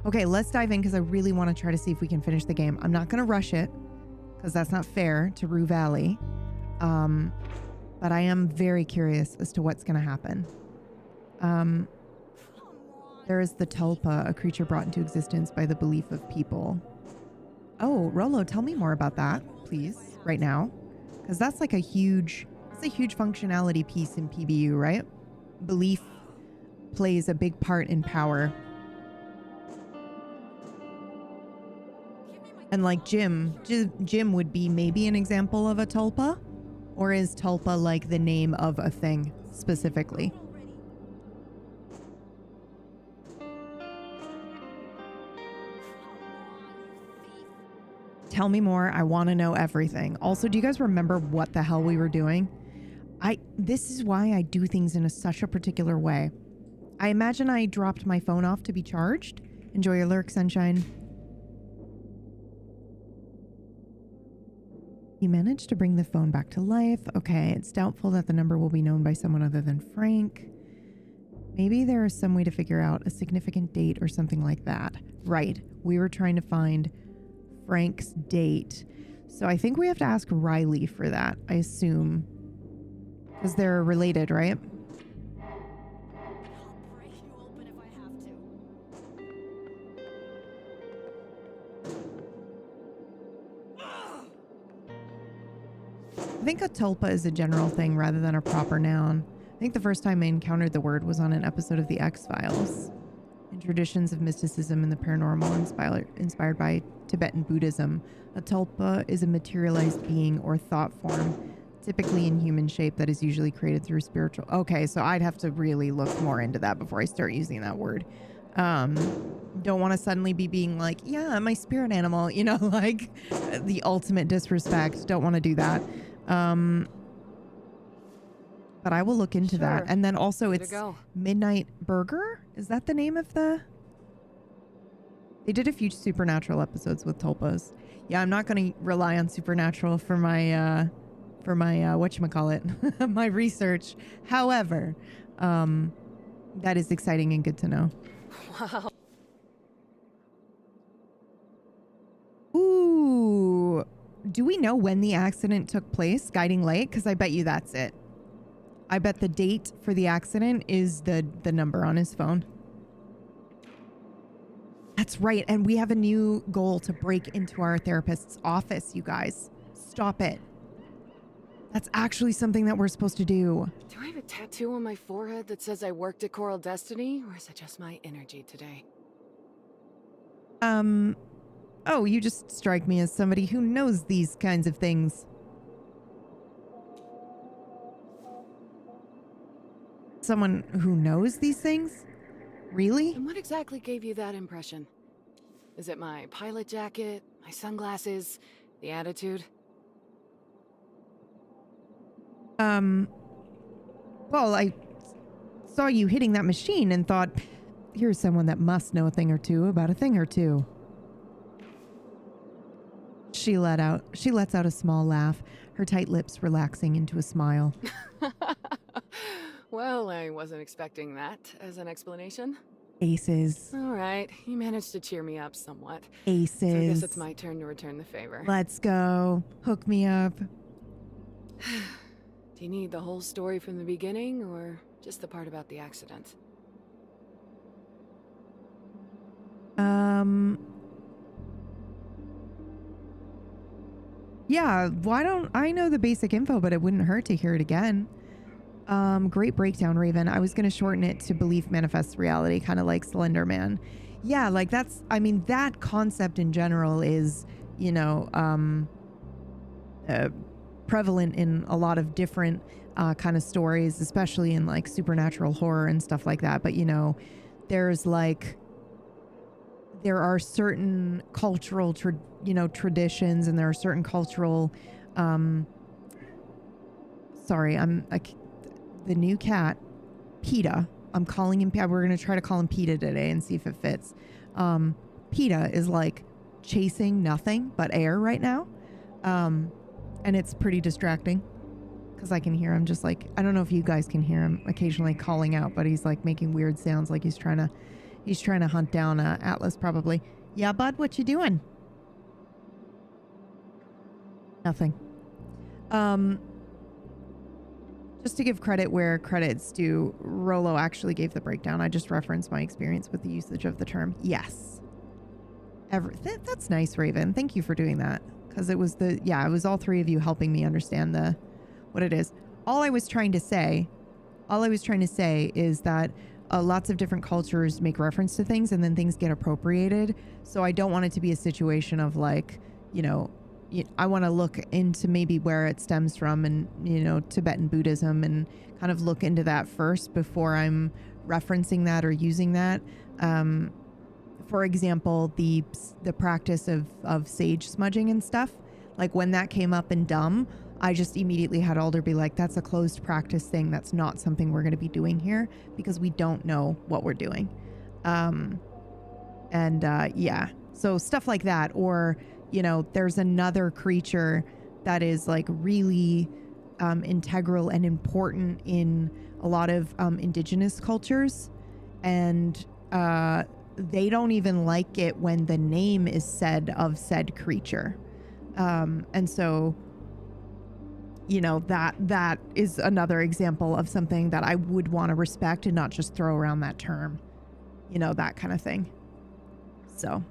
Okay, let's dive in because I really want to try to see if we can finish the game. I'm not going to rush it because that's not fair to Rue Valley. But I am very curious as to what's going to happen. There is the Tulpa, a creature brought into existence by the belief of people. Oh, Rolo, tell me more about that, please, right now. Because that's like it's a huge functionality piece in PBU, right? Belief plays a big part in power. And like Jim would be maybe an example of a Tulpa? Or is Tulpa like the name of a thing specifically? Tell me more. I want to know everything. Also, do you guys remember what the hell we were doing? This is why I do things in such a particular way. I imagine I dropped my phone off to be charged. Enjoy your lurk, sunshine. You managed to bring the phone back to life. Okay, it's doubtful that the number will be known by someone other than Frank. Maybe there is some way to figure out a significant date or something like that. Right, we were trying to find Frank's date. So I think we have to ask Riley for that, I assume. Because they're related, right? I'll break you open if I have to. I think a tulpa is a general thing rather than a proper noun. I think the first time I encountered the word was on an episode of The X-Files. In traditions of mysticism and the paranormal inspired by Tibetan Buddhism, a tulpa is a materialized being or thought form, typically in human shape, that is usually created through spiritual... Okay, so I'd have to really look more into that before I start using that word. Don't want to suddenly be being like, yeah, my spirit animal, you know, like the ultimate disrespect. Don't want to do that. But I will look into that. And then also it's Midnight Burger. Is that the name of the... They did a few Supernatural episodes with tulpas. Yeah, I'm not going to rely on Supernatural for my whatchamacallit, my research. However, that is exciting and good to know. Wow. Ooh. Do we know when the accident took place, Guiding Light? Because I bet you that's it. I bet the date for the accident is the number on his phone. That's right. And we have a new goal to break into our therapist's office, you guys. Stop it. That's actually something that we're supposed to do. Do I have a tattoo on my forehead that says I worked at Coral Destiny, or is it just my energy today? Oh, you just strike me as somebody who knows these kinds of things. Someone who knows these things? Really? And what exactly gave you that impression? Is it my pilot jacket, my sunglasses, the attitude? Well, I saw you hitting that machine and thought, here's someone that must know a thing or two about a thing or two. She lets out a small laugh, her tight lips relaxing into a smile. Well, I wasn't expecting that as an explanation. Aces. All right, you managed to cheer me up somewhat. Aces. So I guess it's my turn to return the favor. Let's go. Hook me up. Do you need the whole story from the beginning, or just the part about the accident? Yeah, why don't I know the basic info, but it wouldn't hurt to hear it again. Great breakdown, Raven. I was going to shorten it to belief manifests reality, kind of like Slender Man. Yeah, like that concept in general is, you know, prevalent in a lot of different kind of stories, especially in like supernatural horror and stuff like that. But, you know, there are certain cultural, traditions, and there are certain cultural, the new cat, PETA. I'm calling him, we're going to try to call him PETA today and see if it fits. PETA is like chasing nothing but air right now. And it's pretty distracting because I can hear him just like, I don't know if you guys can hear him occasionally calling out, but he's like making weird sounds like he's trying to He's trying to hunt down Atlas, probably. Yeah, bud, what you doing? Nothing. Just to give credit where credit's due, Rolo actually gave the breakdown. I just referenced my experience with the usage of the term. Yes. That's nice, Raven. Thank you for doing that. Because it was it was all three of you helping me understand what it is. All I was trying to say is that lots of different cultures make reference to things and then things get appropriated. So I don't want it to be a situation of like, I want to look into maybe where it stems from and, Tibetan Buddhism and kind of look into that first before I'm referencing that or using that. For example, the practice of sage smudging and stuff, like when that came up in Dumb, I just immediately had Alder be like, that's a closed practice thing. That's not something we're going to be doing here because we don't know what we're doing. So stuff like that. Or, there's another creature that is like really integral and important in a lot of indigenous cultures. And they don't even like it when the name is said of said creature. And so, that is another example of something that I would want to respect and not just throw around that term, that kind of thing. So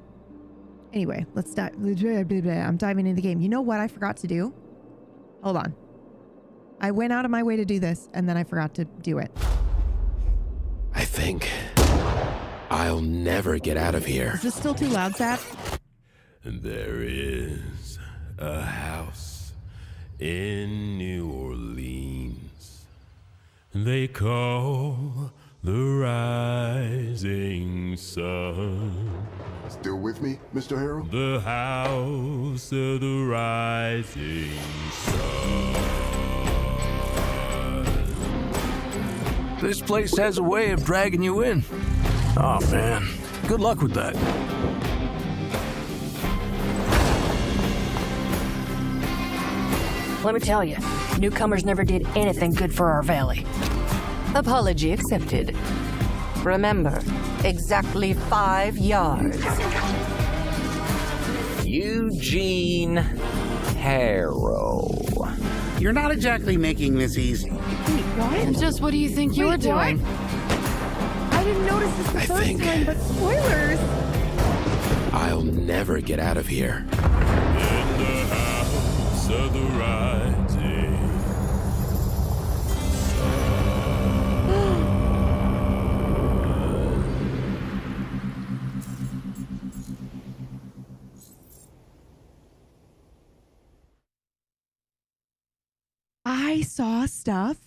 anyway, let's dive. I'm diving into the game. You know what I forgot to do? Hold on. I went out of my way to do this and then I forgot to do it. I think I'll never get out of here. Is this still too loud, Zap? There is a house in New Orleans they call the Rising Sun. Still with me, Mr. Harold? The house of the Rising Sun. This place has a way of dragging you in. Oh, man. Good luck with that. Let me tell you, newcomers never did anything good for our valley. Apology accepted. Remember, exactly 5 yards. Eugene Harrow. You're not exactly making this easy. And just what do you think you're doing? I didn't notice this the first time, but spoilers! I'll never get out of here. In the house of the rising I saw stuff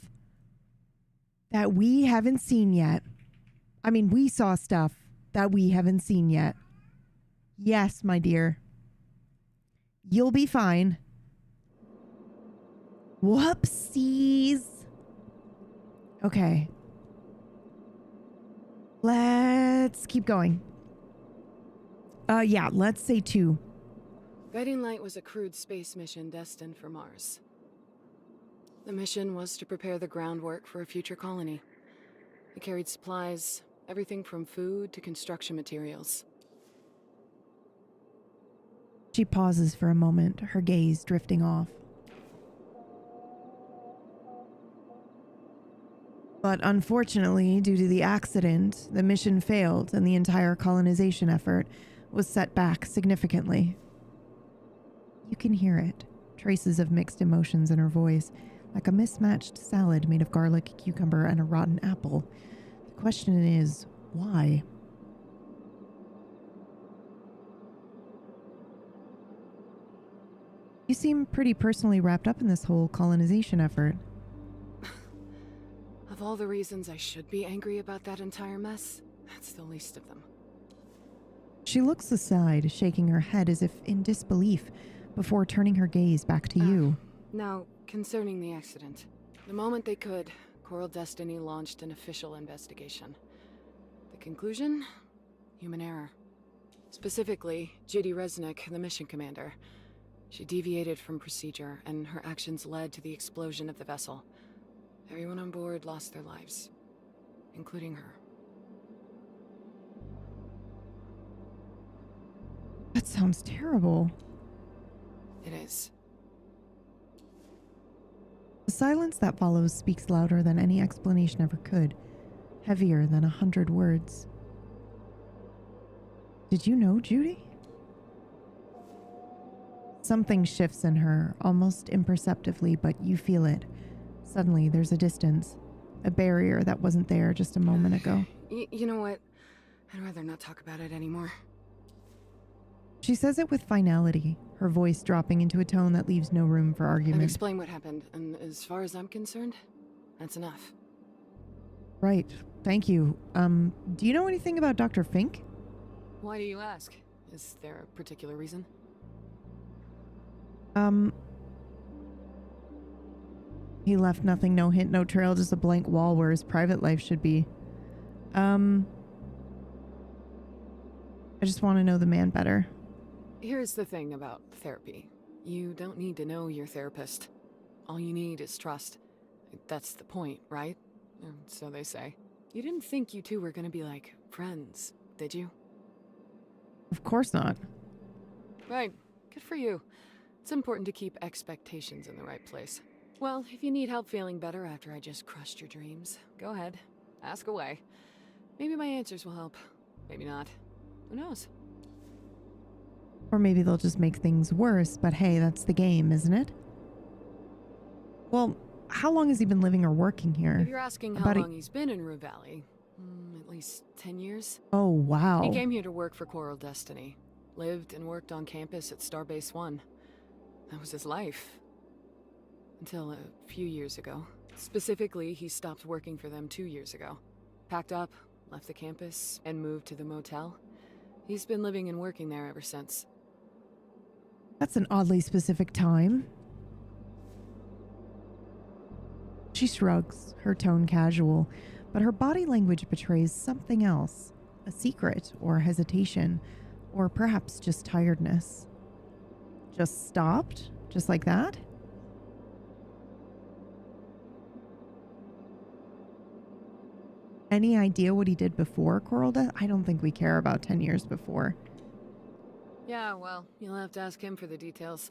that we haven't seen yet. I mean, we saw stuff that we haven't seen yet. Yes, my dear. You'll be fine. Whoopsies. Okay. Let's keep going. Let's say 2. Guiding Light was a crewed space mission destined for Mars. The mission was to prepare the groundwork for a future colony. It carried supplies, everything from food to construction materials. She pauses for a moment, her gaze drifting off. But unfortunately, due to the accident, the mission failed and the entire colonization effort was set back significantly. You can hear it, traces of mixed emotions in her voice, like a mismatched salad made of garlic, cucumber, and a rotten apple. The question is, why? You seem pretty personally wrapped up in this whole colonization effort. Of all the reasons I should be angry about that entire mess, that's the least of them. She looks aside, shaking her head as if in disbelief, before turning her gaze back to you. Now, concerning the accident. The moment they could, Coral Destiny launched an official investigation. The conclusion? Human error. Specifically, Judy Resnick, the mission commander. She deviated from procedure, and her actions led to the explosion of the vessel. Everyone on board lost their lives, including her. That sounds terrible. It is. The silence that follows speaks louder than any explanation ever could, heavier than 100 words. Did you know, Judy? Something shifts in her, almost imperceptibly, but you feel it. Suddenly, there's a distance, a barrier that wasn't there just a moment ago. You know what? I'd rather not talk about it anymore. She says it with finality, her voice dropping into a tone that leaves no room for I've argument. explained what happened, and as far as I'm concerned, that's enough. Right. Thank you. Do you know anything about Dr. Fink? Why do you ask? Is there a particular reason? He left nothing, no hint, no trail, just a blank wall where his private life should be. I just want to know the man better. Here's the thing about therapy. You don't need to know your therapist. All you need is trust. That's the point, right? Or so they say. You didn't think you two were gonna be like friends, did you? Of course not. Right. Good for you. It's important to keep expectations in the right place. Well, if you need help feeling better after I just crushed your dreams, go ahead. Ask away. Maybe my answers will help. Maybe not. Who knows? Or maybe they'll just make things worse, but hey, that's the game, isn't it? Well, how long has he been living or working here? If you're asking how long he's been in Rue Valley, at least 10 years. Oh, wow. He came here to work for Coral Destiny. Lived and worked on campus at Starbase 1. That was his life. Until a few years ago. Specifically, he stopped working for them 2 years ago. Packed up, left the campus, and moved to the motel. He's been living and working there ever since. That's an oddly specific time. She shrugs, her tone casual, but her body language betrays something else. A secret, or hesitation, or perhaps just tiredness. Just stopped? Just like that? Any idea what he did before Coral Death? I don't think we care about 10 years before. Yeah, well, you'll have to ask him for the details.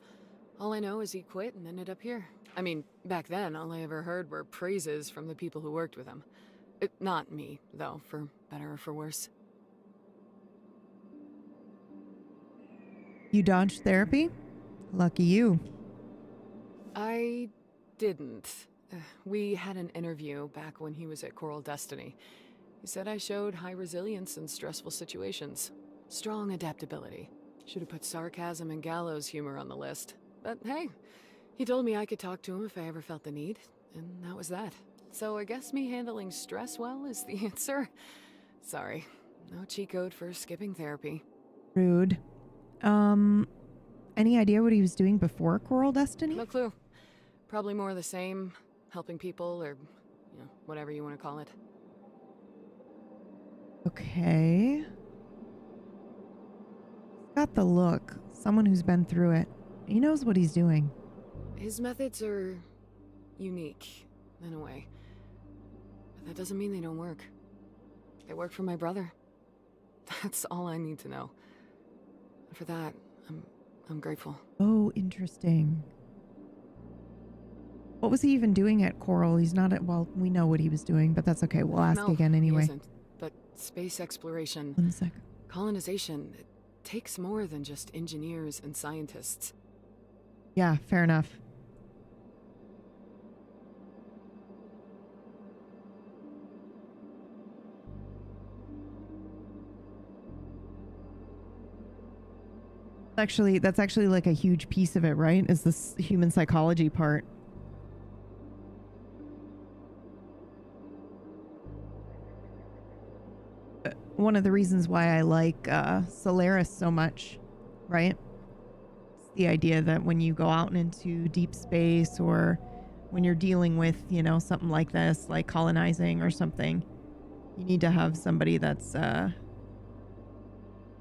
All I know is he quit and ended up here. I mean, back then, all I ever heard were praises from the people who worked with him. Not me, though, for better or for worse. You dodged therapy? Lucky you. I didn't. We had an interview back when he was at Coral Destiny. He said I showed high resilience in stressful situations. Strong adaptability. Should have put sarcasm and gallows humor on the list. But hey, he told me I could talk to him if I ever felt the need, and that was that. So I guess me handling stress well is the answer. Sorry, no cheat code for skipping therapy. Rude. Any idea what he was doing before Coral Destiny? No clue. Probably more of the same, helping people or, whatever you want to call it. Okay. Got the look. Someone who's been through it. He knows what he's doing. His methods are unique, in a way. But that doesn't mean they don't work. They work for my brother. That's all I need to know. And for that, I'm grateful. Oh, interesting. What was he even doing at Coral? He's not at, well, we know what he was doing, but that's okay. We'll ask again anyway. He isn't. But space exploration, 1 sec. colonization, it takes more than just engineers and scientists. Yeah, fair enough. That's actually like a huge piece of it, right? Is this human psychology part. One of the reasons why I like Solaris so much, right? It's the idea that when you go out into deep space or when you're dealing with, something like this, like colonizing or something, you need to have somebody that's,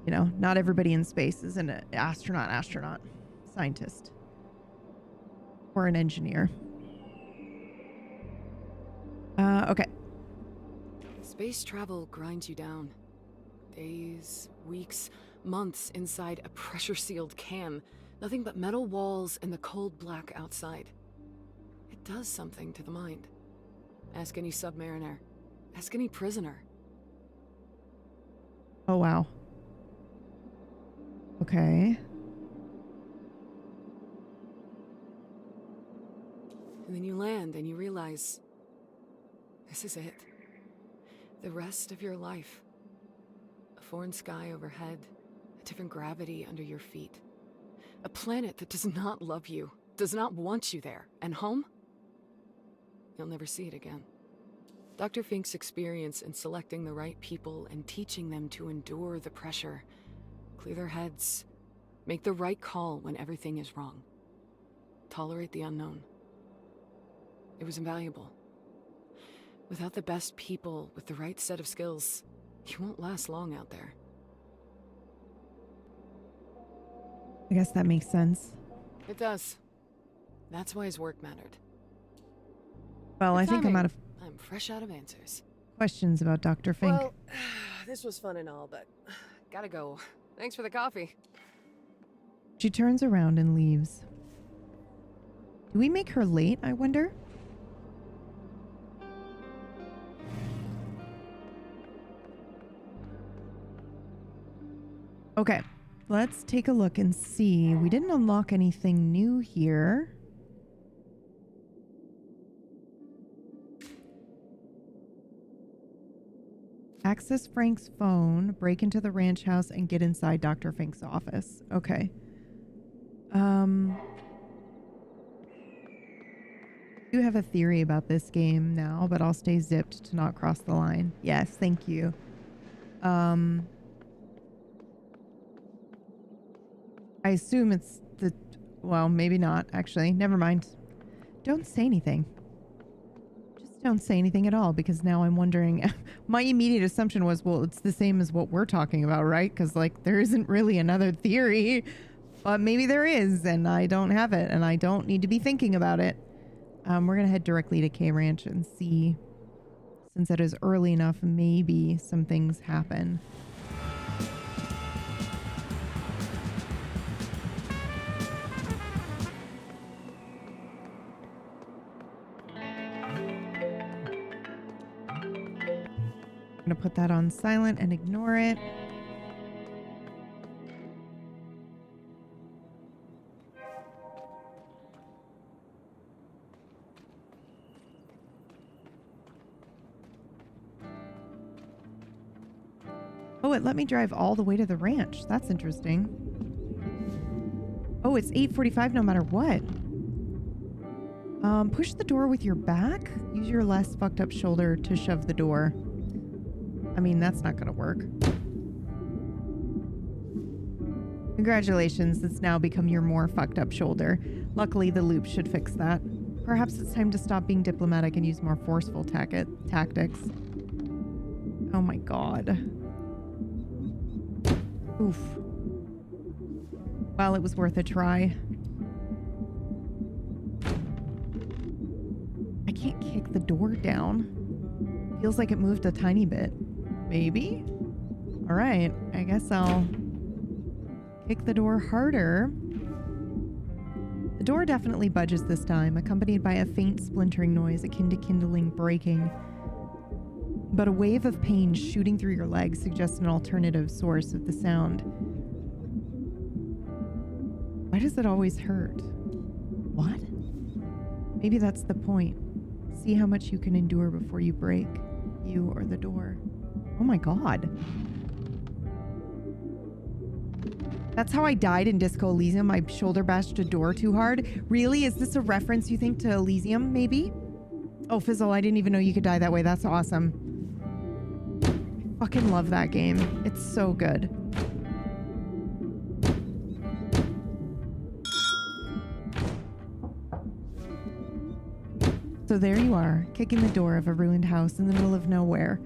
not everybody in space is an astronaut, scientist, or an engineer. Okay. Space travel grinds you down. Days, weeks, Months inside a pressure-sealed can. Nothing but metal walls and the cold black outside. It does something to the mind. Ask any submariner. Ask any prisoner. Oh, wow. Okay. And then you land and you realize, this is it. The rest of your life. A foreign sky overhead, a different gravity under your feet. A planet that does not love you, does not want you there. And home? You'll never see it again. Dr. Fink's experience in selecting the right people and teaching them to endure the pressure, clear their heads, make the right call when everything is wrong, tolerate the unknown. It was invaluable. Without the best people with the right set of skills, you won't last long out there. I guess that makes sense. It does. That's why his work mattered. Well, I think I'm out of I'm fresh out of answers. questions about Dr. Fink. Well, this was fun and all, but gotta go. Thanks for the coffee. She turns around and leaves. Do we make her late, I wonder? Okay, let's take a look and see. We didn't unlock anything new here. Access Frank's phone, break into the ranch house, and get inside Dr. Fink's office. Okay. I do have a theory about this game now, but I'll stay zipped to not cross the line. Yes, thank you. I assume it's the... Well, maybe not, actually. Never mind. Don't say anything. Just don't say anything at all, because now I'm wondering... My immediate assumption was, well, it's the same as what we're talking about, right? Because, like, there isn't really another theory. But maybe there is, and I don't have it, and I don't need to be thinking about it. We're going to head directly to K Ranch and see. Since it is early enough, maybe some things happen. I'm going to put that on silent and ignore it. Oh, it let me drive all the way to the ranch. That's interesting. Oh, it's 8:45 no matter what. Push the door with your back. Use your less fucked up shoulder to shove the door. I mean, that's not gonna work. Congratulations, it's now become your more fucked up shoulder. Luckily, the loop should fix that. Perhaps it's time to stop being diplomatic and use more forceful tactics. Oh my god. Oof. Well, it was worth a try. I can't kick the door down. Feels like it moved a tiny bit. Maybe? Alright, I guess I'll kick the door harder. The door definitely budges this time, accompanied by a faint splintering noise akin to kindling breaking. But a wave of pain shooting through your legs suggests an alternative source of the sound. Why does it always hurt? What? Maybe that's the point. See how much you can endure before you break. You or the door. Oh my god. That's how I died in Disco Elysium. My shoulder bashed a door too hard. Really? Is this a reference, you think, to Elysium, maybe? Oh, Fizzle, I didn't even know you could die that way. That's awesome. I fucking love that game. It's so good. So there you are, kicking the door of a ruined house in the middle of nowhere.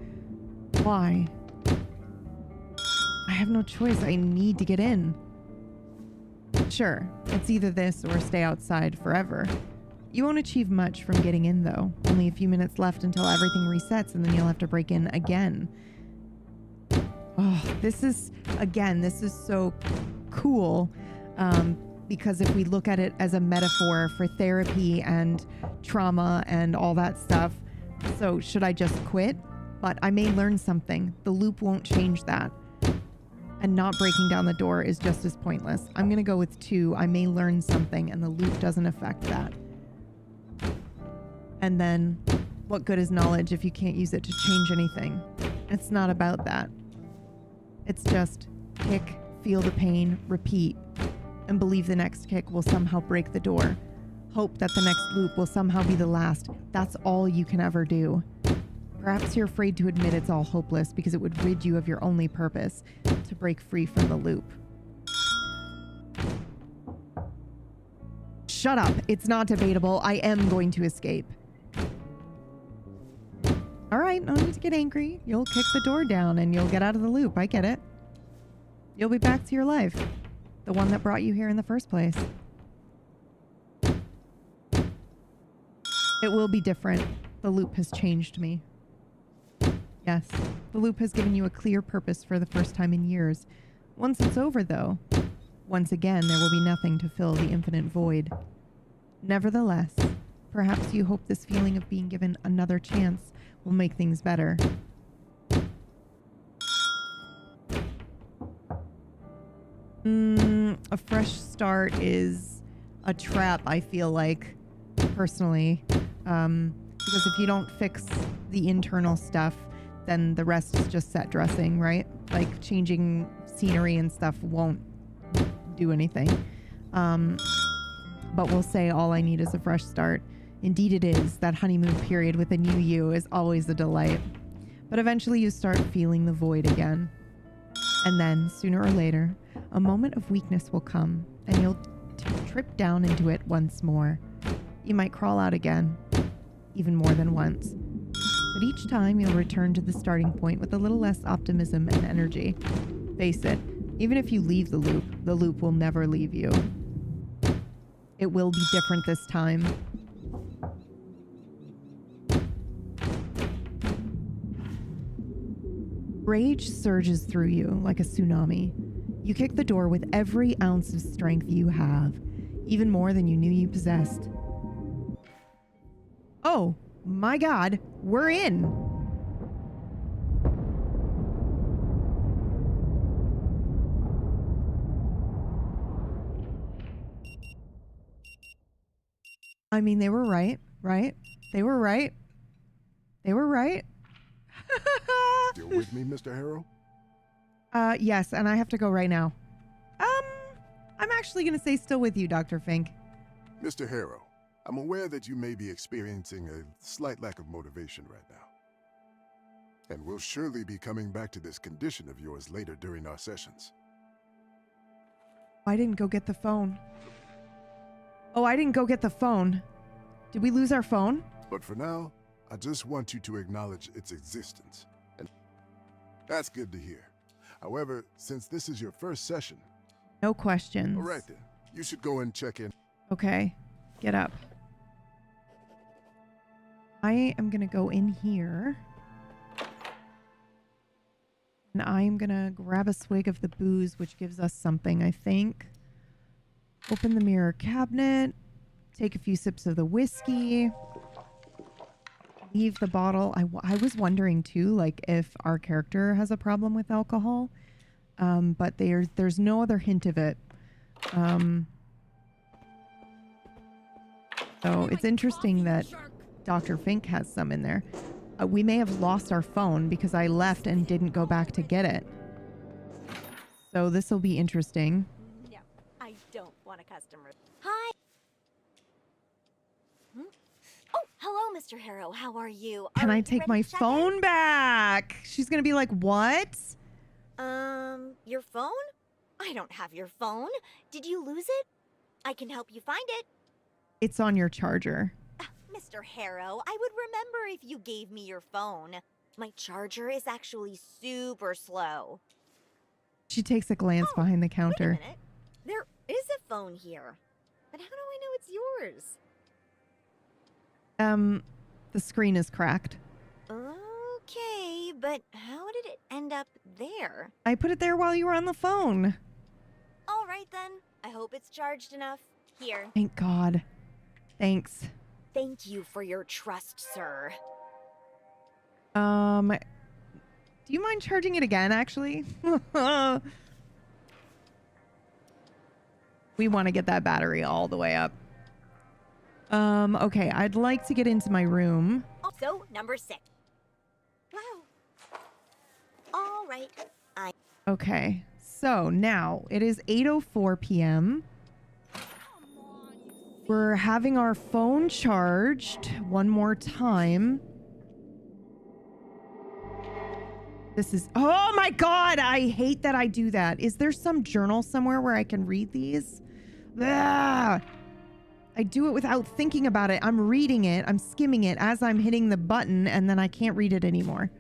Why? I have no choice. I need to get in. Sure, it's either this or stay outside forever. You won't achieve much from getting in, though. Only a few minutes left until everything resets, and then you'll have to break in again. Oh, this is so cool. Because if we look at it as a metaphor for therapy and trauma and all that stuff, so should I just quit? But I may learn something. The loop won't change that. And not breaking down the door is just as pointless. I'm going to go with 2. I may learn something and the loop doesn't affect that. And then what good is knowledge if you can't use it to change anything? It's not about that. It's just kick, feel the pain, repeat, and believe the next kick will somehow break the door. Hope that the next loop will somehow be the last. That's all you can ever do. Perhaps you're afraid to admit it's all hopeless because it would rid you of your only purpose, to break free from the loop. Shut up. It's not debatable. I am going to escape. All right, no need to get angry. You'll kick the door down and you'll get out of the loop. I get it. You'll be back to your life. The one that brought you here in the first place. It will be different. The loop has changed me. Yes, the loop has given you a clear purpose for the first time in years. Once it's over, though, once again, there will be nothing to fill the infinite void. Nevertheless, perhaps you hope this feeling of being given another chance will make things better. A fresh start is a trap, I feel like, personally. Because if you don't fix the internal stuff, then the rest is just set dressing, right? Like changing scenery and stuff won't do anything. But we'll say all I need is a fresh start. Indeed it is. That honeymoon period with a new you is always a delight. But eventually you start feeling the void again. And then, sooner or later, a moment of weakness will come, and you'll trip down into it once more. You might crawl out again, even more than once. But each time you'll return to the starting point with a little less optimism and energy. Face it, even if you leave the loop will never leave you. It will be different this time. Rage surges through you like a tsunami. You kick the door with every ounce of strength you have, even more than you knew you possessed. Oh, my God, we're in. I mean, they were right, right? They were right. They were right. Still with me, Mr. Harrow? Yes, and I have to go right now. I'm actually going to say still with you, Dr. Fink. Mr. Harrow, I'm aware that you may be experiencing a slight lack of motivation right now. And we'll surely be coming back to this condition of yours later during our sessions. I didn't go get the phone. Oh, I didn't go get the phone. Did we lose our phone? But for now, I just want you to acknowledge its existence. And that's good to hear. However, since this is your first session... No questions. All right then. You should go and check in. Okay. Get up. I am going to go in here. And I'm going to grab a swig of the booze, which gives us something, I think. Open the mirror cabinet. Take a few sips of the whiskey. Leave the bottle. I was wondering, too, like, if our character has a problem with alcohol. But there's no other hint of it. So it's interesting that Dr. Fink has some in there. We may have lost our phone because I left and didn't go back to get it. So this will be interesting. No, I don't want a customer. Hi. Oh, hello, Mr. Harrow. How are you? Can I take my phone back? She's going to be like, what? Your phone? I don't have your phone. Did you lose it? I can help you find it. It's on your charger. Mr. Harrow, I would remember if you gave me your phone. My charger is actually super slow. She takes a glance behind the counter. Wait a minute. There is a phone here. But how do I know it's yours? The screen is cracked. Okay, but how did it end up there? I put it there while you were on the phone. All right then. I hope it's charged enough. Here. Thank God. Thanks. Thank you for your trust, sir. Do you mind charging it again, actually? We want to get that battery all the way up. Okay, I'd like to get into my room. Also, number 6. Wow. All right. Okay, so now it is 8:04 p.m. We're having our phone charged one more time. This is, oh my God, I hate that I do that. Is there some journal somewhere where I can read these? Ah, I do it without thinking about it. I'm reading it, I'm skimming it as I'm hitting the button, and then I can't read it anymore.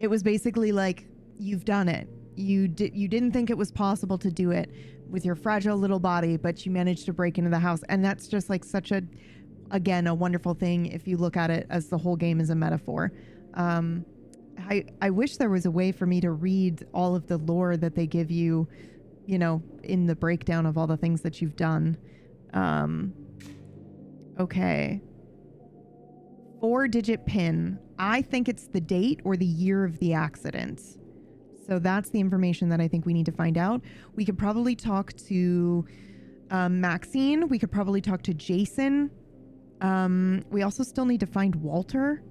It was basically like, you've done it. You didn't think it was possible to do it with your fragile little body, but you managed to break into the house. And that's just like such a, again, a wonderful thing if you look at it as the whole game is a metaphor. I wish there was a way for me to read all of the lore that they give you, you know, in the breakdown of all the things that you've done. Okay. 4-digit PIN. I think it's the date or the year of the accident. So that's the information that I think we need to find out. We could probably talk to Maxine. We could probably talk to Jason. We also still need to find Walter.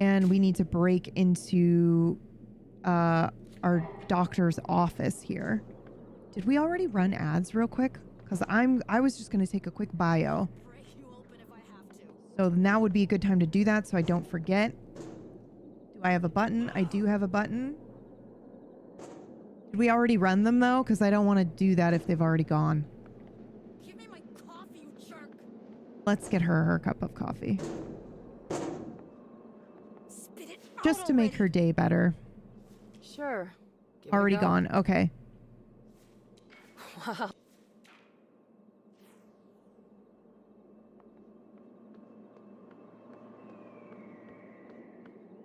And we need to break into our doctor's office here. Did we already run ads real quick? Because I was just going to take a quick bio. So now would be a good time to do that so I don't forget. Do I have a button? I do have a button. Did we already run them though? Because I don't want to do that if they've already gone. Give me my coffee, you jerk. Let's get her cup of coffee. Spit it out Just to make her day better. Sure. Give it a Already go. gone. Okay. Wow.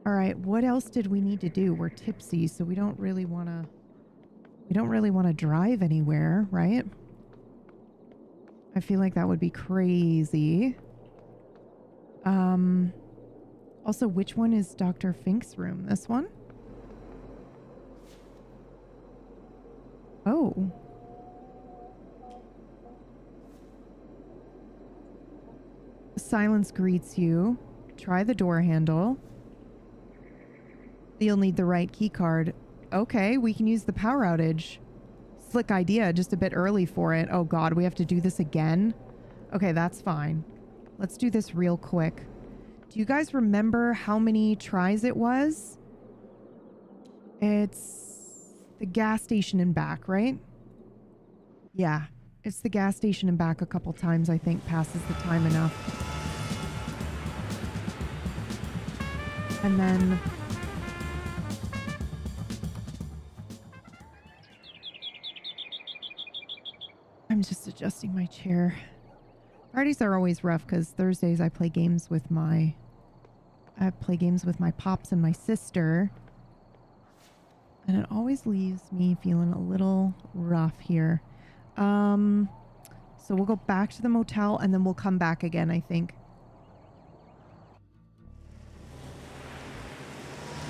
All right, what else did we need to do? We're tipsy, so we don't really want to drive anywhere, right? I feel like that would be crazy. Also, which one is Dr. Fink's room? This one? Oh. Silence greets you. Try the door handle. You'll need the right key card. Okay, we can use the power outage. Slick idea, just a bit early for it. Oh God, we have to do this again? Okay, that's fine. Let's do this real quick. Do you guys remember how many tries it was? It's the gas station and back, right? Yeah, it's the gas station and back a couple times, I think, passes the time enough. And then... I'm just adjusting my chair. Fridays are always rough because Thursdays I play games with my pops and my sister. And it always leaves me feeling a little rough here. So we'll go back to the motel and then we'll come back again, I think.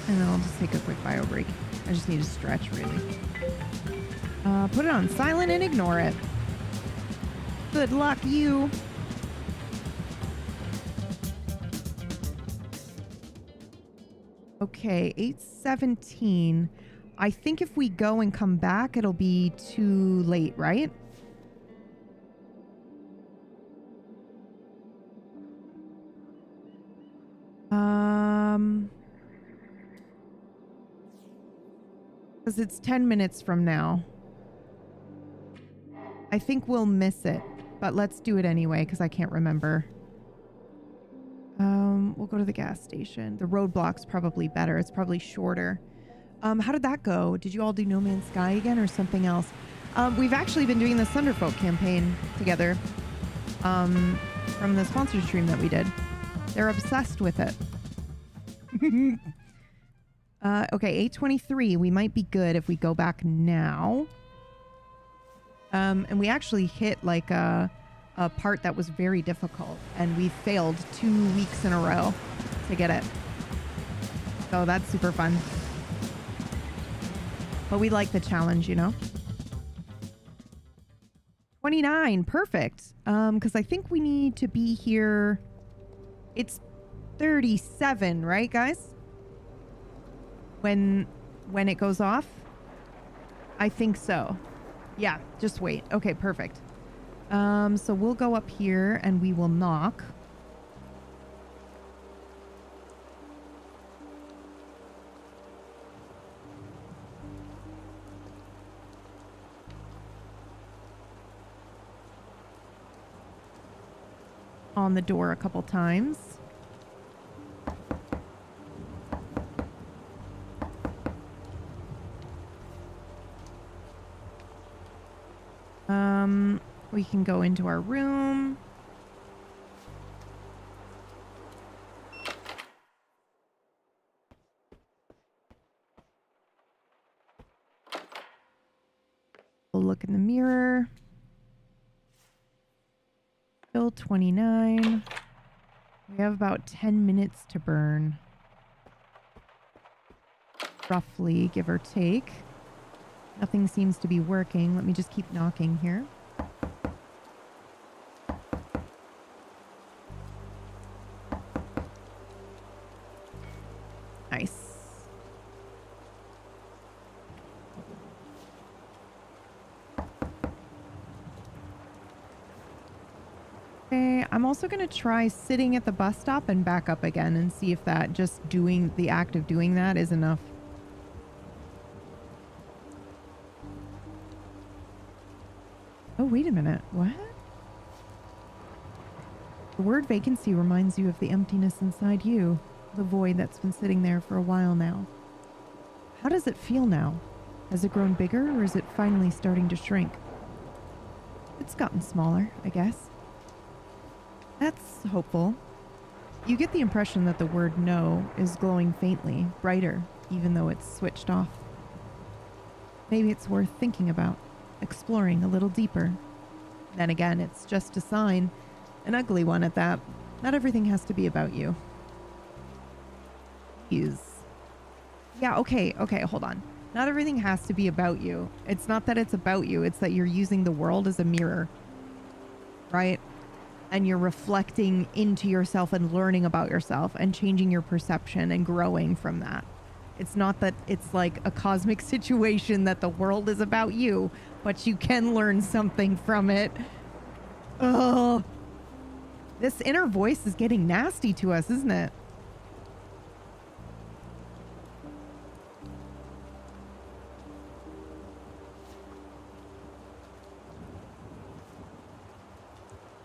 And then I'll just take a quick bio break. I just need to stretch, really. Put it on silent and ignore it. Good luck, you. Okay, 8:17. I think if we go and come back, it'll be too late, right? Because it's 10 minutes from now. I think we'll miss it, but let's do it anyway because I can't remember. We'll go to the gas station. The roadblock's probably better. It's probably shorter. How did that go? Did you all do No Man's Sky again or something else? We've actually been doing the Thunderfolk campaign together from the sponsor stream that we did. They're obsessed with it. Okay, 8:23. We might be good if we go back now. And we actually hit like a part that was very difficult, and we failed 2 weeks in a row to get it. So that's super fun. But we like the challenge, you know? 29, perfect. Because I think we need to be here. It's 37, right, guys? When it goes off? I think so. Yeah, just wait. Okay, perfect. So we'll go up here and we will knock. On the door a couple times. We can go into our room. We'll look in the mirror. Still 29. We have about 10 minutes to burn. Roughly, give or take. Nothing seems to be working. Let me just keep knocking here. Nice. Okay, I'm also going to try sitting at the bus stop and back up again and see if that just doing the act of doing that is enough. Oh, wait a minute. What? The word vacancy reminds you of the emptiness inside you, the void that's been sitting there for a while now. How does it feel now? Has it grown bigger, or is it finally starting to shrink? It's gotten smaller, I guess. That's hopeful. You get the impression that the word no is glowing faintly, brighter, even though it's switched off. Maybe it's worth thinking about, exploring a little deeper. Then again, it's just a sign, an ugly one at that. Not everything has to be about you. Yeah, okay, hold on. Not everything has to be about you. It's not that it's about you, it's that you're using the world as a mirror, right? And you're reflecting into yourself and learning about yourself and changing your perception and growing from that. It's not that it's like a cosmic situation that the world is about you, but you can learn something from it. Oh, this inner voice is getting nasty to us, isn't it?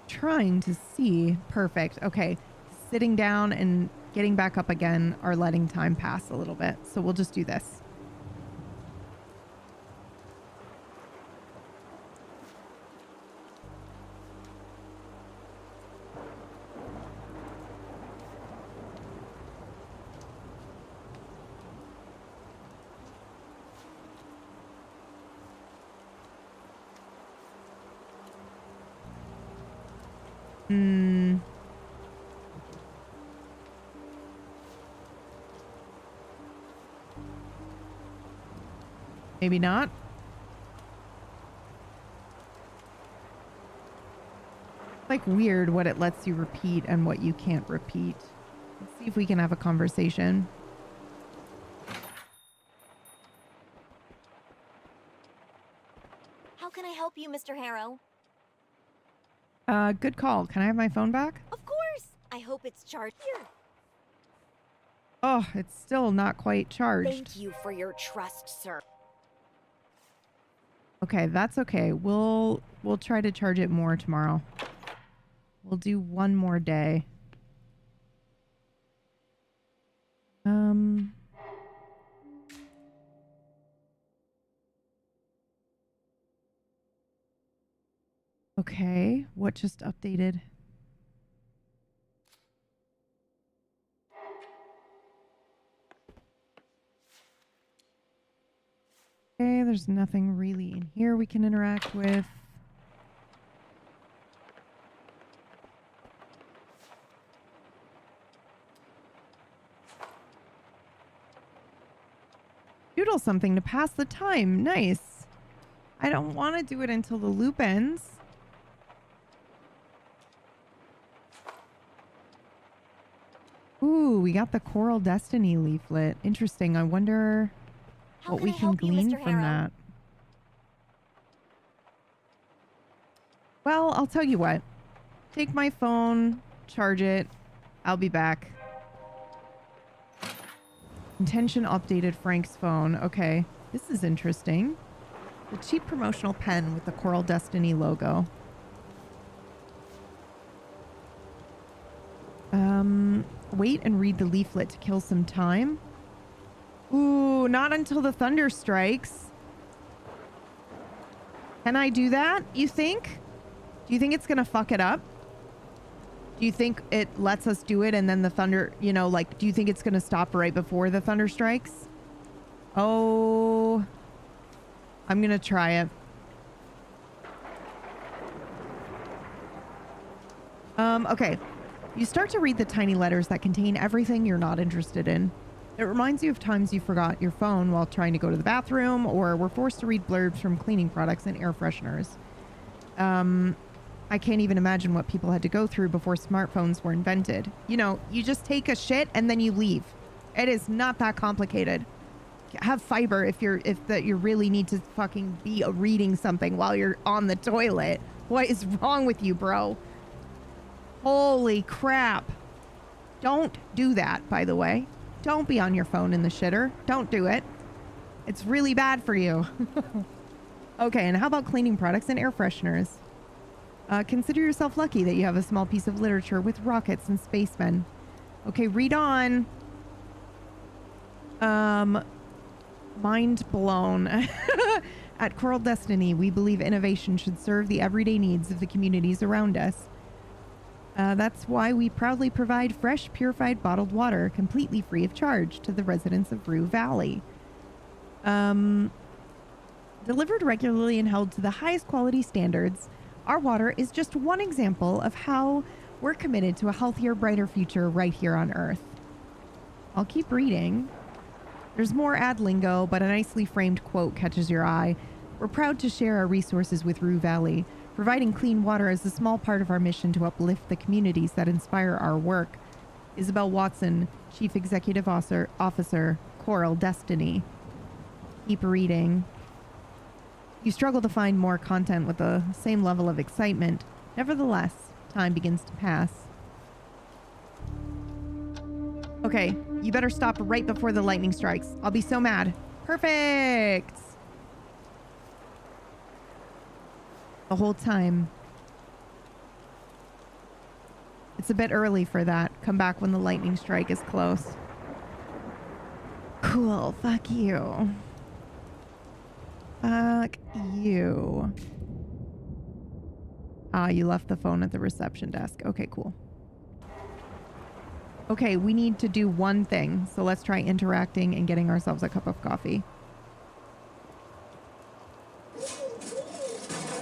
Trying to see. Perfect. Okay. Sitting down and getting back up again are letting time pass a little bit. So we'll just do this. Maybe not. Like weird what it lets you repeat and what you can't repeat. Let's see if we can have a conversation. How can I help you, Mr. Harrow? Good call. Can I have my phone back? Of course. I hope it's charged. Here. Oh, it's still not quite charged. Thank you for your trust, sir. Okay, that's okay. We'll try to charge it more tomorrow. We'll do one more day. Okay, what just updated? Okay, there's nothing really in here we can interact with. Doodle something to pass the time. Nice. I don't want to do it until the loop ends. Ooh, we got the Coral Destiny leaflet. Interesting. I wonder what we can glean from that. Well, I'll tell you what. Take my phone, charge it. I'll be back. Intention updated Frank's phone. Okay, this is interesting. The cheap promotional pen with the Coral Destiny logo. Wait and read the leaflet to kill some time. Ooh, not until the thunder strikes. Can I do that, you think? Do you think it's gonna fuck it up? Do you think it lets us do it and then the thunder, you know, like, do you think it's gonna stop right before the thunder strikes? Oh, I'm gonna try it. Okay. You start to read the tiny letters that contain everything you're not interested in. It reminds you of times you forgot your phone while trying to go to the bathroom or were forced to read blurbs from cleaning products and air fresheners. I can't even imagine what people had to go through before smartphones were invented. You know, you just take a shit and then you leave. It is not that complicated. Have fiber if you really need to fucking be reading something while you're on the toilet. What is wrong with you, bro? Holy crap. Don't do that, by the way. Don't be on your phone in the shitter. Don't do it. It's really bad for you. Okay, and how about cleaning products and air fresheners? Consider yourself lucky that you have a small piece of literature with rockets and spacemen. Okay, read on. Mind blown. At Coral Destiny, we believe innovation should serve the everyday needs of the communities around us. That's why we proudly provide fresh, purified, bottled water completely free of charge to the residents of Rue Valley. Delivered regularly and held to the highest quality standards, our water is just one example of how we're committed to a healthier, brighter future right here on Earth. I'll keep reading. There's more ad lingo, but a nicely framed quote catches your eye. We're proud to share our resources with Rue Valley. Providing clean water is a small part of our mission to uplift the communities that inspire our work. Isabel Watson, Chief Executive Officer, Coral Destiny. Keep reading. You struggle to find more content with the same level of excitement. Nevertheless, time begins to pass. Okay, you better stop right before the lightning strikes. I'll be so mad. Perfect! The whole time. It's a bit early for that. Come back when the lightning strike is close. Cool, fuck you. Fuck you. Ah, you left the phone at the reception desk. Okay, cool. Okay, we need to do one thing. So let's try interacting and getting ourselves a cup of coffee.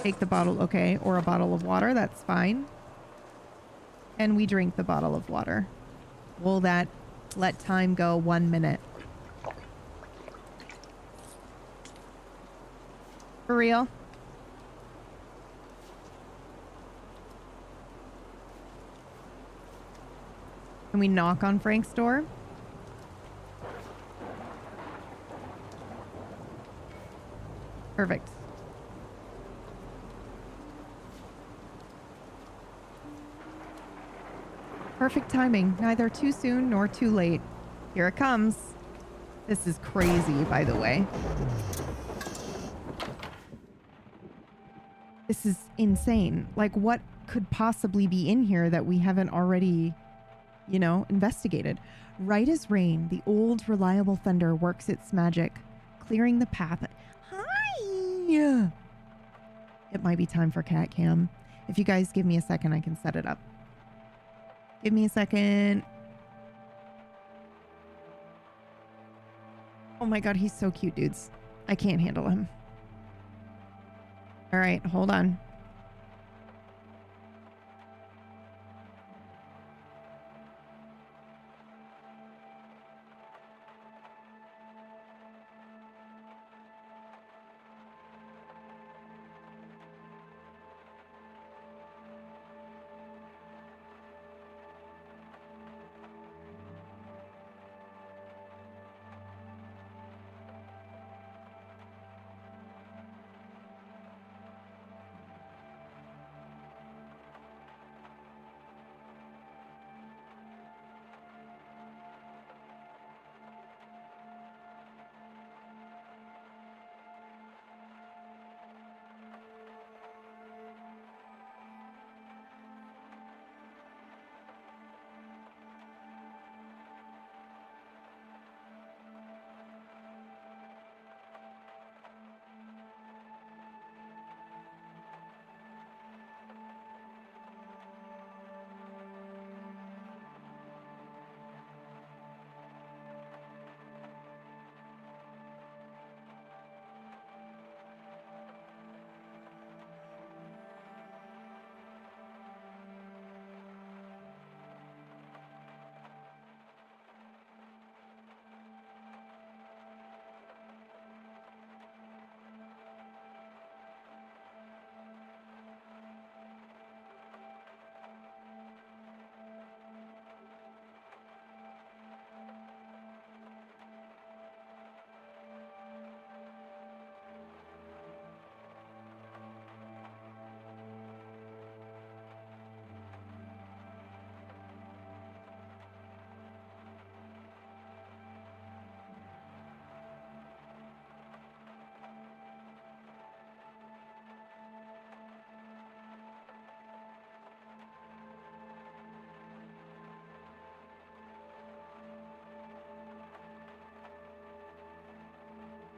Take the bottle, okay, or a bottle of water. That's fine. And we drink the bottle of water. Will that let time go 1 minute? For real? Can we knock on Frank's door? Perfect. Perfect timing. Neither too soon nor too late. Here it comes. This is crazy, by the way. This is insane. Like, what could possibly be in here that we haven't already, you know, investigated? Right as rain, the old reliable thunder works its magic, clearing the path. Hi! It might be time for cat cam. If you guys give me a second, I can set it up. Give me a second. Oh my god, he's so cute, dudes. I can't handle him. All right, hold on.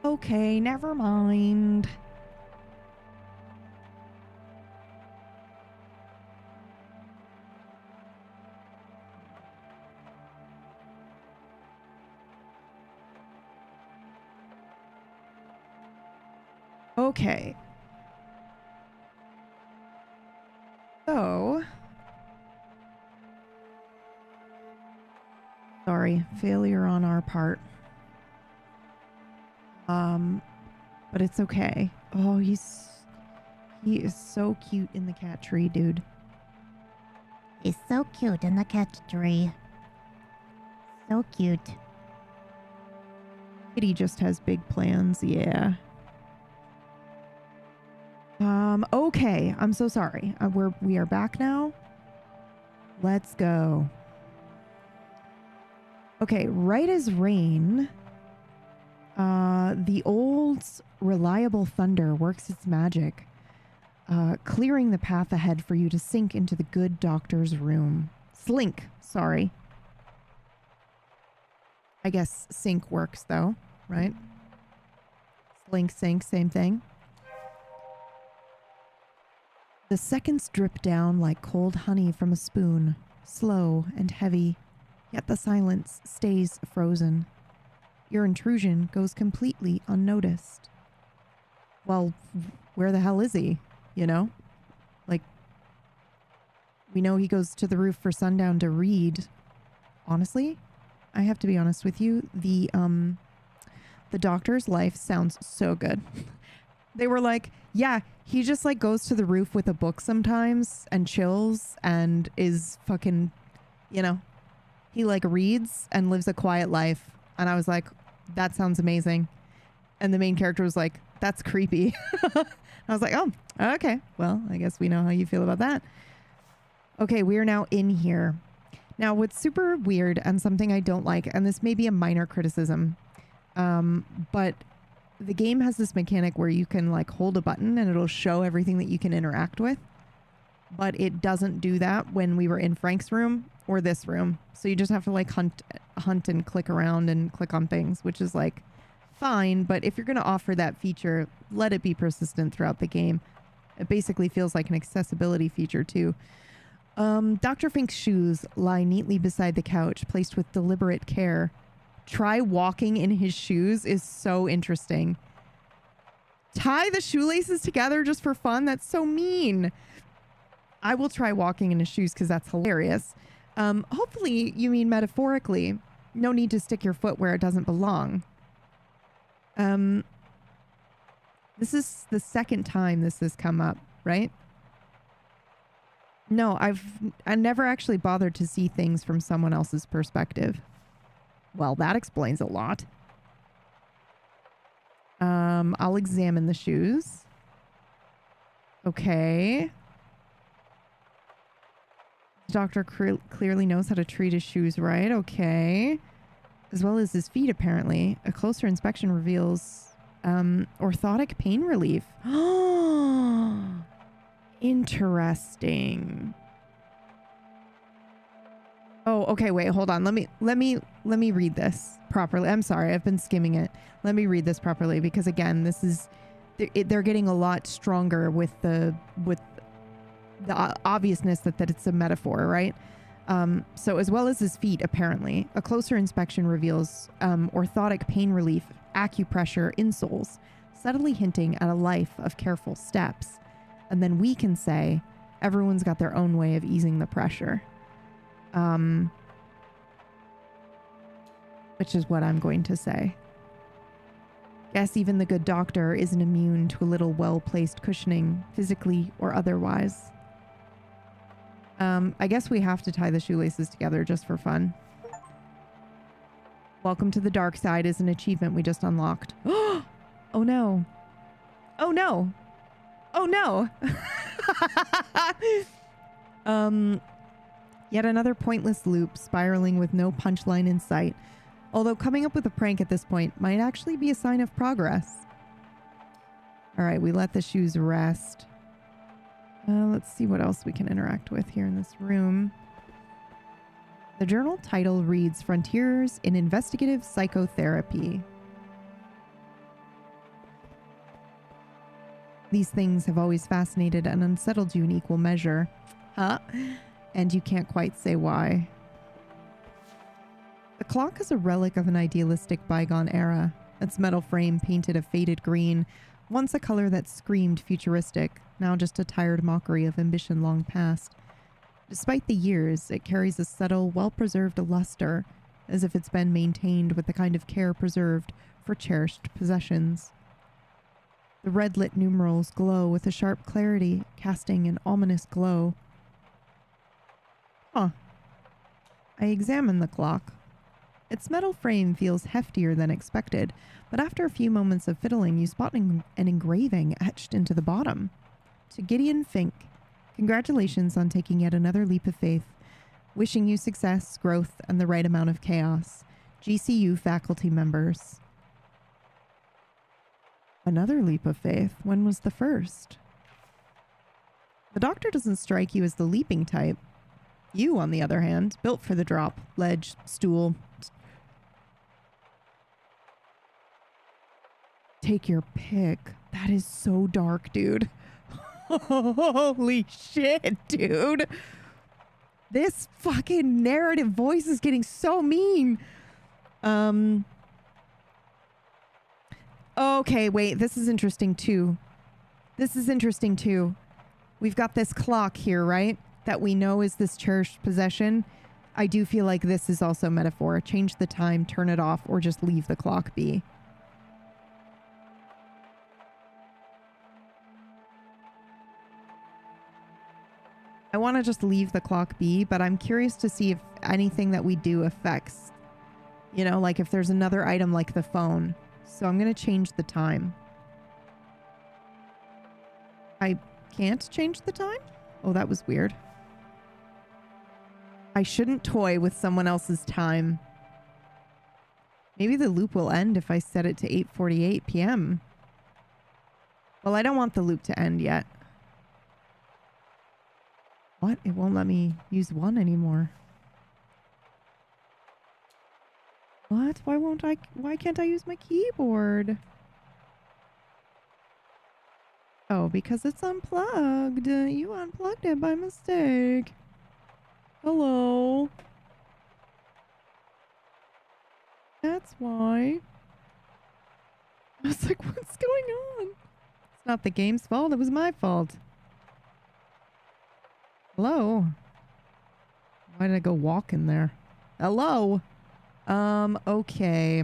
Okay, never mind. Okay. So, sorry, failure on our part. But it's okay. Oh, he is so cute in the cat tree, dude. He's so cute in the cat tree. So cute. Kitty just has big plans, yeah. Okay, I'm so sorry. We are back now. Let's go. Okay, right as rain, the old reliable thunder works its magic, clearing the path ahead for you to sink into the good doctor's room. Slink, sorry. I guess sink works though, right? Slink, sink, same thing. The seconds drip down like cold honey from a spoon, slow and heavy, yet the silence stays frozen. Your intrusion goes completely unnoticed. Well, where the hell is he? You know? Like, we know he goes to the roof for sundown to read. Honestly, I have to be honest with you, the doctor's life sounds so good. They were like, yeah, he just like goes to the roof with a book sometimes and chills and is fucking, you know, he like reads and lives a quiet life. And I was like, that sounds amazing. And the main character was like, that's creepy. I was like, oh, okay. Well, I guess we know how you feel about that. Okay, we are now in here. Now, what's super weird and something I don't like, and this may be a minor criticism, but the game has this mechanic where you can like hold a button and it'll show everything that you can interact with. But it doesn't do that when we were in Frank's room or this room. So you just have to like hunt and click around and click on things, which is like fine. But if you're going to offer that feature, let it be persistent throughout the game. It basically feels like an accessibility feature too. Dr. Fink's shoes lie neatly beside the couch, placed with deliberate care. Try walking in his shoes is so interesting. tie the shoelaces together just for fun? That's so mean. I will try walking in his shoes because that's hilarious. Hopefully you mean metaphorically. No need to stick your foot where it doesn't belong. This is the second time this has come up, right? No, I never actually bothered to see things from someone else's perspective. Well, that explains a lot. I'll examine the shoes. Okay. The doctor clearly knows how to treat his shoes right. Okay. As well as his feet, apparently. A closer inspection reveals orthotic pain relief. Interesting. Oh, okay, wait, hold on. Let me read this properly. I'm sorry, I've been skimming it. Let me read this properly because again, this is they're getting a lot stronger with the obviousness that it's a metaphor, right? So as well as his feet, apparently, a closer inspection reveals orthotic pain relief, acupressure insoles, subtly hinting at a life of careful steps. And then we can say everyone's got their own way of easing the pressure. Which is what I'm going to say. Guess even the good doctor isn't immune to a little well-placed cushioning, physically or otherwise. I guess we have to tie the shoelaces together just for fun. Welcome to the dark side is an achievement we just unlocked. Oh no. Oh no. Oh no. Yet another pointless loop spiraling with no punchline in sight. Although coming up with a prank at this point might actually be a sign of progress. All right, we let the shoes rest. Let's see what else we can interact with here in this room. The journal title reads Frontiers in Investigative Psychotherapy. These things have always fascinated and unsettled you in equal measure. Huh? And you can't quite say why. The clock is a relic of an idealistic bygone era. Its metal frame painted a faded green, once a color that screamed futuristic, now just a tired mockery of ambition long past. Despite the years, it carries a subtle, well-preserved luster, as if it's been maintained with the kind of care preserved for cherished possessions. The red-lit numerals glow with a sharp clarity, casting an ominous glow. Huh. I examine the clock. Its metal frame feels heftier than expected, but after a few moments of fiddling, you spot an engraving etched into the bottom. To Gideon Fink, congratulations on taking yet another leap of faith. Wishing you success, growth, and the right amount of chaos. GCU faculty members. Another leap of faith? When was the first? The doctor doesn't strike you as the leaping type. You, on the other hand, built for the drop. Ledge, stool. Take your pick. That is so dark, dude. Holy shit, dude. This fucking narrative voice is getting so mean. Okay, wait. This is interesting, too. We've got this clock here, right? That we know is this cherished possession. I do feel like this is also metaphor. Change the time, turn it off, or just leave the clock be. I want to just leave the clock be, but I'm curious to see if anything that we do affects, you know, like if there's another item like the phone. So I'm going to change the time. I can't change the time? Oh, that was weird. I shouldn't toy with someone else's time. Maybe the loop will end if I set it to 8:48 p.m. Well, I don't want the loop to end yet. What? It won't let me use one anymore. What? Why can't I use my keyboard? Oh, because it's unplugged. You unplugged it by mistake. Hello. That's why. I was like, what's going on? It's not the game's fault. It was my fault. Hello? Why did I go walk in there? Hello? Okay.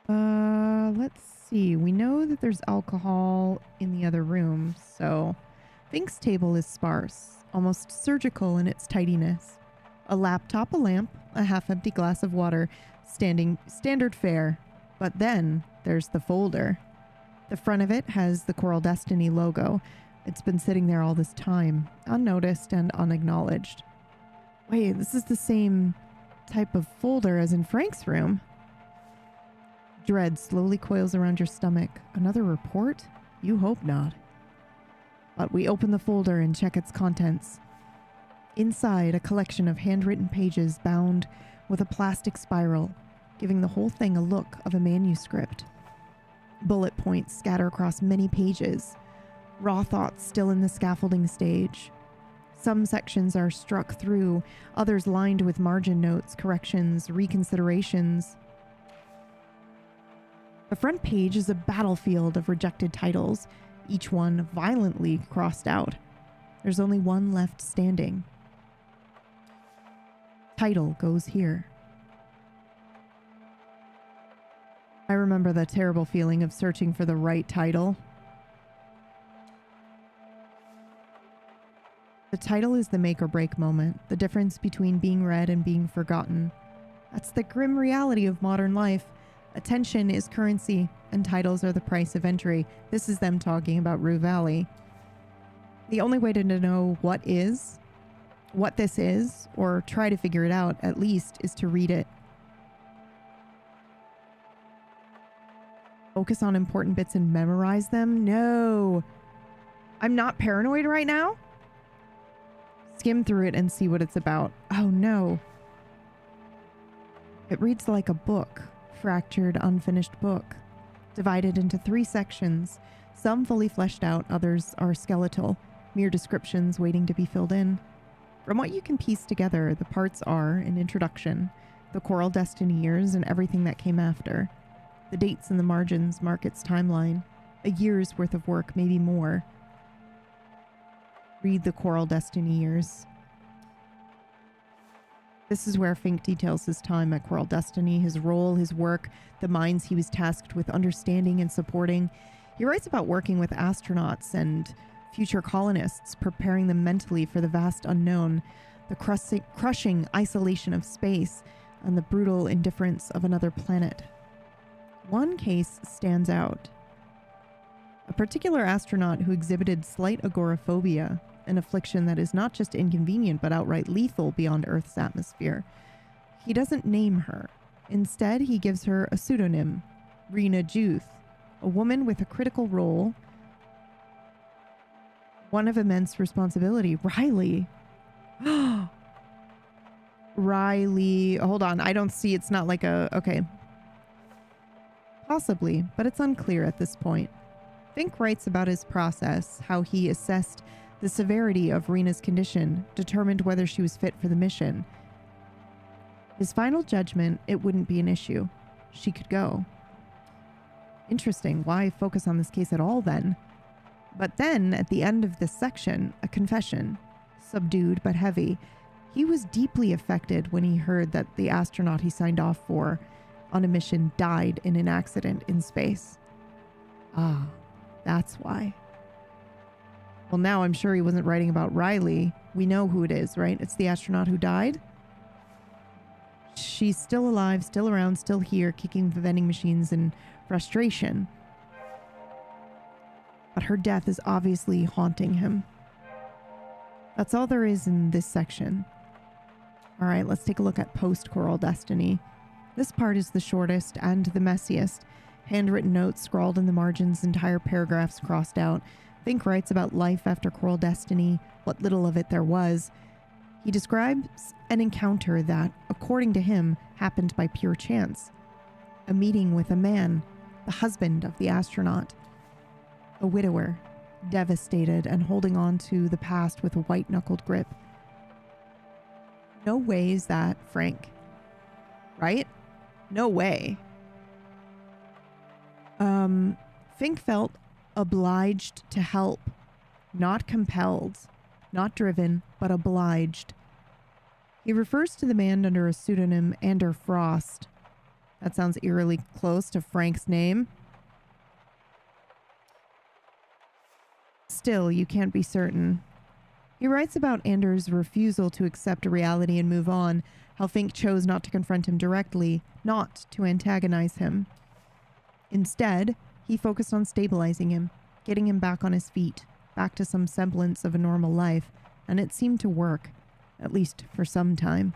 Let's see. We know that there's alcohol in the other room, so Fink's table is sparse, almost surgical in its tidiness. A laptop, a lamp, a half-empty glass of water, standard fare. But then there's the folder. The front of it has the Coral Destiny logo. It's been sitting there all this time, unnoticed and unacknowledged. Wait, this is the same type of folder as in Frank's room. Dread slowly coils around your stomach. Another report? You hope not. But we open the folder and check its contents. Inside, a collection of handwritten pages bound with a plastic spiral, giving the whole thing a look of a manuscript. Bullet points scatter across many pages, raw thoughts still in the scaffolding stage. Some sections are struck through, others lined with margin notes, corrections, reconsiderations. The front page is a battlefield of rejected titles, each one violently crossed out. There's only one left standing. Title goes here. I remember the terrible feeling of searching for the right title. The title is the make or break moment, the difference between being read and being forgotten. That's the grim reality of modern life. Attention is currency, and titles are the price of entry. This is them talking about Rue Valley. The only way to know what this is, or try to figure it out at least, is to read it. Focus on important bits and memorize them? No. I'm not paranoid right now? Skim through it and see what it's about. Oh no. It reads like a book. Fractured, unfinished book, divided into 3 sections, some fully fleshed out, others are skeletal, mere descriptions waiting to be filled in. From what you can piece together, the parts are an introduction, the Coral Destiny years and everything that came after. The dates in the margins mark its timeline, a year's worth of work, maybe more. Read the Coral Destiny years. This is where Fink details his time at Coral Destiny, his role, his work, the minds he was tasked with understanding and supporting. He writes about working with astronauts and future colonists, preparing them mentally for the vast unknown, the crushing isolation of space, and the brutal indifference of another planet. One case stands out. A particular astronaut who exhibited slight agoraphobia, an affliction that is not just inconvenient but outright lethal beyond Earth's atmosphere. He doesn't name her. Instead, he gives her a pseudonym, Rena Juth, a woman with a critical role, one of immense responsibility. Riley. Riley. Hold on. I don't see. It's not like a... Okay. Possibly, but it's unclear at this point. Fink writes about his process, how he assessed the severity of Rena's condition, determined whether she was fit for the mission. His final judgment, it wouldn't be an issue. She could go. Interesting. Why focus on this case at all then? But then, at the end of this section, a confession. Subdued but heavy. He was deeply affected when he heard that the astronaut he signed off for on a mission died in an accident in space. Ah, that's why. Well, now I'm sure he wasn't writing about Riley. We know who it is, right? It's the astronaut who died. She's still alive, still around, still here, kicking the vending machines in frustration. But her death is obviously haunting him. That's all there is in this section. All right, let's take a look at post-Coral Destiny. This part is the shortest and the messiest. Handwritten notes scrawled in the margins, entire paragraphs crossed out. Fink writes about life after Coral Destiny, what little of it there was. He describes an encounter that, according to him, happened by pure chance. A meeting with a man, the husband of the astronaut. A widower, devastated and holding on to the past with a white-knuckled grip. No way is that Frank. Right? No way. Fink felt obliged to help, not compelled, not driven, but obliged. He refers to the man under a pseudonym Ander Frost. That sounds eerily close to Frank's name. Still, you can't be certain. He writes about Anders' refusal to accept reality and move on, how Fink chose not to confront him directly, not to antagonize him. Instead, he focused on stabilizing him, getting him back on his feet, back to some semblance of a normal life, and it seemed to work, at least for some time.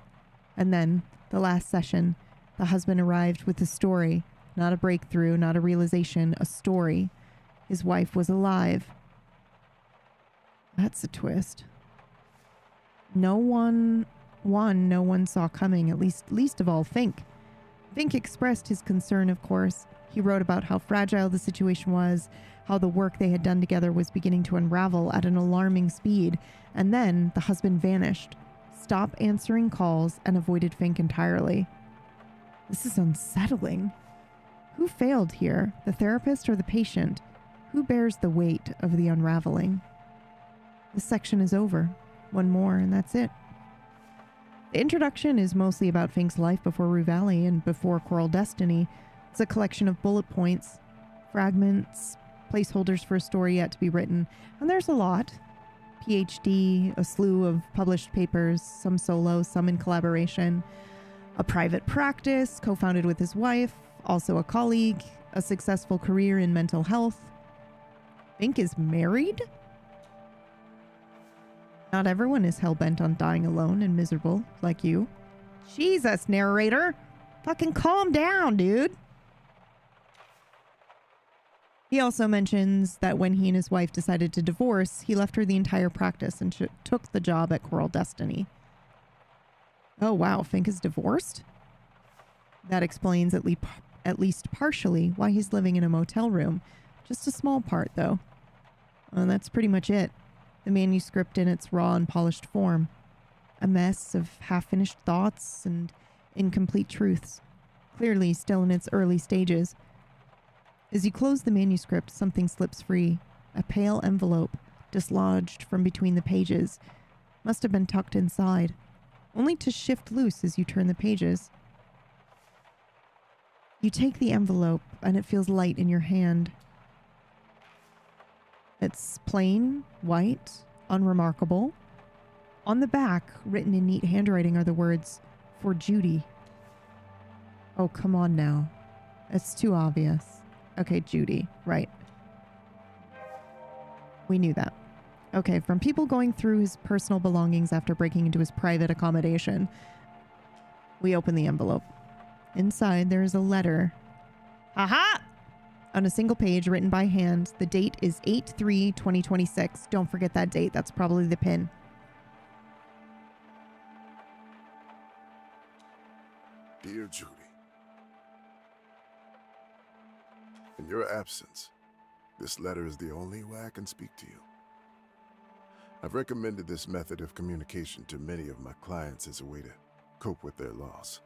And then, the last session, the husband arrived with a story, not a breakthrough, not a realization, a story. His wife was alive. That's a twist. No one saw coming, at least of all Fink. Fink expressed his concern, of course. He wrote about how fragile the situation was, how the work they had done together was beginning to unravel at an alarming speed, and then the husband vanished, stopped answering calls, and avoided Fink entirely. This is unsettling. Who failed here, the therapist or the patient? Who bears the weight of the unraveling? This section is over. One more, and that's it. The introduction is mostly about Fink's life before Rue Valley and before Coral Destiny. It's a collection of bullet points, fragments, placeholders for a story yet to be written, and there's a lot. PhD, a slew of published papers, some solo, some in collaboration, a private practice co-founded with his wife, also a colleague, a successful career in mental health. Fink is married? Not everyone is hell-bent on dying alone and miserable, like you. Jesus, narrator! Fucking calm down, dude! He also mentions that when he and his wife decided to divorce, he left her the entire practice and took the job at Coral Destiny. Oh wow, Fink is divorced? That explains at least partially why he's living in a motel room. Just a small part, though. And that's pretty much it. The manuscript in its raw and polished form. A mess of half-finished thoughts and incomplete truths. Clearly still in its early stages. As you close the manuscript, something slips free. A pale envelope, dislodged from between the pages. Must have been tucked inside, only to shift loose as you turn the pages. You take the envelope, and it feels light in your hand. It's plain, white, unremarkable. On the back, written in neat handwriting, are the words, "For Judy." Oh, come on now. It's too obvious. Okay, Judy, right. We knew that. Okay, from people going through his personal belongings after breaking into his private accommodation. We open the envelope. Inside, there is a letter. Aha! On a single page, written by hand. The date is 8/3/2026. Don't forget that date. That's probably the pin. Dear Judy, in your absence, this letter is the only way I can speak to you. I've recommended this method of communication to many of my clients as a way to cope with their loss.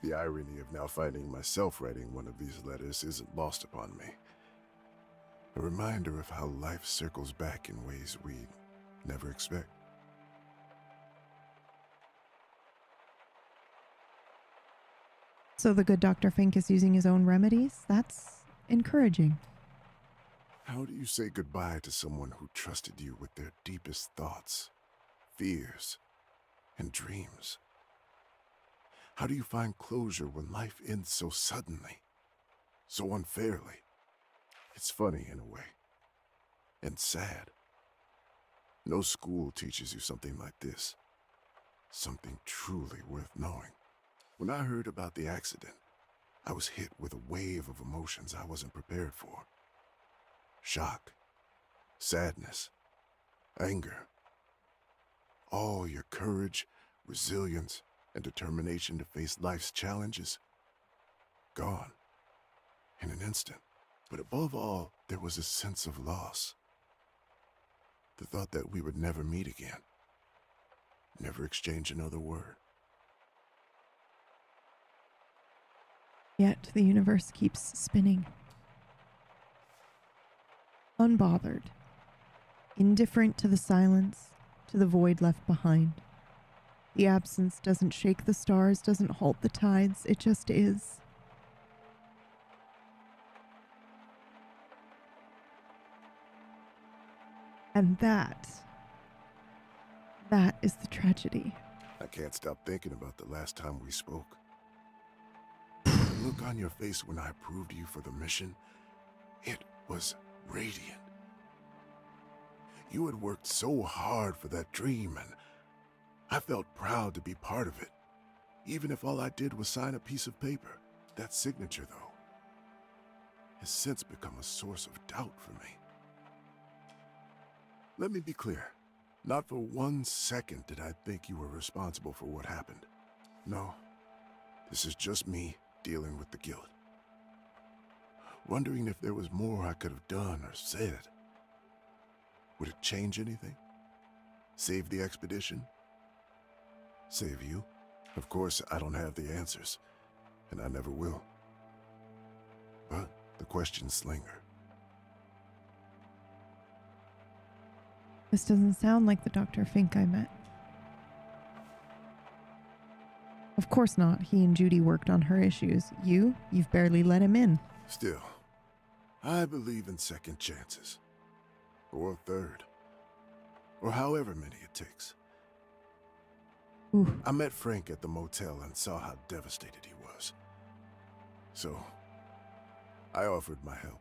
The irony of now finding myself writing one of these letters isn't lost upon me. A reminder of how life circles back in ways we never expect. So the good Dr. Fink is using his own remedies? That's encouraging. How do you say goodbye to someone who trusted you with their deepest thoughts, fears, and dreams? How do you find closure when life ends so suddenly, so unfairly? It's funny in a way, and sad. No school teaches you something like this, something truly worth knowing. When I heard about the accident, I was hit with a wave of emotions I wasn't prepared for. Shock, sadness, anger. All your courage, resilience, and determination to face life's challenges, gone in an instant. But above all, there was a sense of loss. The thought that we would never meet again, never exchange another word. Yet the universe keeps spinning. Unbothered. Indifferent to the silence, to the void left behind. The absence doesn't shake the stars, doesn't halt the tides, it just is. And that is the tragedy. I can't stop thinking about the last time we spoke. The look on your face when I approved you for the mission, it was radiant. You had worked so hard for that dream, and I felt proud to be part of it, even if all I did was sign a piece of paper. That signature, though, has since become a source of doubt for me. Let me be clear. Not for 1 second did I think you were responsible for what happened. No, this is just me dealing with the guilt. Wondering if there was more I could have done or said. Would it change anything? Save the expedition? Save you? Of course, I don't have the answers, and I never will. But the questions linger. This doesn't sound like the Dr. Fink I met. Of course not. He and Judy worked on her issues. You've barely let him in. Still, I believe in second chances. Or a third. Or however many it takes. Ooh. I met Frank at the motel and saw how devastated he was. So, I offered my help.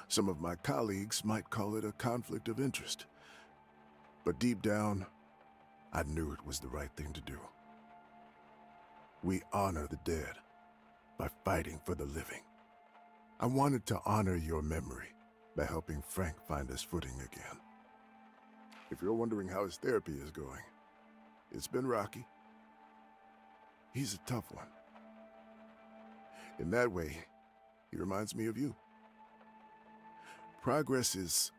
Some of my colleagues might call it a conflict of interest. But deep down, I knew it was the right thing to do. We honor the dead by fighting for the living. I wanted to honor your memory by helping Frank find his footing again. If you're wondering how his therapy is going, it's been rocky. He's a tough one. In that way, he reminds me of you. Progress is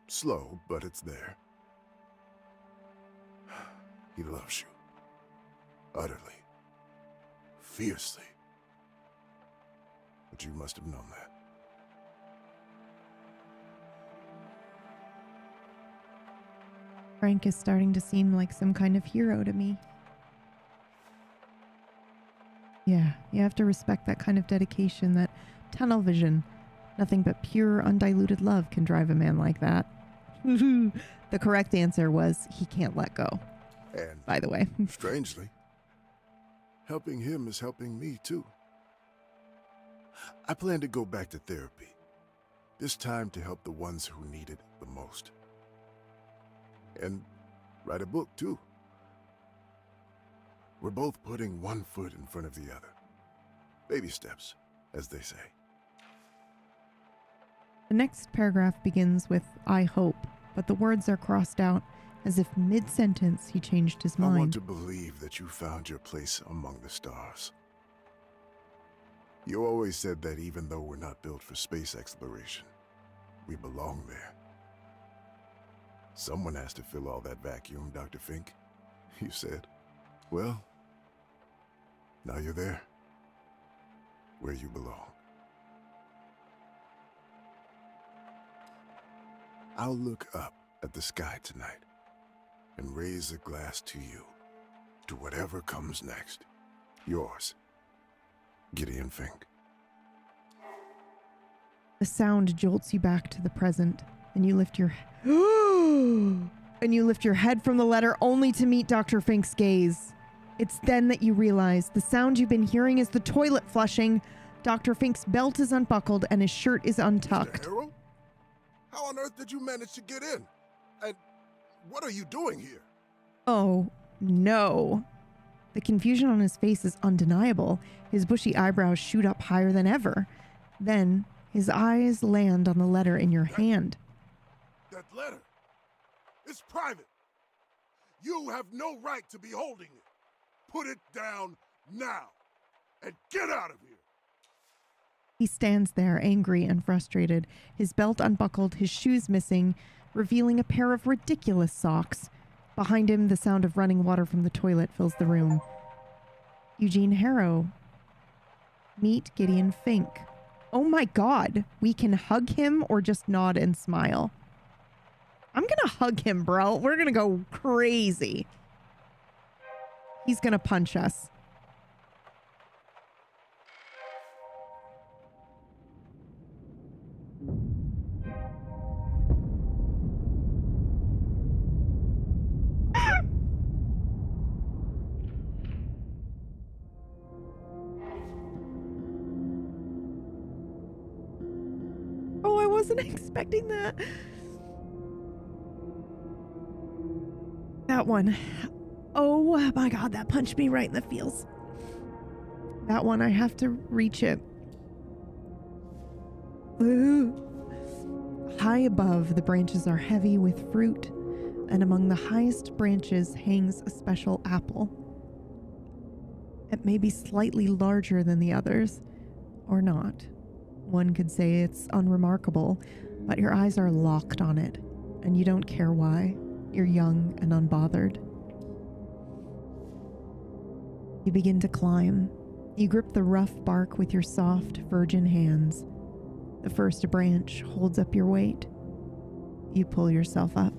slow, but it's there. He loves you. Utterly. Fiercely. But you must have known that. Frank is starting to seem like some kind of hero to me. Yeah, you have to respect that kind of dedication, that tunnel vision. Nothing but pure, undiluted love can drive a man like that. The correct answer was he can't let go. And, by the way. Strangely, helping him is helping me too. I plan to go back to therapy. This time to help the ones who need it the most. And write a book too. We're both putting one foot in front of the other. Baby steps, as they say. The next paragraph begins with, I hope, but the words are crossed out as if mid-sentence he changed his mind. I want to believe that you found your place among the stars. You always said that even though we're not built for space exploration, we belong there. Someone has to fill all that vacuum, Dr. Fink, you said. Well, now you're there, where you belong. I'll look up at the sky tonight and raise a glass to you, to whatever comes next. Yours, Gideon Fink. The sound jolts you back to the present, and you lift your and you lift your head from the letter only to meet Dr. Fink's gaze. It's then that you realize the sound you've been hearing is the toilet flushing. Dr. Fink's belt is unbuckled and his shirt is untucked. Mr. Harrow? How on earth did you manage to get in? And what are you doing here? Oh, no. The confusion on his face is undeniable. His bushy eyebrows shoot up higher than ever. Then his eyes land on the letter in your hand. That letter. It's private. You have no right to be holding it. Put it down now. And get out of here. He stands there, angry and frustrated, his belt unbuckled, his shoes missing, revealing a pair of ridiculous socks. Behind him, the sound of running water from the toilet fills the room. Eugene Harrow. Meet Gideon Fink. Oh my god. We can hug him or just nod and smile. I'm gonna hug him, bro. We're gonna go crazy. He's gonna punch us. Oh, I wasn't expecting that. That one. Oh my god, that punched me right in the feels. That one, I have to reach it. Ooh. High above, the branches are heavy with fruit, and among the highest branches hangs a special apple. It may be slightly larger than the others, or not. One could say it's unremarkable, but your eyes are locked on it, and you don't care why. You're young and unbothered. You begin to climb. You grip the rough bark with your soft, virgin hands. The first branch holds up your weight. You pull yourself up.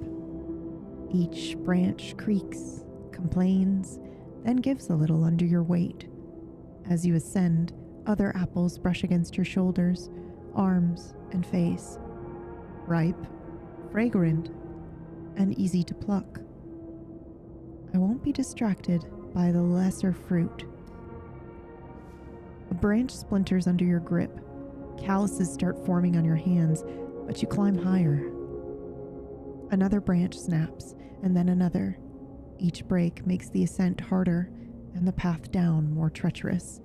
Each branch creaks, complains, then gives a little under your weight. As you ascend, other apples brush against your shoulders, arms, and face. Ripe, fragrant, and easy to pluck. I won't be distracted by the lesser fruit. A branch splinters under your grip. Calluses start forming on your hands, but you climb higher. Another branch snaps, and then another. Each break makes the ascent harder and the path down more treacherous.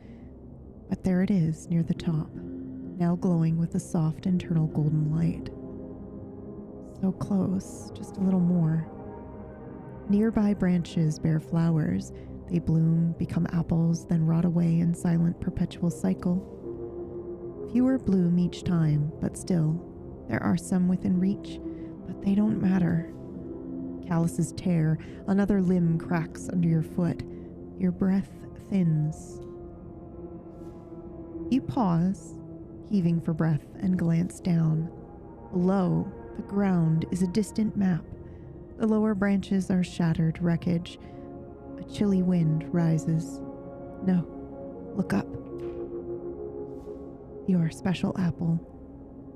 But there it is near the top, now glowing with a soft internal golden light. So close, just a little more. Nearby branches bear flowers. They bloom, become apples, then rot away in silent perpetual cycle. Fewer bloom each time, but still, there are some within reach, but they don't matter. Calluses tear, another limb cracks under your foot. Your breath thins. You pause, heaving for breath, and glance down. Below, the ground is a distant map. The lower branches are shattered wreckage. A chilly wind rises. No, look up. Your special apple.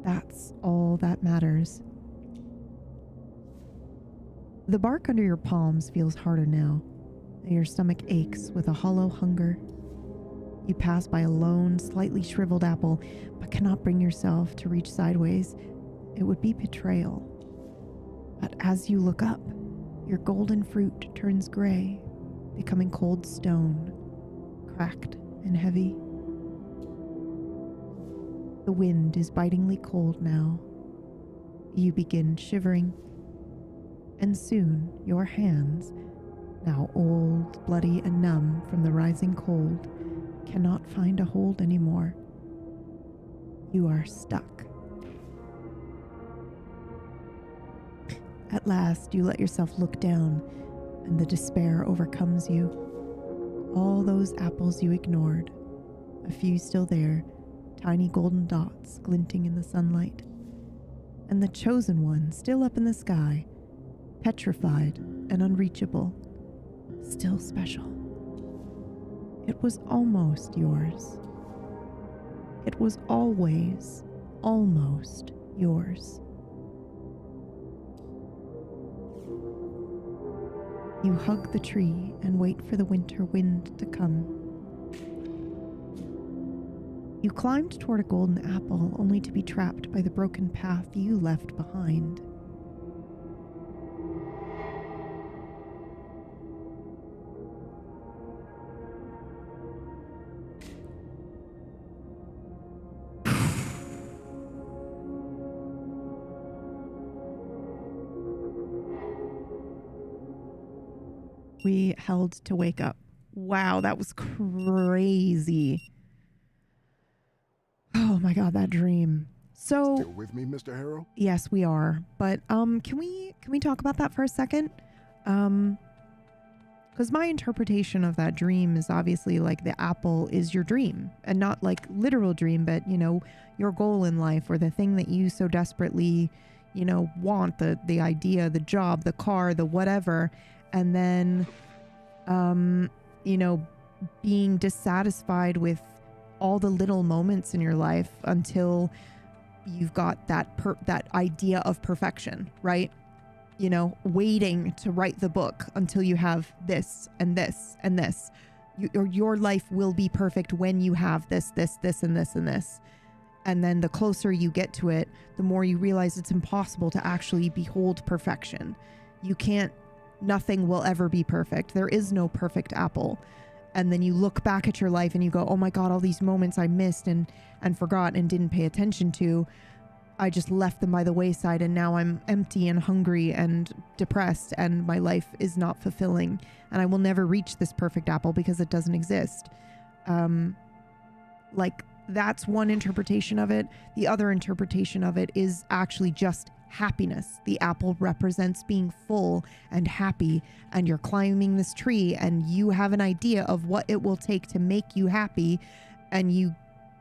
That's all that matters. The bark under your palms feels harder now, and your stomach aches with a hollow hunger. You pass by a lone, slightly shriveled apple, but cannot bring yourself to reach sideways. It would be betrayal. But as you look up, your golden fruit turns gray, becoming cold stone, cracked and heavy. The wind is bitingly cold now. You begin shivering, and soon your hands, now old, bloody, and numb from the rising cold, cannot find a hold anymore. You are stuck. At last, you let yourself look down, and the despair overcomes you. All those apples you ignored, a few still there, tiny golden dots glinting in the sunlight. And the chosen one still up in the sky, petrified and unreachable, still special. It was almost yours. It was always almost yours. You hug the tree and wait for the winter wind to come. You climbed toward a golden apple only to be trapped by the broken path you left behind. We held to wake up. Wow, that was crazy. Oh my god, that dream. So Still with me, Mr. Harrow? yes, we are. But can we talk about that for a second? Because Because my interpretation of that dream is obviously like the apple is your dream, and not like literal dream, but you know, your goal in life, or the thing that you so desperately, you know, want, the idea, the job, the car, the whatever. And then, you know, being dissatisfied with all the little moments in your life until you've got that idea of perfection, right? You know, waiting to write the book until you have this and this and this. Your life will be perfect when you have this, this, this, and this, and this. And then the closer you get to it, the more you realize it's impossible to actually behold perfection. You can't, nothing will ever be perfect. There is no perfect apple. And then you look back at your life and you go, oh my God, all these moments I missed and forgot and didn't pay attention to. I just left them by the wayside, and now I'm empty and hungry and depressed, and my life is not fulfilling, and I will never reach this perfect apple because it doesn't exist. Like, that's one interpretation of it. The other interpretation of it is actually just happiness. The apple represents being full and happy, and you're climbing this tree and you have an idea of what it will take to make you happy, and you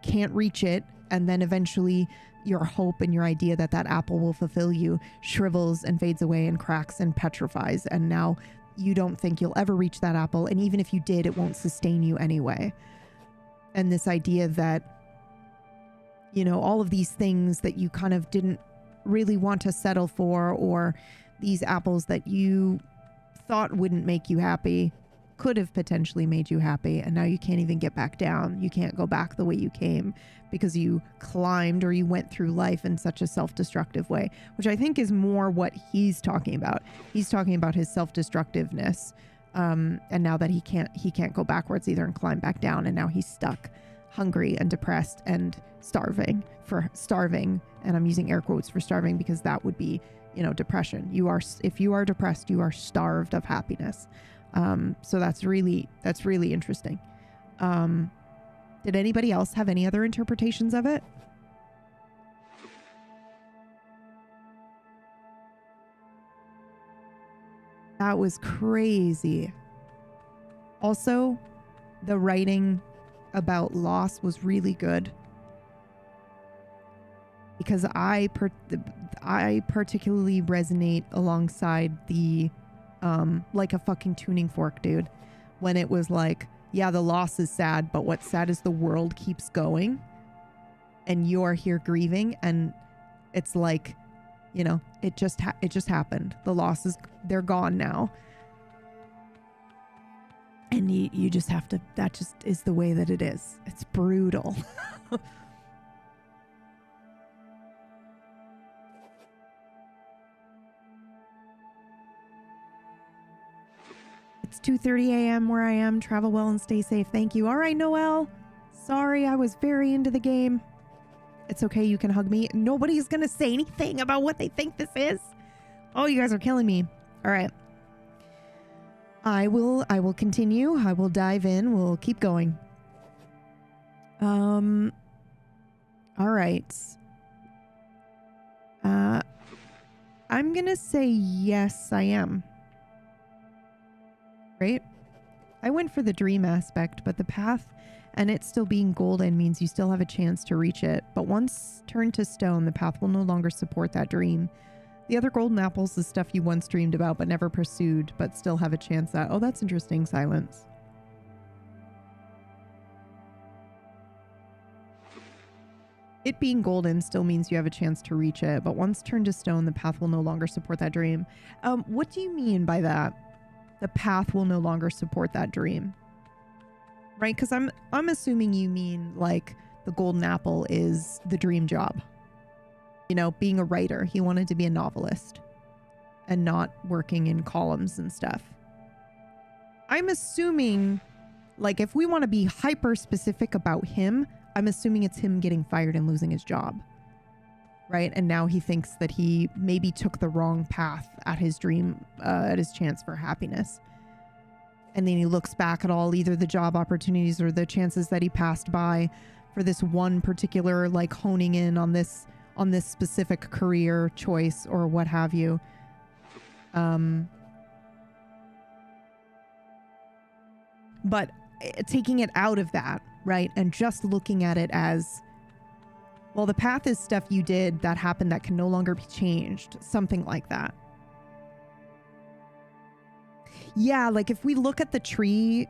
can't reach it, and then eventually your hope and your idea that apple will fulfill you shrivels and fades away and cracks and petrifies, and now you don't think you'll ever reach that apple, and even if you did, it won't sustain you anyway. And this idea that, you know, all of these things that you kind of didn't really want to settle for, or these apples that you thought wouldn't make you happy, could have potentially made you happy, and now you can't even get back down. You can't go back the way you came because you climbed, or you went through life in such a self-destructive way, which I think is more what he's talking about. He's talking about his self-destructiveness, and now that he can't go backwards either and climb back down, and now he's stuck, hungry and depressed and starving, and I'm using air quotes for starving because that would be, you know, depression. If you are depressed, you are starved of happiness. So that's really interesting. Did anybody else have any other interpretations of it? That was crazy. Also, the writing about loss was really good, because I particularly resonate alongside the like a fucking tuning fork, dude, when it was like, yeah, the loss is sad, but what's sad is the world keeps going and you're here grieving, and it's like, you know, it just happened. The losses, they're gone now. And you just have to, that just is the way that it is. It's brutal. It's 2:30 a.m. where I am. Travel well and stay safe. Thank you. All right, Noelle. Sorry, I was very into the game. It's okay. You can hug me. Nobody's going to say anything about what they think this is. Oh, you guys are killing me. All right. I will continue. I will dive in. We'll keep going. All right. I'm going to say yes, I am. Right? I went for the dream aspect, but the path and it still being golden means you still have a chance to reach it. But once turned to stone, the path will no longer support that dream. The other golden apples is stuff you once dreamed about but never pursued, but still have a chance at. Oh, that's interesting. Silence. It being golden still means you have a chance to reach it, but once turned to stone, the path will no longer support that dream. What do you mean by that? The path will no longer support that dream, right? Because I'm assuming you mean like the golden apple is the dream job. You know, being a writer, he wanted to be a novelist and not working in columns and stuff. I'm assuming, like, if we want to be hyper specific about him, I'm assuming it's him getting fired and losing his job, right? And now he thinks that he maybe took the wrong path at his dream, at his chance for happiness. And then he looks back at all, either the job opportunities or the chances that he passed by for this one particular, like, honing in on this specific career choice or what have you. But taking it out of that, right? And just looking at it as, well, the path is stuff you did that happened that can no longer be changed. Something like that. Yeah, like if we look at the tree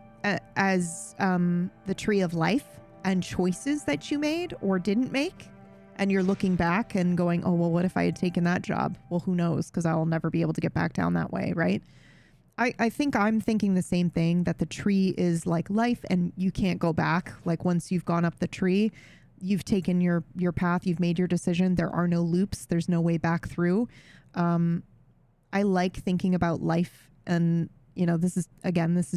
as the tree of life and choices that you made or didn't make, and you're looking back and going, oh, well, what if I had taken that job? Well, who knows? Because I'll never be able to get back down that way, right? I think I'm thinking the same thing, that the tree is like life and you can't go back. Like once you've gone up the tree, you've taken your path, you've made your decision. There are no loops. There's no way back through. I like thinking about life, and you know, this is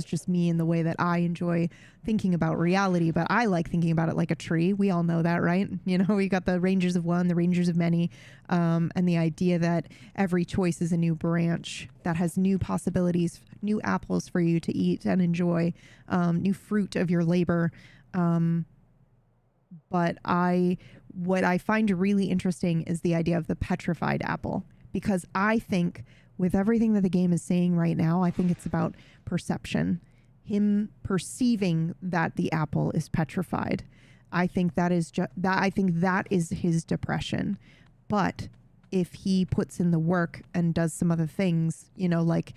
just me in the way that I enjoy thinking about reality, but I like thinking about it like a tree. We all know that, right? You know, we got the rangers of one, the rangers of many, and the idea that every choice is a new branch that has new possibilities, new apples for you to eat and enjoy, new fruit of your labor. But what I find really interesting is the idea of the petrified apple, because I think with everything that the game is saying right now, I think it's about perception. Him perceiving that the apple is petrified. I think that is his depression. But if he puts in the work and does some other things, you know, like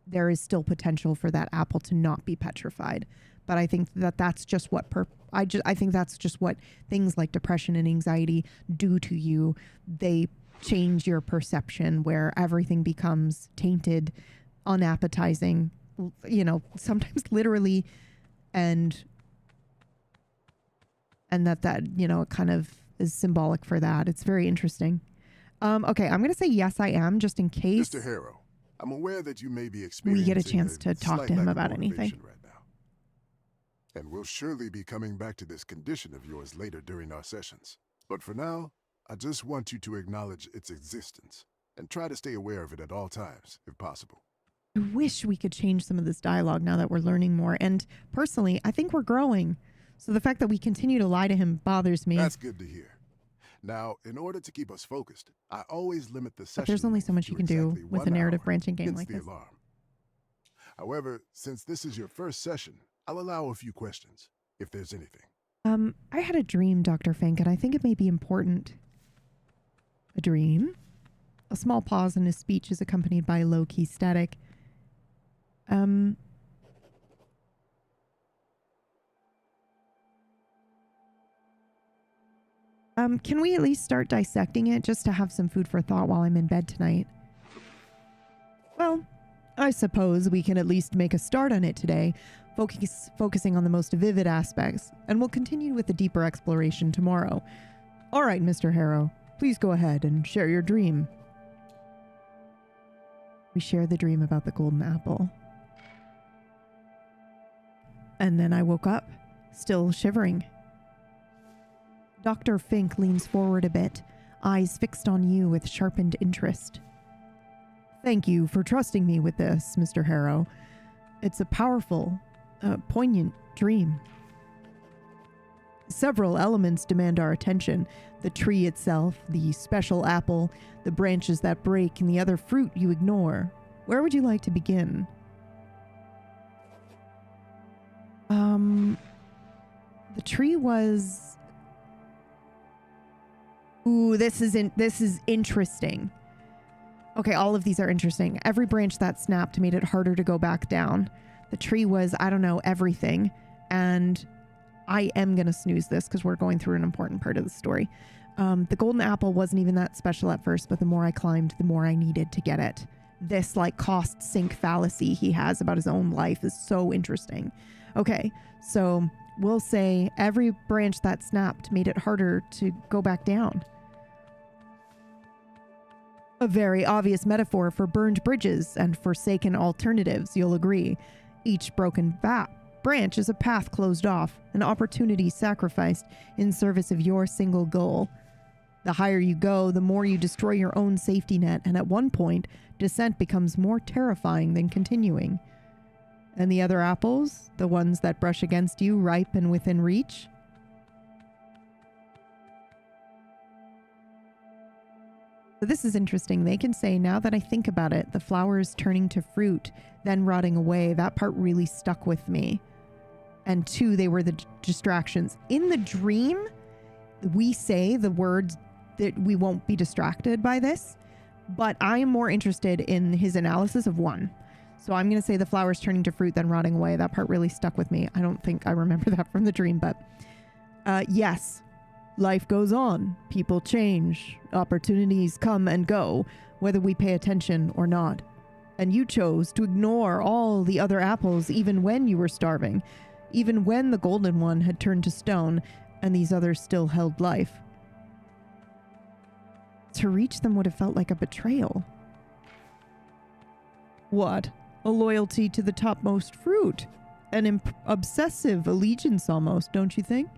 there is still potential for that apple to not be petrified. But I think that's just what I think that's just what things like depression and anxiety do to you. They change your perception where everything becomes tainted, unappetizing, you know, sometimes literally, and that, you know, it kind of is symbolic for that. It's very interesting. Okay, I'm going to say yes, I am, just in case. Mr. Harrow, I'm aware that you may be experiencing we get a chance to talk to him about anything. Right now. And we'll surely be coming back to this condition of yours later during our sessions. But for now, I just want you to acknowledge its existence and try to stay aware of it at all times, if possible. I wish we could change some of this dialogue now that we're learning more. And personally, I think we're growing. So the fact that we continue to lie to him bothers me. That's good to hear. Now, in order to keep us focused, I always limit the session. But there's only so much you can do with a narrative branching game like this. Alarm. However, since this is your first session, I'll allow a few questions, if there's anything. I had a dream, Dr. Fink, and I think it may be important. A dream? A small pause in his speech is accompanied by low-key static. Can we at least start dissecting it just to have some food for thought while I'm in bed tonight? Well, I suppose we can at least make a start on it today, focusing on the most vivid aspects, and we'll continue with the deeper exploration tomorrow. All right, Mr. Harrow. Please go ahead and share your dream. We share the dream about the golden apple. And then I woke up, still shivering. Dr. Fink leans forward a bit, eyes fixed on you with sharpened interest. Thank you for trusting me with this, Mr. Harrow. It's a powerful, poignant dream. Several elements demand our attention. The tree itself, the special apple, the branches that break, and the other fruit you ignore. Where would you like to begin? The tree was... Ooh, this is interesting. Okay, all of these are interesting. Every branch that snapped made it harder to go back down. The tree was, I don't know, everything. And I am going to snooze this because we're going through an important part of the story. The golden apple wasn't even that special at first, but the more I climbed, the more I needed to get it. This like cost sink fallacy he has about his own life is so interesting. Okay, so we'll say every branch that snapped made it harder to go back down. A very obvious metaphor for burned bridges and forsaken alternatives, you'll agree. Each broken branch is a path closed off, an opportunity sacrificed in service of your single goal. The higher you go, the more you destroy your own safety net, and at one point, descent becomes more terrifying than continuing. And the other apples, the ones that brush against you, ripe and within reach? So this is interesting. They can say, now that I think about it, the flowers turning to fruit, then rotting away, that part really stuck with me. And 2, they were the distractions. In the dream, we say the words that we won't be distracted by this, but I am more interested in his analysis of 1. So I'm going to say the flowers turning to fruit, then rotting away. That part really stuck with me. I don't think I remember that from the dream, but yes. Life goes on, people change, opportunities come and go, whether we pay attention or not. And you chose to ignore all the other apples even when you were starving, even when the golden one had turned to stone and these others still held life. To reach them would have felt like a betrayal. What? A loyalty to the topmost fruit? An obsessive allegiance almost, don't you think?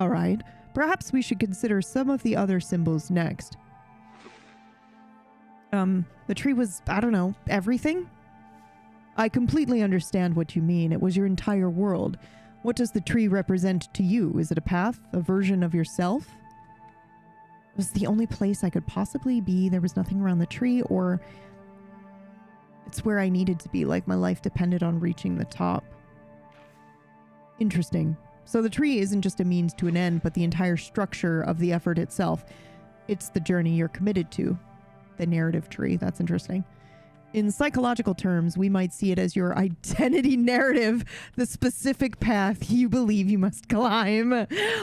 All right, perhaps we should consider some of the other symbols next. The tree was, I don't know, everything? I completely understand what you mean. It was your entire world. What does the tree represent to you? Is it a path, a version of yourself? It was the only place I could possibly be. There was nothing around the tree, or it's where I needed to be, like my life depended on reaching the top. Interesting. So the tree isn't just a means to an end, but the entire structure of the effort itself. It's the journey you're committed to. The narrative tree. That's interesting. In psychological terms, we might see it as your identity narrative, the specific path you believe you must climb.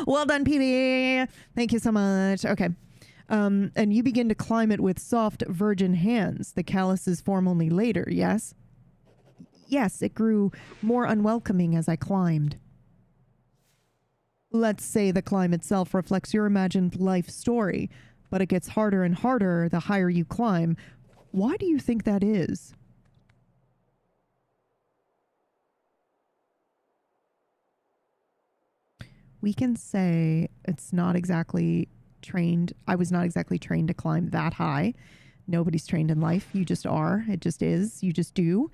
Well done, PB. Thank you so much. Okay. And you begin to climb it with soft, virgin hands. The calluses form only later, yes? Yes, it grew more unwelcoming as I climbed. Let's say the climb itself reflects your imagined life story, but it gets harder and harder the higher you climb. Why do you think that is? We can say it's not exactly trained. I was not exactly trained to climb that high. Nobody's trained in life. You just are. It just is. You just do.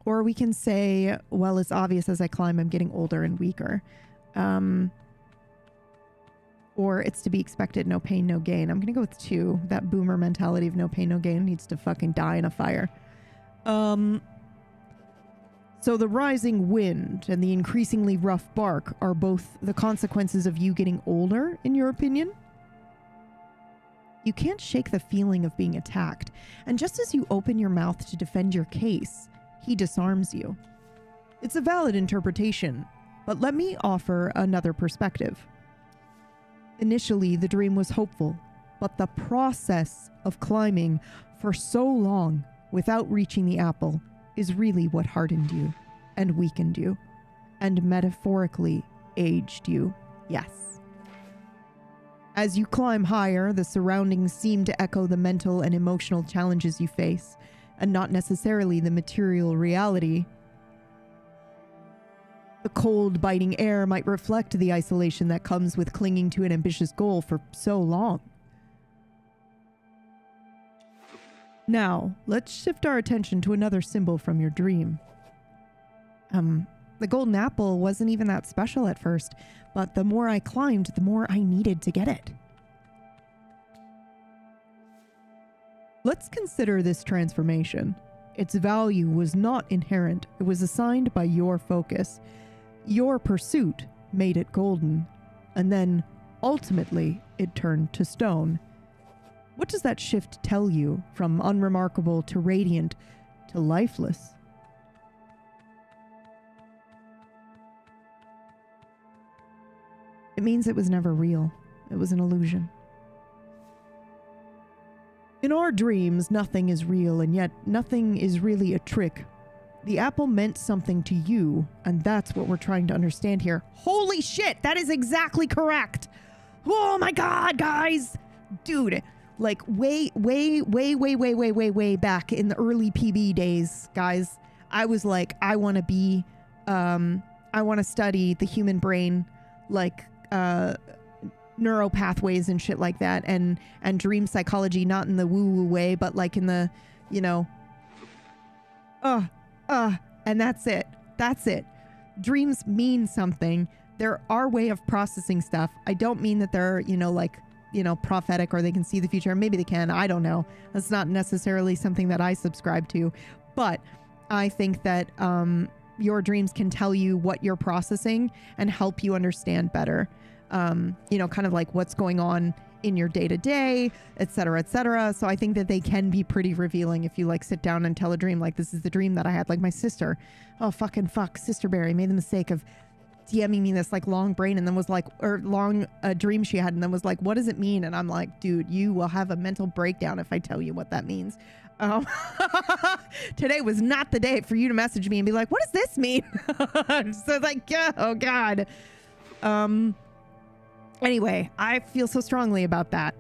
Or we can say, well, it's obvious as I climb, I'm getting older and weaker. Or it's to be expected, no pain, no gain. I'm going to go with 2. That boomer mentality of no pain, no gain needs to fucking die in a fire. So the rising wind and the increasingly rough bark are both the consequences of you getting older, in your opinion? You can't shake the feeling of being attacked. And just as you open your mouth to defend your case, he disarms you. It's a valid interpretation, but let me offer another perspective. Initially, the dream was hopeful, but the process of climbing for so long without reaching the apple is really what hardened you and weakened you and metaphorically aged you, yes. As you climb higher, the surroundings seem to echo the mental and emotional challenges you face, and not necessarily the material reality. The cold, biting air might reflect the isolation that comes with clinging to an ambitious goal for so long. Now, let's shift our attention to another symbol from your dream. The golden apple wasn't even that special at first, but the more I climbed, the more I needed to get it. Let's consider this transformation. Its value was not inherent. It was assigned by your focus. Your pursuit made it golden, and then, ultimately, it turned to stone. What does that shift tell you, from unremarkable to radiant to lifeless? It means it was never real. It was an illusion. In our dreams, nothing is real, and yet nothing is really a trick. The apple meant something to you, and that's what we're trying to understand here. Holy shit, that is exactly correct. Oh my god, guys. Dude, like way back in the early PB days, guys, I was like, I want to study the human brain, like, neuro pathways and shit like that, and dream psychology, not in the woo-woo way, but like in the, you know, and that's it. Dreams mean something. they're our way of processing stuff. I don't mean that they're, prophetic or they can see the future. Maybe they can. I don't know. That's not necessarily something that I subscribe to. But I think that your dreams can tell you what you're processing and help you understand better. Kind of like what's going on in your day-to-day, et cetera, et cetera. So I think that they can be pretty revealing if you like sit down and tell a dream like, this is the dream that I had. Like my sister. Oh, fuck. Sister Barry made the mistake of DMing me this like long brain and then was like, or long dream she had and then was like, what does it mean? And I'm like, dude, you will have a mental breakdown if I tell you what that means. Today was not the day for you to message me and be like, what does this mean? So it's like, oh God. Anyway, I feel so strongly about that.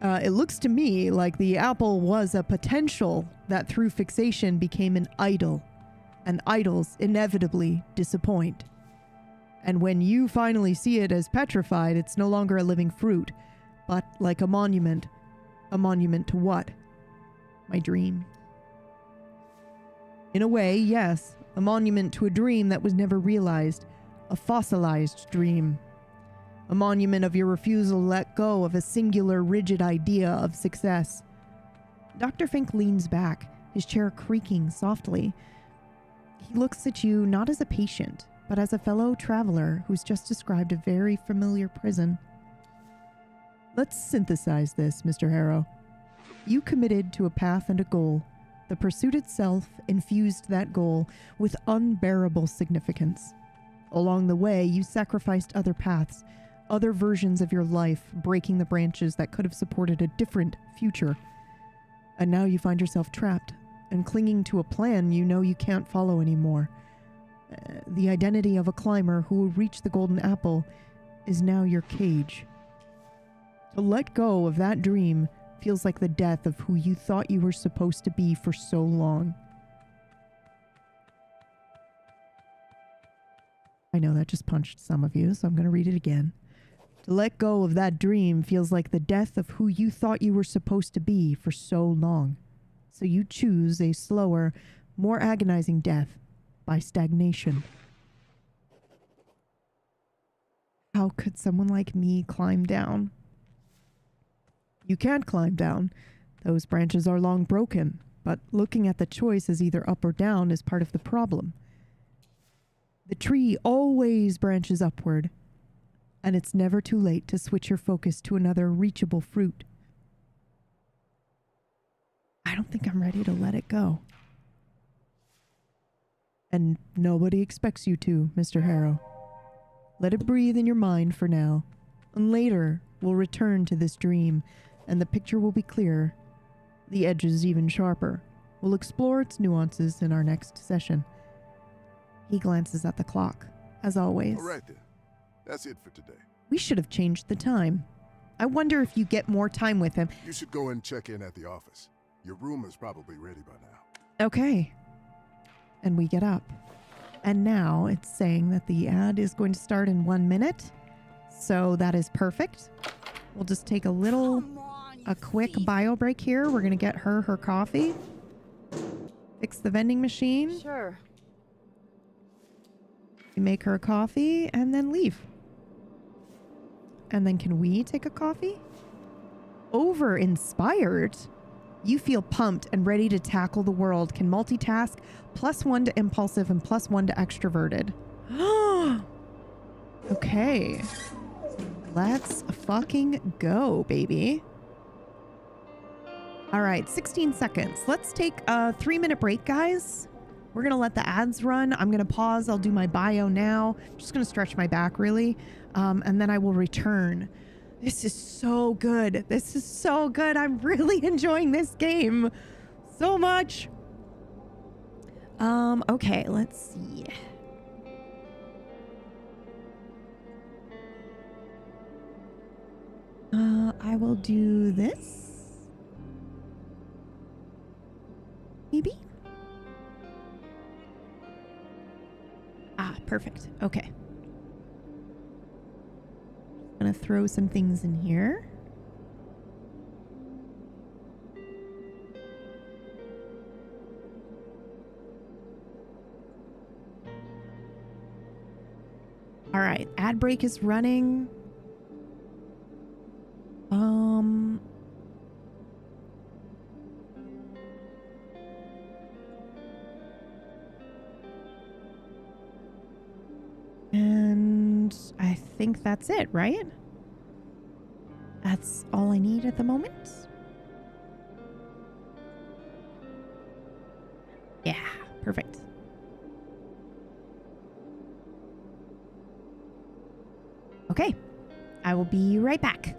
It looks to me like the apple was a potential that through fixation became an idol, and idols inevitably disappoint. And when you finally see it as petrified, it's no longer a living fruit, but like a monument. A monument to what? My dream. In a way, yes, a monument to a dream that was never realized, a fossilized dream. A monument of your refusal to let go of a singular, rigid idea of success. Dr. Fink leans back, his chair creaking softly. He looks at you not as a patient, but as a fellow traveler who's just described a very familiar prison. Let's synthesize this, Mr. Harrow. You committed to a path and a goal. The pursuit itself infused that goal with unbearable significance. Along the way, you sacrificed other paths, other versions of your life, breaking the branches that could have supported a different future. And now you find yourself trapped and clinging to a plan you know you can't follow anymore. The identity of a climber who will reach the golden apple is now your cage. To let go of that dream feels like the death of who you thought you were supposed to be for so long. I know that just punched some of you, so I'm going to read it again. To let go of that dream feels like the death of who you thought you were supposed to be for so long. So you choose a slower, more agonizing death by stagnation. How could someone like me climb down? You can't climb down. Those branches are long broken, but looking at the choice as either up or down is part of the problem. The tree always branches upward, and it's never too late to switch your focus to another reachable fruit. I don't think I'm ready to let it go. And nobody expects you to, Mr. Harrow. Let it breathe in your mind for now, and later we'll return to this dream, and the picture will be clearer, the edges even sharper. We'll explore its nuances in our next session. He glances at the clock, as always. All right then. That's it for today. We should have changed the time. I wonder if you get more time with him. You should go and check in at the office. Your room is probably ready by now. Okay. And we get up. And now it's saying that the ad is going to start in 1 minute. So that is perfect. We'll just take a quick bio break here. We're going to get her coffee. Fix the vending machine. Sure. We make her a coffee and then leave. And then can we take a coffee? Over-inspired. You feel pumped and ready to tackle the world. Can multitask. +1 to impulsive and +1 to extroverted. Okay. Let's fucking go, baby. All right, 16 seconds. Let's take a 3-minute break, guys. We're going to let the ads run. I'm going to pause. I'll do my bio now. I'm just going to stretch my back, really. And then I will return. This is so good. This is so good. I'm really enjoying this game so much. Okay, let's see. I will do this. Maybe? Ah, perfect. Okay. Gonna throw some things in here. All right, ad break is running. And I think that's it, right? That's all I need at the moment. Yeah, perfect. Okay, I will be right back.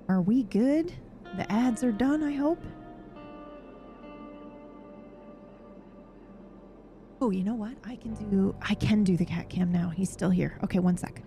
Are we good? The ads are done, I hope. Oh, you know what? I can do the cat cam now. He's still here. Okay, one sec.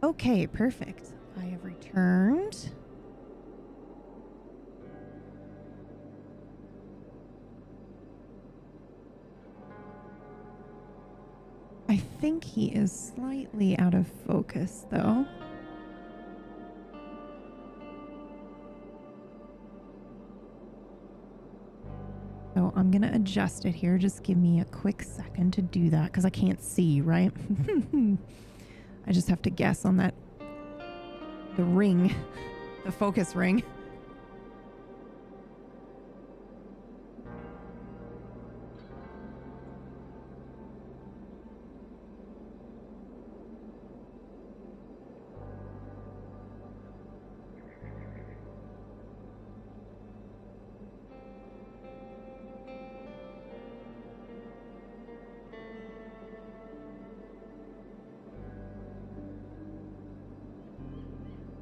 Okay, perfect. I have returned. I think he is slightly out of focus, though. So I'm going to adjust it here. Just give me a quick second to do that because I can't see, right? I just have to guess on that. The ring. The focus ring.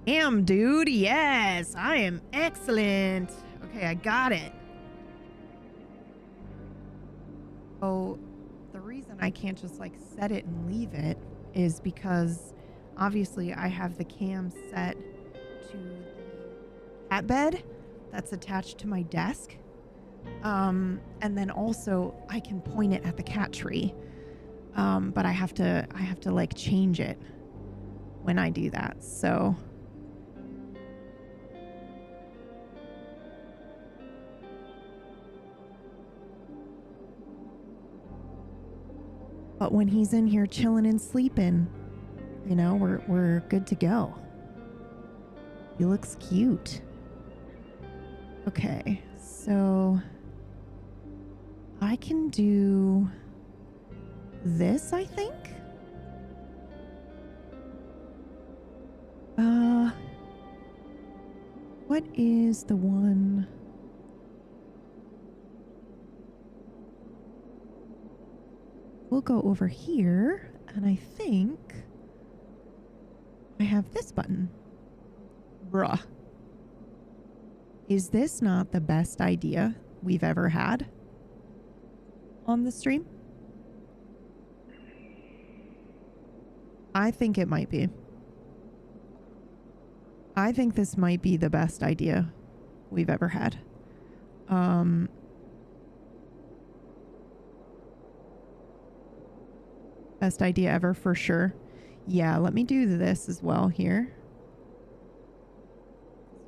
Damn, dude. Yes, I am excellent. Okay, I got it. Oh, the reason I can't just like set it and leave it is because obviously I have the cam set to the cat bed that's attached to my desk. And then also I can point it at the cat tree. But I have to like change it when I do that. So but when he's in here chilling and sleeping, you know, we're good to go. He looks cute. Okay, so I can do this, I think. What is the one? We'll go over here, and I think I have this button. Bruh. Is this not the best idea we've ever had on the stream? I think it might be. I think this might be the best idea we've ever had. Best idea ever for sure. Yeah, let me do this as well here.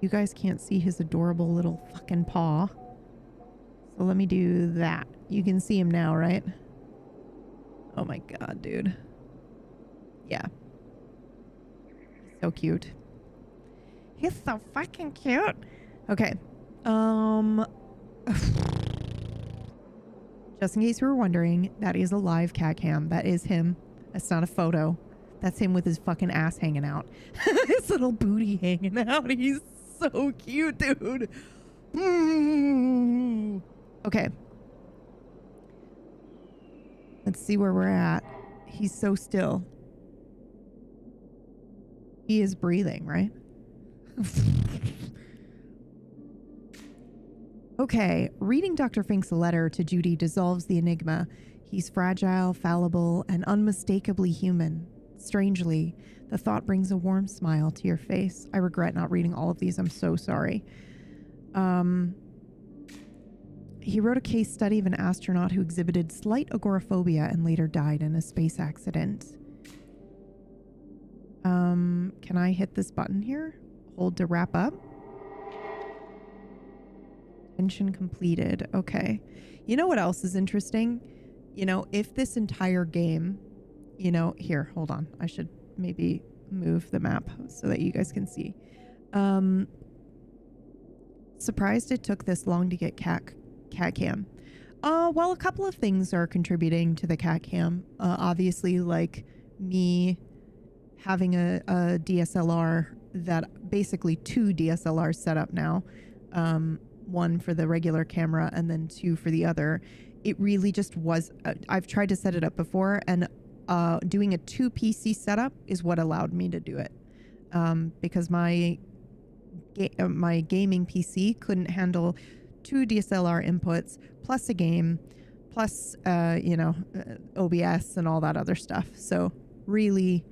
You guys can't see his adorable little fucking paw. So let me do that. You can see him now, right? Oh my god, dude. Yeah. He's so cute. He's so fucking cute. Okay. Just in case you were wondering, that is a live cat cam. That is him. That's not a photo. That's him with his fucking ass hanging out. His little booty hanging out. He's so cute, dude. Okay. Let's see where we're at. He's so still. He is breathing, right? Okay, reading Dr. Fink's letter to Judy dissolves the enigma. He's fragile, fallible, and unmistakably human. Strangely, the thought brings a warm smile to your face. I regret not reading all of these. I'm so sorry. He wrote a case study of an astronaut who exhibited slight agoraphobia and later died in a space accident. Can I hit this button here? Hold to wrap up. Mission completed. Okay. You know what else is interesting? You know, if this entire game, you know, here, hold on. I should maybe move the map so that you guys can see. Surprised it took this long to get cat cam. Well, a couple of things are contributing to the cat cam. Obviously, like me having a DSLR that basically 2 DSLRs set up now. One for the regular camera and then 2 for the other. It really just was, I've tried to set it up before, and doing a 2 PC setup is what allowed me to do it. Because my gaming PC couldn't handle 2 DSLR inputs, plus a game, plus, OBS and all that other stuff. So really,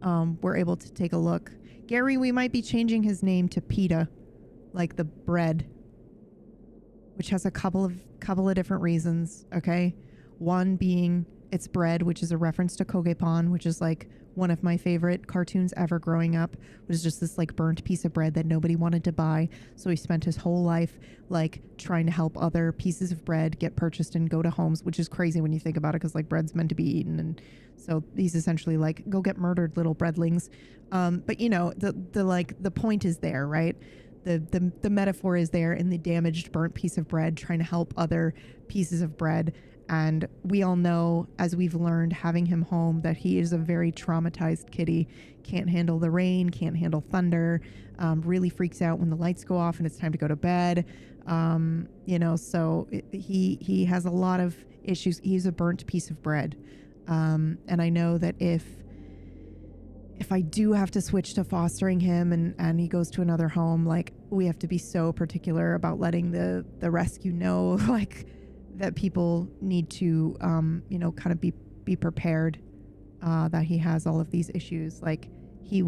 we're able to take a look. Gary, we might be changing his name to Pita, like the bread, which has a couple of different reasons, okay? One being It's bread, which is a reference to Kogepon, which is like one of my favorite cartoons ever growing up. It was just this like burnt piece of bread that nobody wanted to buy. So he spent his whole life like trying to help other pieces of bread get purchased and go to homes, which is crazy when you think about it, because like bread's meant to be eaten. And so he's essentially like, go get murdered, little breadlings. But you know, the point is there, right? The metaphor is there in the damaged, burnt piece of bread trying to help other pieces of bread. And we all know, as we've learned having him home, that he is a very traumatized kitty. Can't handle the rain, can't handle thunder, really freaks out when the lights go off and it's time to go to bed. So he has a lot of issues. He's a burnt piece of bread. And I know that if I do have to switch to fostering him and he goes to another home, like, we have to be so particular about letting the rescue know, like, that people need to, kind of be prepared that he has all of these issues. Like, he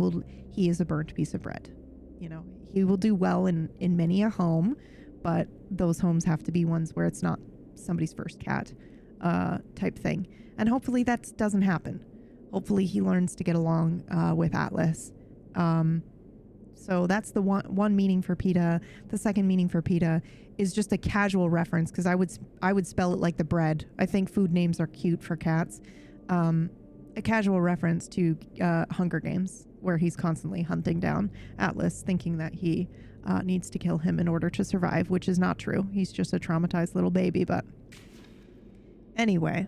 is a burnt piece of bread. You know, he will do well in many a home, but those homes have to be ones where it's not somebody's first cat type thing. And hopefully that doesn't happen. Hopefully he learns to get along with Atlas. So that's the one meaning for PETA. The second meaning for PETA is just a casual reference, because I would spell it like the bread. I think food names are cute for cats. A casual reference to Hunger Games, where he's constantly hunting down Atlas, thinking that he needs to kill him in order to survive, which is not true. He's just a traumatized little baby. But anyway,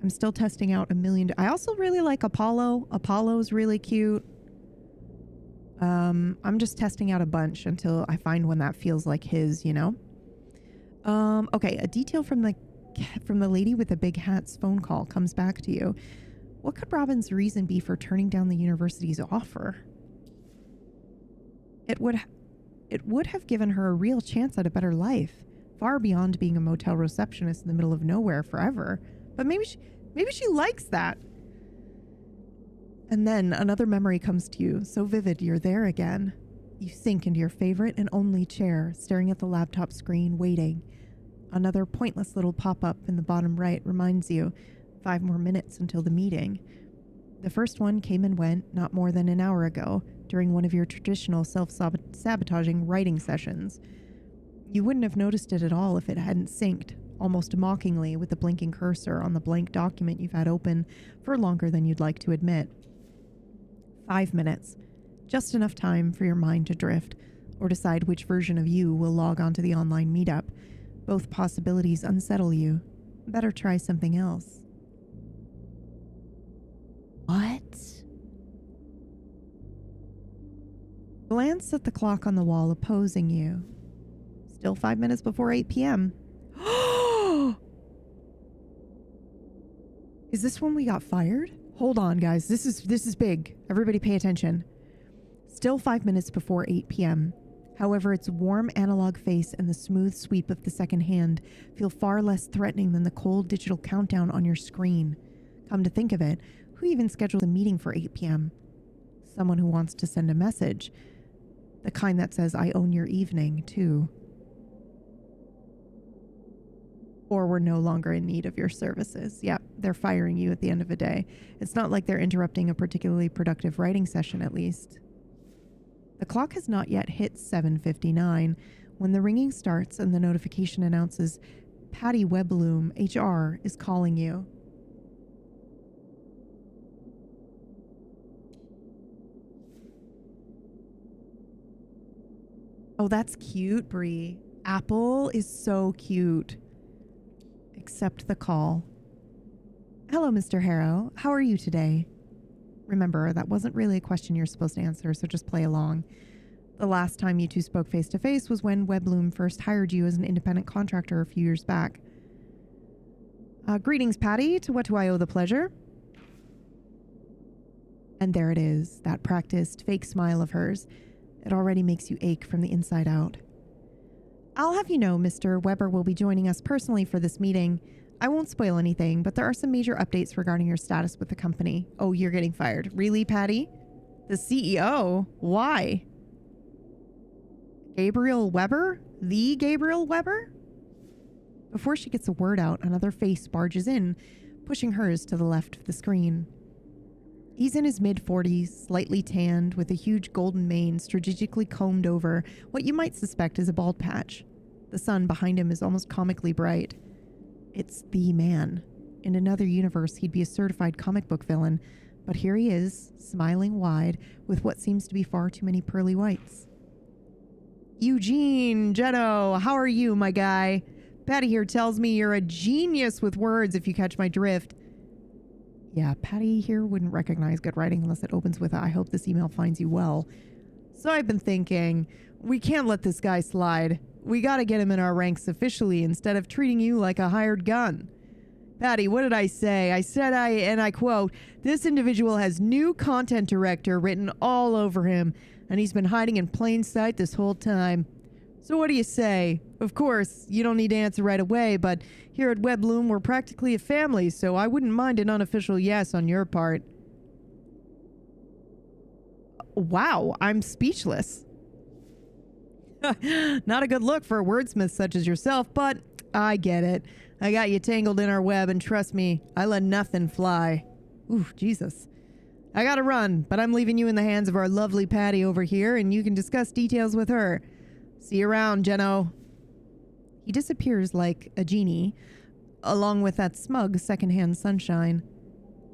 I'm still testing out a million. I also really like Apollo. Apollo's really cute. I'm just testing out a bunch until I find one that feels like his, you know? Okay, a detail from the lady with the big hat's phone call comes back to you. What could Robin's reason be for turning down the university's offer? It would have given her a real chance at a better life, far beyond being a motel receptionist in the middle of nowhere forever. But maybe she likes that. And then another memory comes to you, so vivid you're there again. You sink into your favorite and only chair, staring at the laptop screen, waiting. Another pointless little pop-up in the bottom right reminds you, 5 more minutes until the meeting. The first one came and went not more than an hour ago, during one of your traditional self-sabotaging writing sessions. You wouldn't have noticed it at all if it hadn't synced, almost mockingly, with the blinking cursor on the blank document you've had open for longer than you'd like to admit. 5 minutes. Just enough time for your mind to drift, or decide which version of you will log onto the online meetup. Both possibilities unsettle you. Better try something else. What? Glance at the clock on the wall opposing you. Still 5 minutes before 8 p.m. Is this when we got fired? Hold on, guys. This is big. Everybody pay attention. Still 5 minutes before 8 p.m. However, its warm analog face and the smooth sweep of the second hand feel far less threatening than the cold digital countdown on your screen. Come to think of it, who even scheduled a meeting for 8 p.m.? Someone who wants to send a message. The kind that says, I own your evening, too. Or we're no longer in need of your services. Yep, they're firing you at the end of the day. It's not like they're interrupting a particularly productive writing session, at least. The clock has not yet hit 7:59 when the ringing starts and the notification announces Patty Webloom, HR, is calling you. Oh, that's cute, Bree. Apple is so cute. Accept the call. Hello, Mr. Harrow. How are you today? Remember, that wasn't really a question you're supposed to answer, so just play along. The last time you two spoke face-to-face was when Webloom first hired you as an independent contractor a few years back. Greetings, Patty. To what do I owe the pleasure? And there it is, that practiced fake smile of hers. It already makes you ache from the inside out. I'll have you know, Mr. Weber will be joining us personally for this meeting. I won't spoil anything, but there are some major updates regarding your status with the company. Oh, you're getting fired. Really, Patty? The CEO? Why? Gabriel Weber? The Gabriel Weber? Before she gets a word out, another face barges in, pushing hers to the left of the screen. He's in his mid-40s, slightly tanned, with a huge golden mane strategically combed over what you might suspect is a bald patch. The sun behind him is almost comically bright. It's the man. In another universe, he'd be a certified comic book villain, but here he is, smiling wide, with what seems to be far too many pearly whites. Eugene, Jeno, how are you, my guy? Patty here tells me you're a genius with words, if you catch my drift. Yeah, Patty here wouldn't recognize good writing unless it opens with I hope this email finds you well. So I've been thinking, we can't let this guy slide. We gotta get him in our ranks officially instead of treating you like a hired gun. Patty, what did I say? I said and I quote, this individual has new content director written all over him, and he's been hiding in plain sight this whole time. So what do you say? Of course, you don't need to answer right away, but here at Webloom, we're practically a family, so I wouldn't mind an unofficial yes on your part. Wow, I'm speechless. Not a good look for a wordsmith such as yourself, but I get it. I got you tangled in our web, and trust me, I let nothing fly. Ooh, Jesus. I gotta run, but I'm leaving you in the hands of our lovely Patty over here, and you can discuss details with her. See you around, Jeno. He disappears like a genie, along with that smug secondhand sunshine.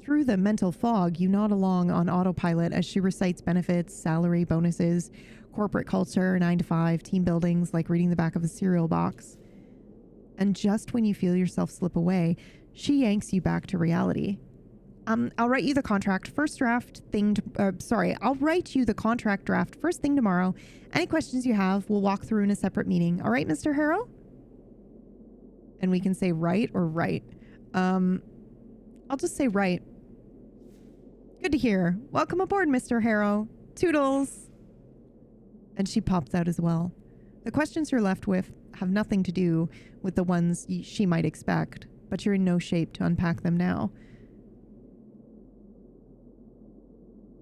Through the mental fog, you nod along on autopilot as she recites benefits, salary, bonuses, corporate culture, 9 to 5, team buildings, like reading the back of a cereal box. And just when you feel yourself slip away, she yanks you back to reality. I'll write you the contract I'll write you the contract draft first thing tomorrow. Any questions you have, we'll walk through in a separate meeting. All right, Mr. Harrow? And we can say right or right. I'll just say right. Good to hear. Welcome aboard, Mr. Harrow. Toodles. And she pops out as well. The questions you're left with have nothing to do with the ones she might expect, but you're in no shape to unpack them now.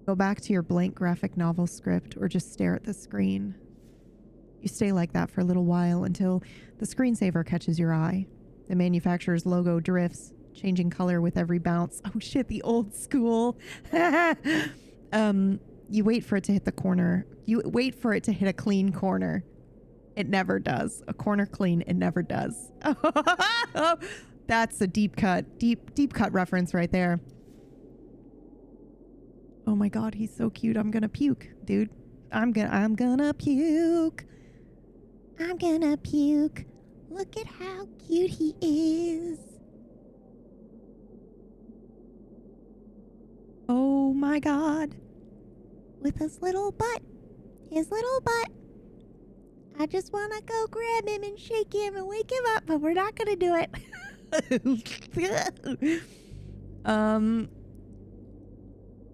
Go back to your blank graphic novel script or just stare at the screen. You stay like that for a little while until the screensaver catches your eye. The manufacturer's logo drifts, changing color with every bounce. Oh shit, the old school. You wait for it to hit the corner. You wait for it to hit a clean corner. It never does. A corner clean, it never does. That's a deep cut reference right there. Oh my god, he's so cute. I'm gonna puke, dude. I'm gonna puke. I'm gonna puke. Look at how cute he is. Oh my god. With his little butt. His little butt. I just want to go grab him and shake him and wake him up, but we're not going to do it.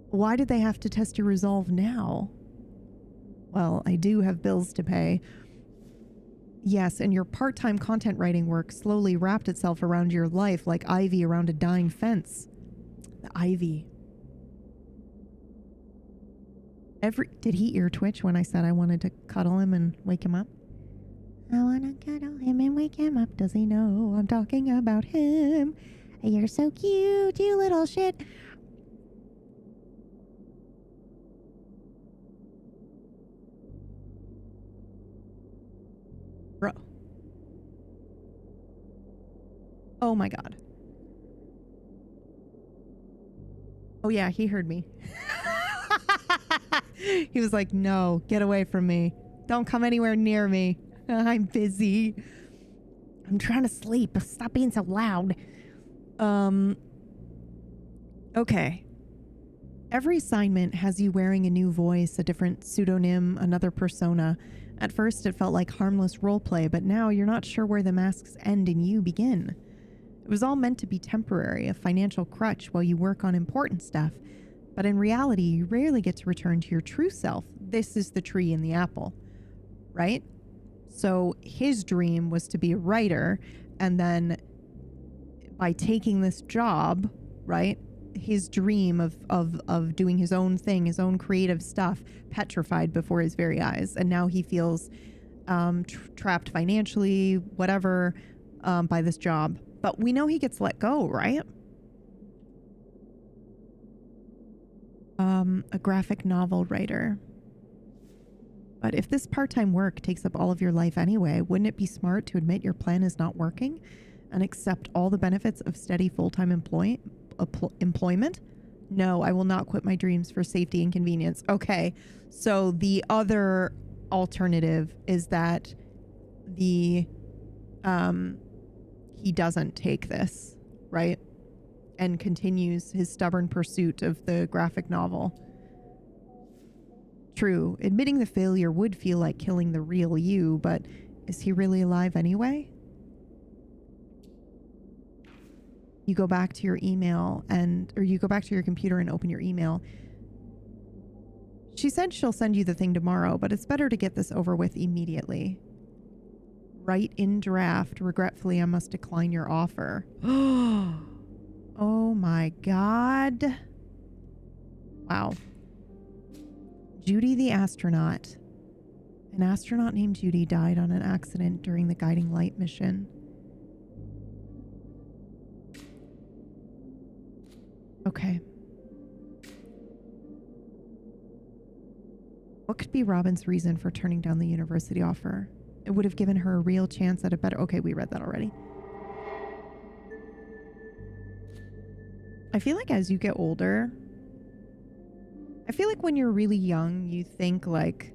Why did they have to test your resolve now? Well, I do have bills to pay. Yes, and your part-time content writing work slowly wrapped itself around your life like ivy around a dying fence. The ivy. Did he ear twitch when I said I wanted to cuddle him and wake him up? I want to cuddle him and wake him up. Does he know I'm talking about him? You're so cute, you little shit. Bro. Oh my god. Oh yeah, he heard me. He was like, no, get away from me. Don't come anywhere near me. I'm busy. I'm trying to sleep. Stop being so loud. Okay. Every assignment has you wearing a new voice, a different pseudonym, another persona. At first, it felt like harmless roleplay, but now you're not sure where the masks end and you begin. It was all meant to be temporary, a financial crutch while you work on important stuff. But in reality, you rarely get to return to your true self. This is the tree and the apple, right? So his dream was to be a writer, and then by taking this job, right, his dream of doing his own thing, his own creative stuff, petrified before his very eyes. And now he feels trapped financially, whatever. by this job. But we know he gets let go, right? A graphic novel writer. But if this part-time work takes up all of your life anyway, wouldn't it be smart to admit your plan is not working and accept all the benefits of steady full-time employment? No, I will not quit my dreams for safety and convenience. Okay, so the other alternative is that he doesn't take this, right? And continues his stubborn pursuit of the graphic novel. True, admitting the failure would feel like killing the real you, but is he really alive anyway? You go back to your email or you go back to your computer and open your email. She said she'll send you the thing tomorrow, but it's better to get this over with immediately. Write in draft. Regretfully, I must decline your offer. Oh my God. Wow. Judy the astronaut. An astronaut named Judy died on an accident during the Guiding Light mission. Okay. What could be Robin's reason for turning down the university offer? It would have given her a real chance at a better... Okay, we read that already. I feel like as you get older, I feel like when you're really young, you think like,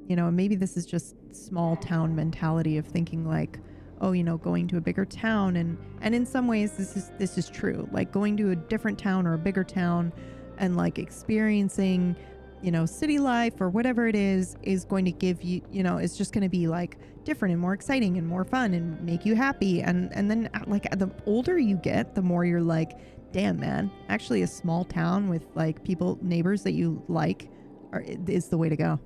you know, maybe this is just small town mentality of thinking like, oh, you know, going to a bigger town. And in some ways, this is true. Like going to a different town or a bigger town and like experiencing, you know, city life or whatever it is going to give you, you know, it's just going to be like different and more exciting and more fun and make you happy. And then like the older you get, the more you're like, damn, man, actually a small town with like neighbors that you like is the way to go.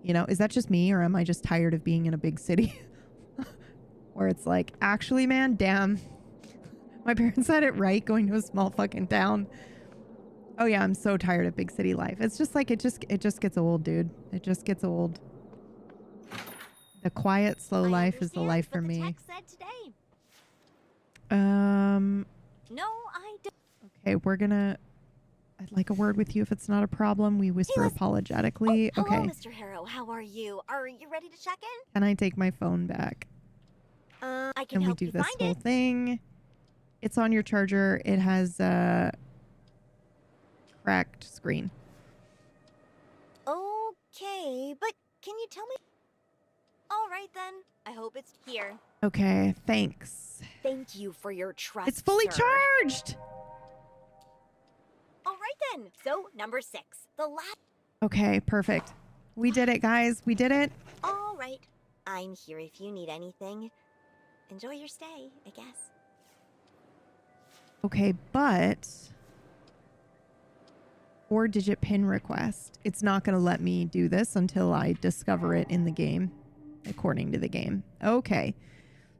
You know, is that just me or am I just tired of being in a big city where it's like, actually, man, damn, my parents had it right going to a small fucking town. Oh yeah, I'm so tired of big city life. It's just like, it just gets old, dude. It just gets old. The quiet, slow life is the life for me. No, I don't. Okay, I'd like a word with you if it's not a problem. We whisper apologetically. Hello, okay. Mr. Harrow. How are you? Are you ready to check in? Can I take my phone back? I can help you do this find whole it. thing? It's on your charger. It has a cracked screen. Okay, but can you tell me? All right then. I hope it's here. Okay, thanks. Thank you for your trust. It's fully sir. charged. All right then. So number 6, the last. Okay, perfect. We did it, guys. We did it. All right. I'm here if you need anything. Enjoy your stay, I guess. Okay, but 4-digit PIN request. It's not going to let me do this until I discover it in the game, according to the game. Okay.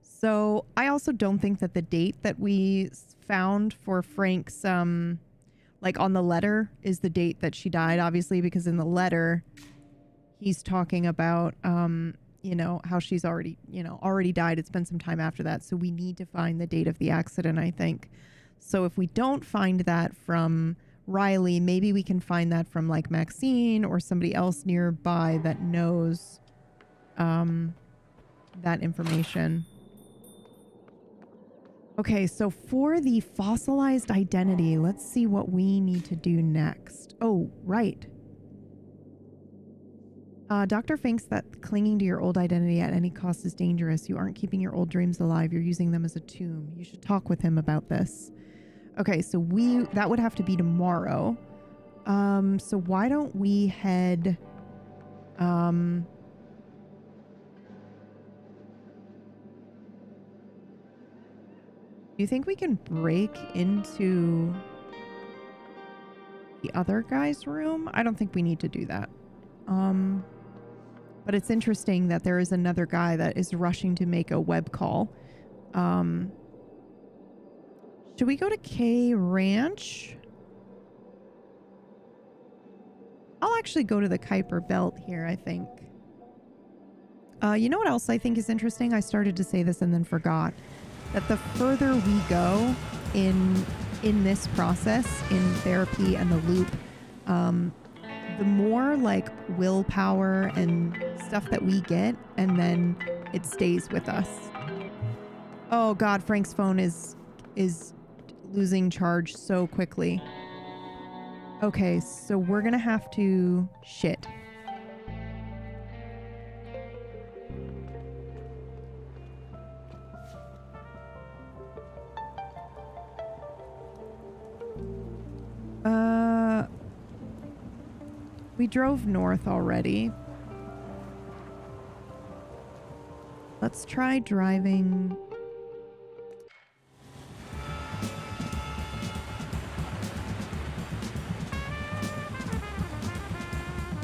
So I also don't think that the date that we found for Frank's, like on the letter is the date that she died, obviously, because in the letter he's talking about, you know, how she's already died. It's been some time after that. So we need to find the date of the accident, I think. So if we don't find that from Riley, maybe we can find that from like Maxine or somebody else nearby that knows that information. Okay, so for the fossilized identity, let's see what we need to do next. Oh, right. Dr. thinks that clinging to your old identity at any cost is dangerous. You aren't keeping your old dreams alive. You're using them as a tomb. You should talk with him about this. Okay, so that would have to be tomorrow. So why don't we head... Do you think we can break into the other guy's room? I don't think we need to do that. But it's interesting that there is another guy that is rushing to make a web call. Should we go to K Ranch? I'll actually go to the Kuiper Belt here, I think. You know what else I think is interesting? I started to say this and then forgot. That the further we go in this process, in therapy and the loop, the more like willpower and stuff that we get, and then it stays with us. Oh God, Frank's phone is losing charge so quickly. Okay, so we're gonna have to... Shit. We drove north already. Let's try driving...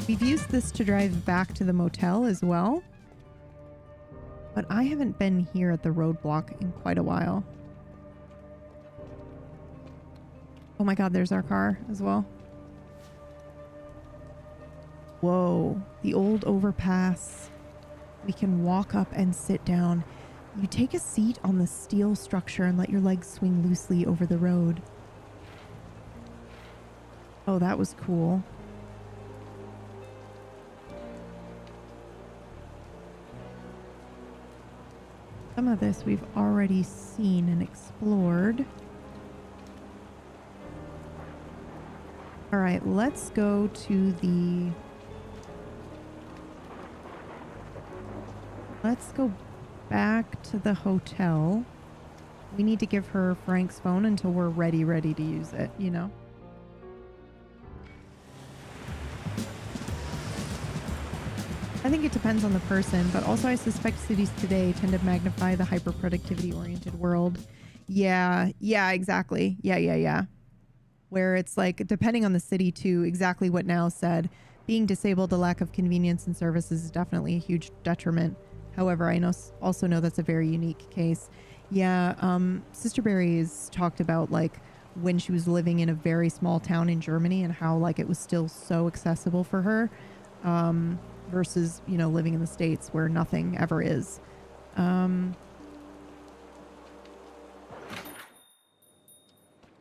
We've used this to drive back to the motel as well. But I haven't been here at the roadblock in quite a while. Oh my God, there's our car as well. Whoa, the old overpass. We can walk up and sit down. You take a seat on the steel structure and let your legs swing loosely over the road. Oh, that was cool. Some of this we've already seen and explored. All right, let's go to the... Let's go back to the hotel. We need to give her Frank's phone until we're ready to use it, you know? I think it depends on the person, but also I suspect cities today tend to magnify the hyper-productivity-oriented world. Yeah, exactly. Yeah. Where it's like, depending on the city too, exactly what Now said, being disabled, the lack of convenience and services is definitely a huge detriment. However, I also know that's a very unique case. Yeah, Sister Berry's talked about like when she was living in a very small town in Germany and how like it was still so accessible for her versus, you know, living in the States where nothing ever is.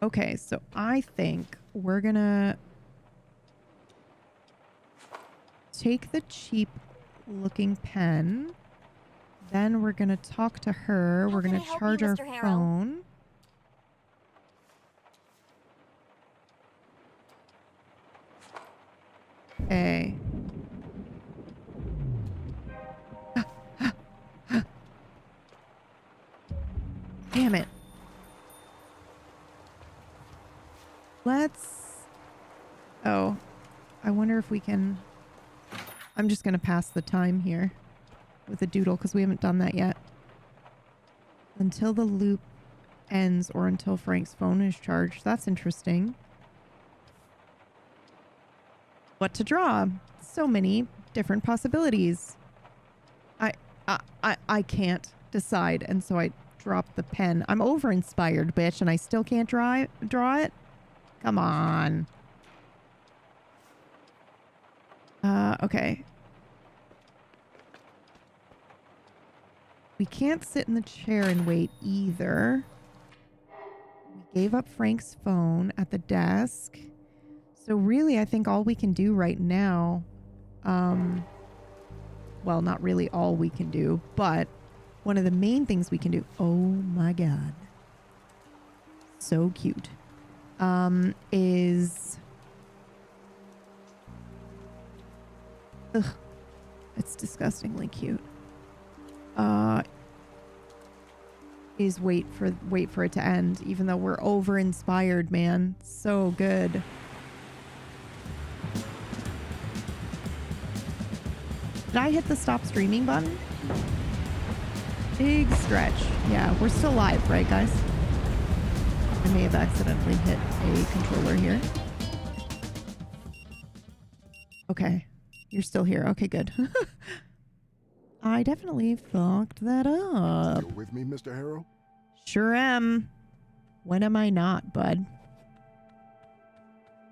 Okay, so I think we're gonna take the cheap looking pen. Then we're going to talk to her. We're going to charge our phone. Okay. Damn it. Let's... Oh. I wonder if we can... I'm just going to pass the time here with a doodle because we haven't done that yet. Until the loop ends or until Frank's phone is charged. That's interesting. What to draw? So many different possibilities. I can't decide, and so I dropped the pen. I'm over-inspired, bitch, and I still can't draw it? Come on. Okay. We can't sit in the chair and wait either. We gave up Frank's phone at the desk. So really, I think all we can do right now, well, not really all we can do, but one of the main things we can do, oh my God, so cute, is, ugh, it's disgustingly cute. Is wait for it to end, even though we're over inspired, man. So good. Did I hit the stop streaming button? Big stretch. Yeah, we're still live, right, guys? I may have accidentally hit a controller here. Okay, you're still here. Okay, good. I definitely fucked that up. You with me, Mr. Harrow? Sure am. When am I not, bud?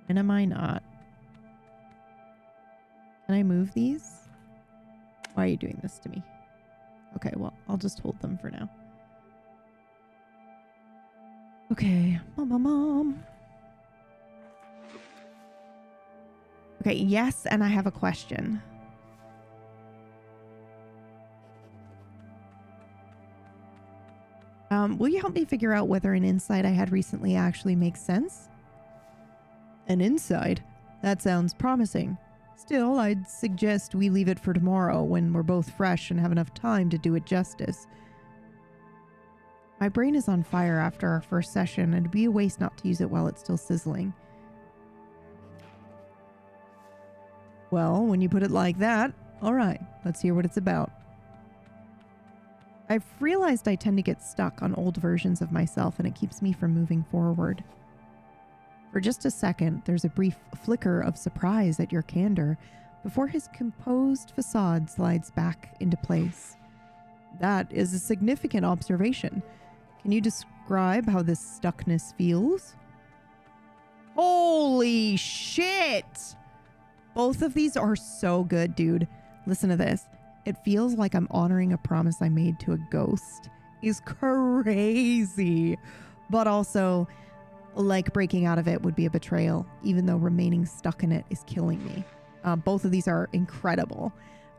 When am I not? Can I move these? Why are you doing this to me? Okay, well, I'll just hold them for now. Okay, mom. Okay, yes, and I have a question. Will you help me figure out whether an insight I had recently actually makes sense? An insight? That sounds promising. Still, I'd suggest we leave it for tomorrow when we're both fresh and have enough time to do it justice. My brain is on fire after our first session, and it'd be a waste not to use it while it's still sizzling. Well, when you put it like that, all right, let's hear what it's about. I've realized I tend to get stuck on old versions of myself, and it keeps me from moving forward. For just a second, there's a brief flicker of surprise at your candor before his composed facade slides back into place. That is a significant observation. Can you describe how this stuckness feels? Holy shit! Both of these are so good, dude. Listen to this. It feels like I'm honoring a promise I made to a ghost. Is crazy. But also, like breaking out of it would be a betrayal, even though remaining stuck in it is killing me. Both of these are incredible.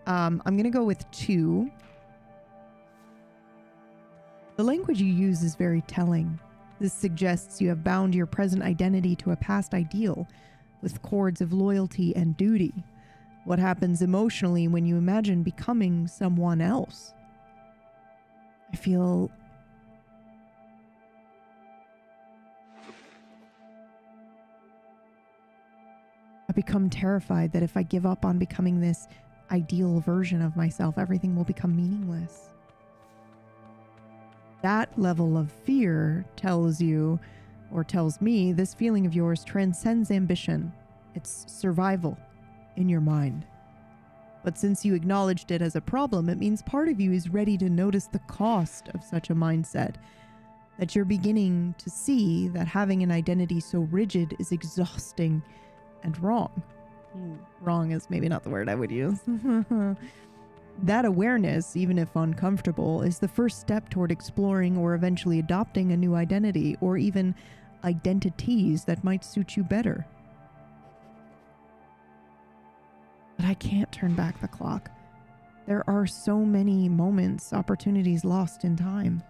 I'm going to go with 2. The language you use is very telling. This suggests you have bound your present identity to a past ideal with cords of loyalty and duty. What happens emotionally when you imagine becoming someone else? I feel... I become terrified that if I give up on becoming this ideal version of myself, everything will become meaningless. That level of fear tells you, or tells me, this feeling of yours transcends ambition. It's survival in your mind. But since you acknowledged it as a problem, it means part of you is ready to notice the cost of such a mindset, that you're beginning to see that having an identity so rigid is exhausting and wrong. Wrong is maybe not the word I would use. That awareness, even if uncomfortable, is the first step toward exploring or eventually adopting a new identity, or even identities that might suit you better. But I can't turn back the clock. There are so many moments, opportunities lost in time.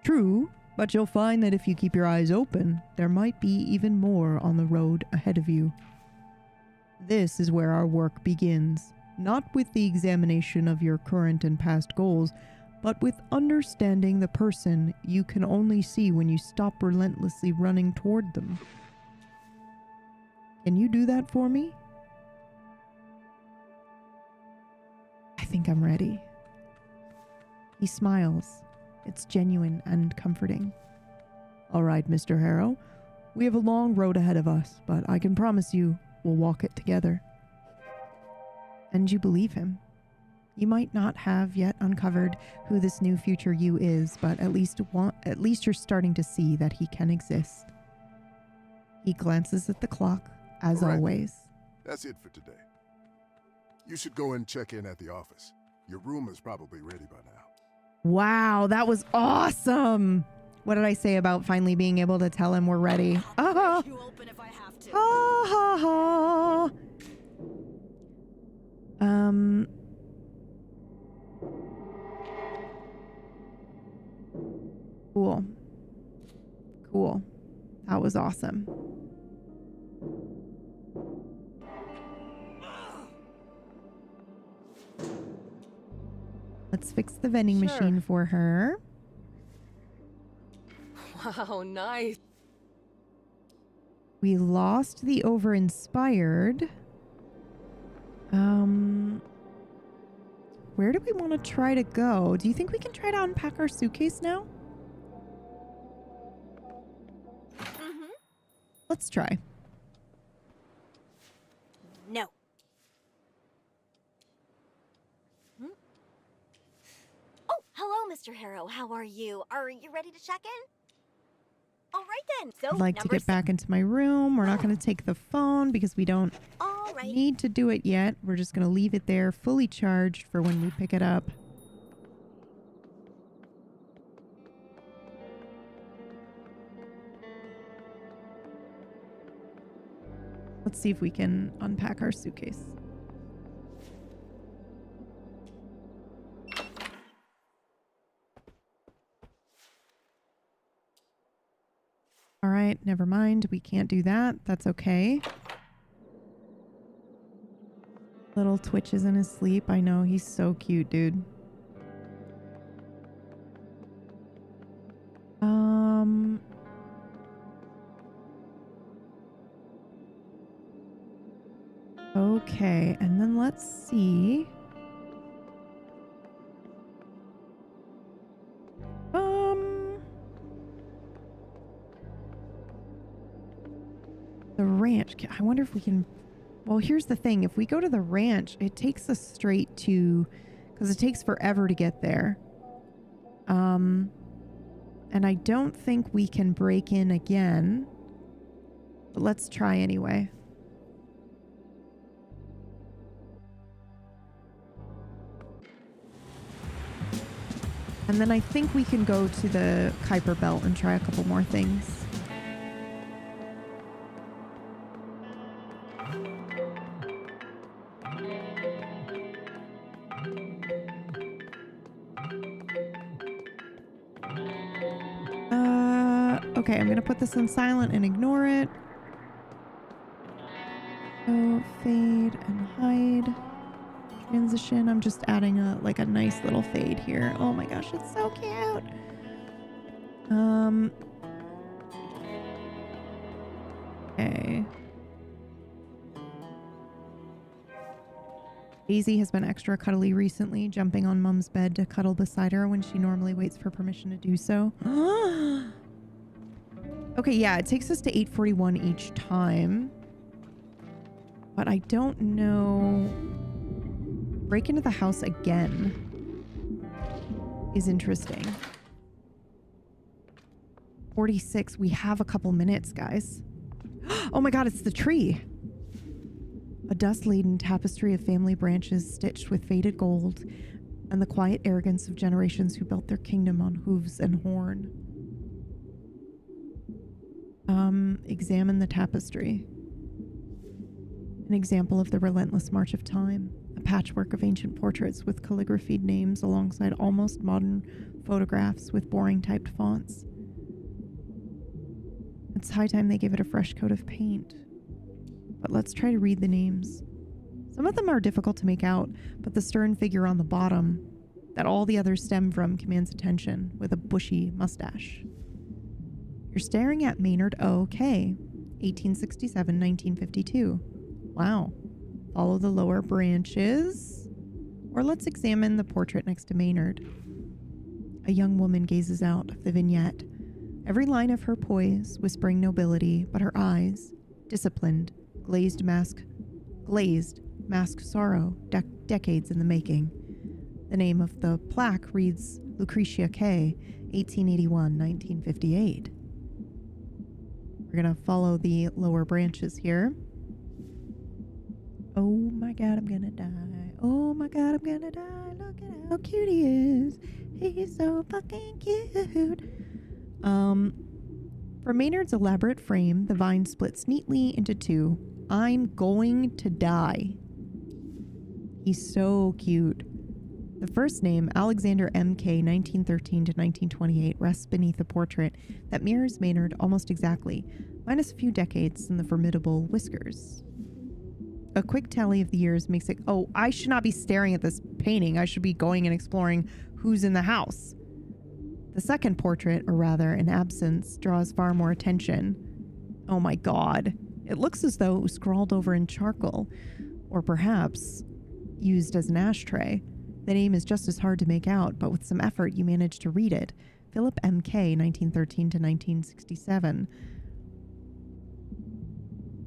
True, but you'll find that if you keep your eyes open, there might be even more on the road ahead of you. This is where our work begins, not with the examination of your current and past goals, but with understanding the person you can only see when you stop relentlessly running toward them. Can you do that for me? I think I'm ready. He smiles. It's genuine and comforting. All right, Mr. Harrow. We have a long road ahead of us, but I can promise you we'll walk it together. And you believe him. You might not have yet uncovered who this new future you is, but at least you're starting to see that he can exist. He glances at the clock, as All right. always. That's it for today. You should go and check in at the office. Your room is probably ready by now. Wow, that was awesome. What did I say about finally being able to tell him we're ready? Ah, ha, ha, ha. Cool. Cool. That was awesome. Let's fix the vending machine for her. Wow, nice. We lost the over-inspired. Where do we want to try to go? Do you think we can try to unpack our suitcase now? Mm-hmm. Let's try. No. Oh, hello, Mr. Harrow. How are you? Are you ready to check in? All right then. So I'd like to get back into my room. We're not going to take the phone because we don't All right. need to do it yet. We're just going to leave it there fully charged for when we pick it up. Let's see if we can unpack our suitcase. All right, never mind. We can't do that. That's okay. Little twitches in his sleep. I know, he's so cute, dude. Okay, and then let's see. The ranch. I wonder if we can... Well, here's the thing. If we go to the ranch, it takes us straight to... Because it takes forever to get there. And I don't think we can break in again. But let's try anyway. And then I think we can go to the Kuiper Belt and try a couple more things. Okay, I'm going to put this on silent and ignore it. So, fade and hide. Transition. I'm just adding a nice little fade here. Oh my gosh, it's so cute. Okay. Daisy has been extra cuddly recently, jumping on Mom's bed to cuddle beside her when she normally waits for permission to do so. Okay, yeah, it takes us to 841 each time. But I don't know... Break into the house again is interesting. 46. We have a couple minutes, guys. Oh my god, it's the tree. A dust-laden tapestry of family branches stitched with faded gold and the quiet arrogance of generations who built their kingdom on hooves and horn. Examine the tapestry. An example of the relentless march of time. A patchwork of ancient portraits with calligraphied names alongside almost modern photographs with boring typed fonts. It's high time they give it a fresh coat of paint. But let's try to read the names. Some of them are difficult to make out, but the stern figure on the bottom, that all the others stem from, commands attention with a bushy mustache. You're staring at Maynard O. K., 1867-1952. Wow. Follow the lower branches. Or let's examine the portrait next to Maynard. A young woman gazes out of the vignette, every line of her poise whispering nobility, but her eyes, disciplined, glazed mask sorrow, decades in the making. The name of the plaque reads Lucretia K., 1881-1958. We're going to follow the lower branches here. Oh my god, I'm gonna die. Oh my god, I'm gonna die. Look at how cute he is. He's so fucking cute. For Maynard's elaborate frame, the vine splits neatly into two. I'm going to die. He's so cute. The first name, Alexander M.K., 1913 to 1928, rests beneath a portrait that mirrors Maynard almost exactly, minus a few decades and the formidable whiskers. A quick tally of the years makes it... Oh, I should not be staring at this painting. I should be going and exploring who's in the house. The second portrait, or rather an absence, draws far more attention. Oh my god. It looks as though it was scrawled over in charcoal, or perhaps used as an ashtray. The name is just as hard to make out, but with some effort you manage to read it. Philip M.K., 1913 to 1967.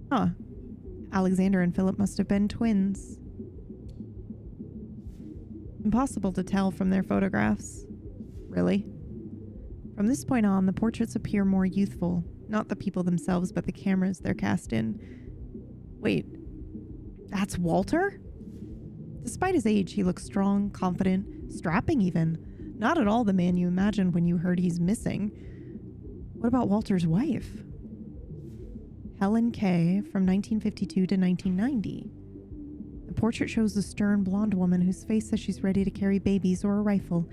Huh. Alexander and Philip must have been twins. Impossible to tell from their photographs. Really? From this point on, the portraits appear more youthful. Not the people themselves, but the cameras they're cast in. Wait. That's Walter? Despite his age, he looks strong, confident, strapping even. Not at all the man you imagined when you heard he's missing. What about Walter's wife? Helen Kay from 1952 to 1990. The portrait shows a stern blonde woman whose face says she's ready to carry babies or a rifle,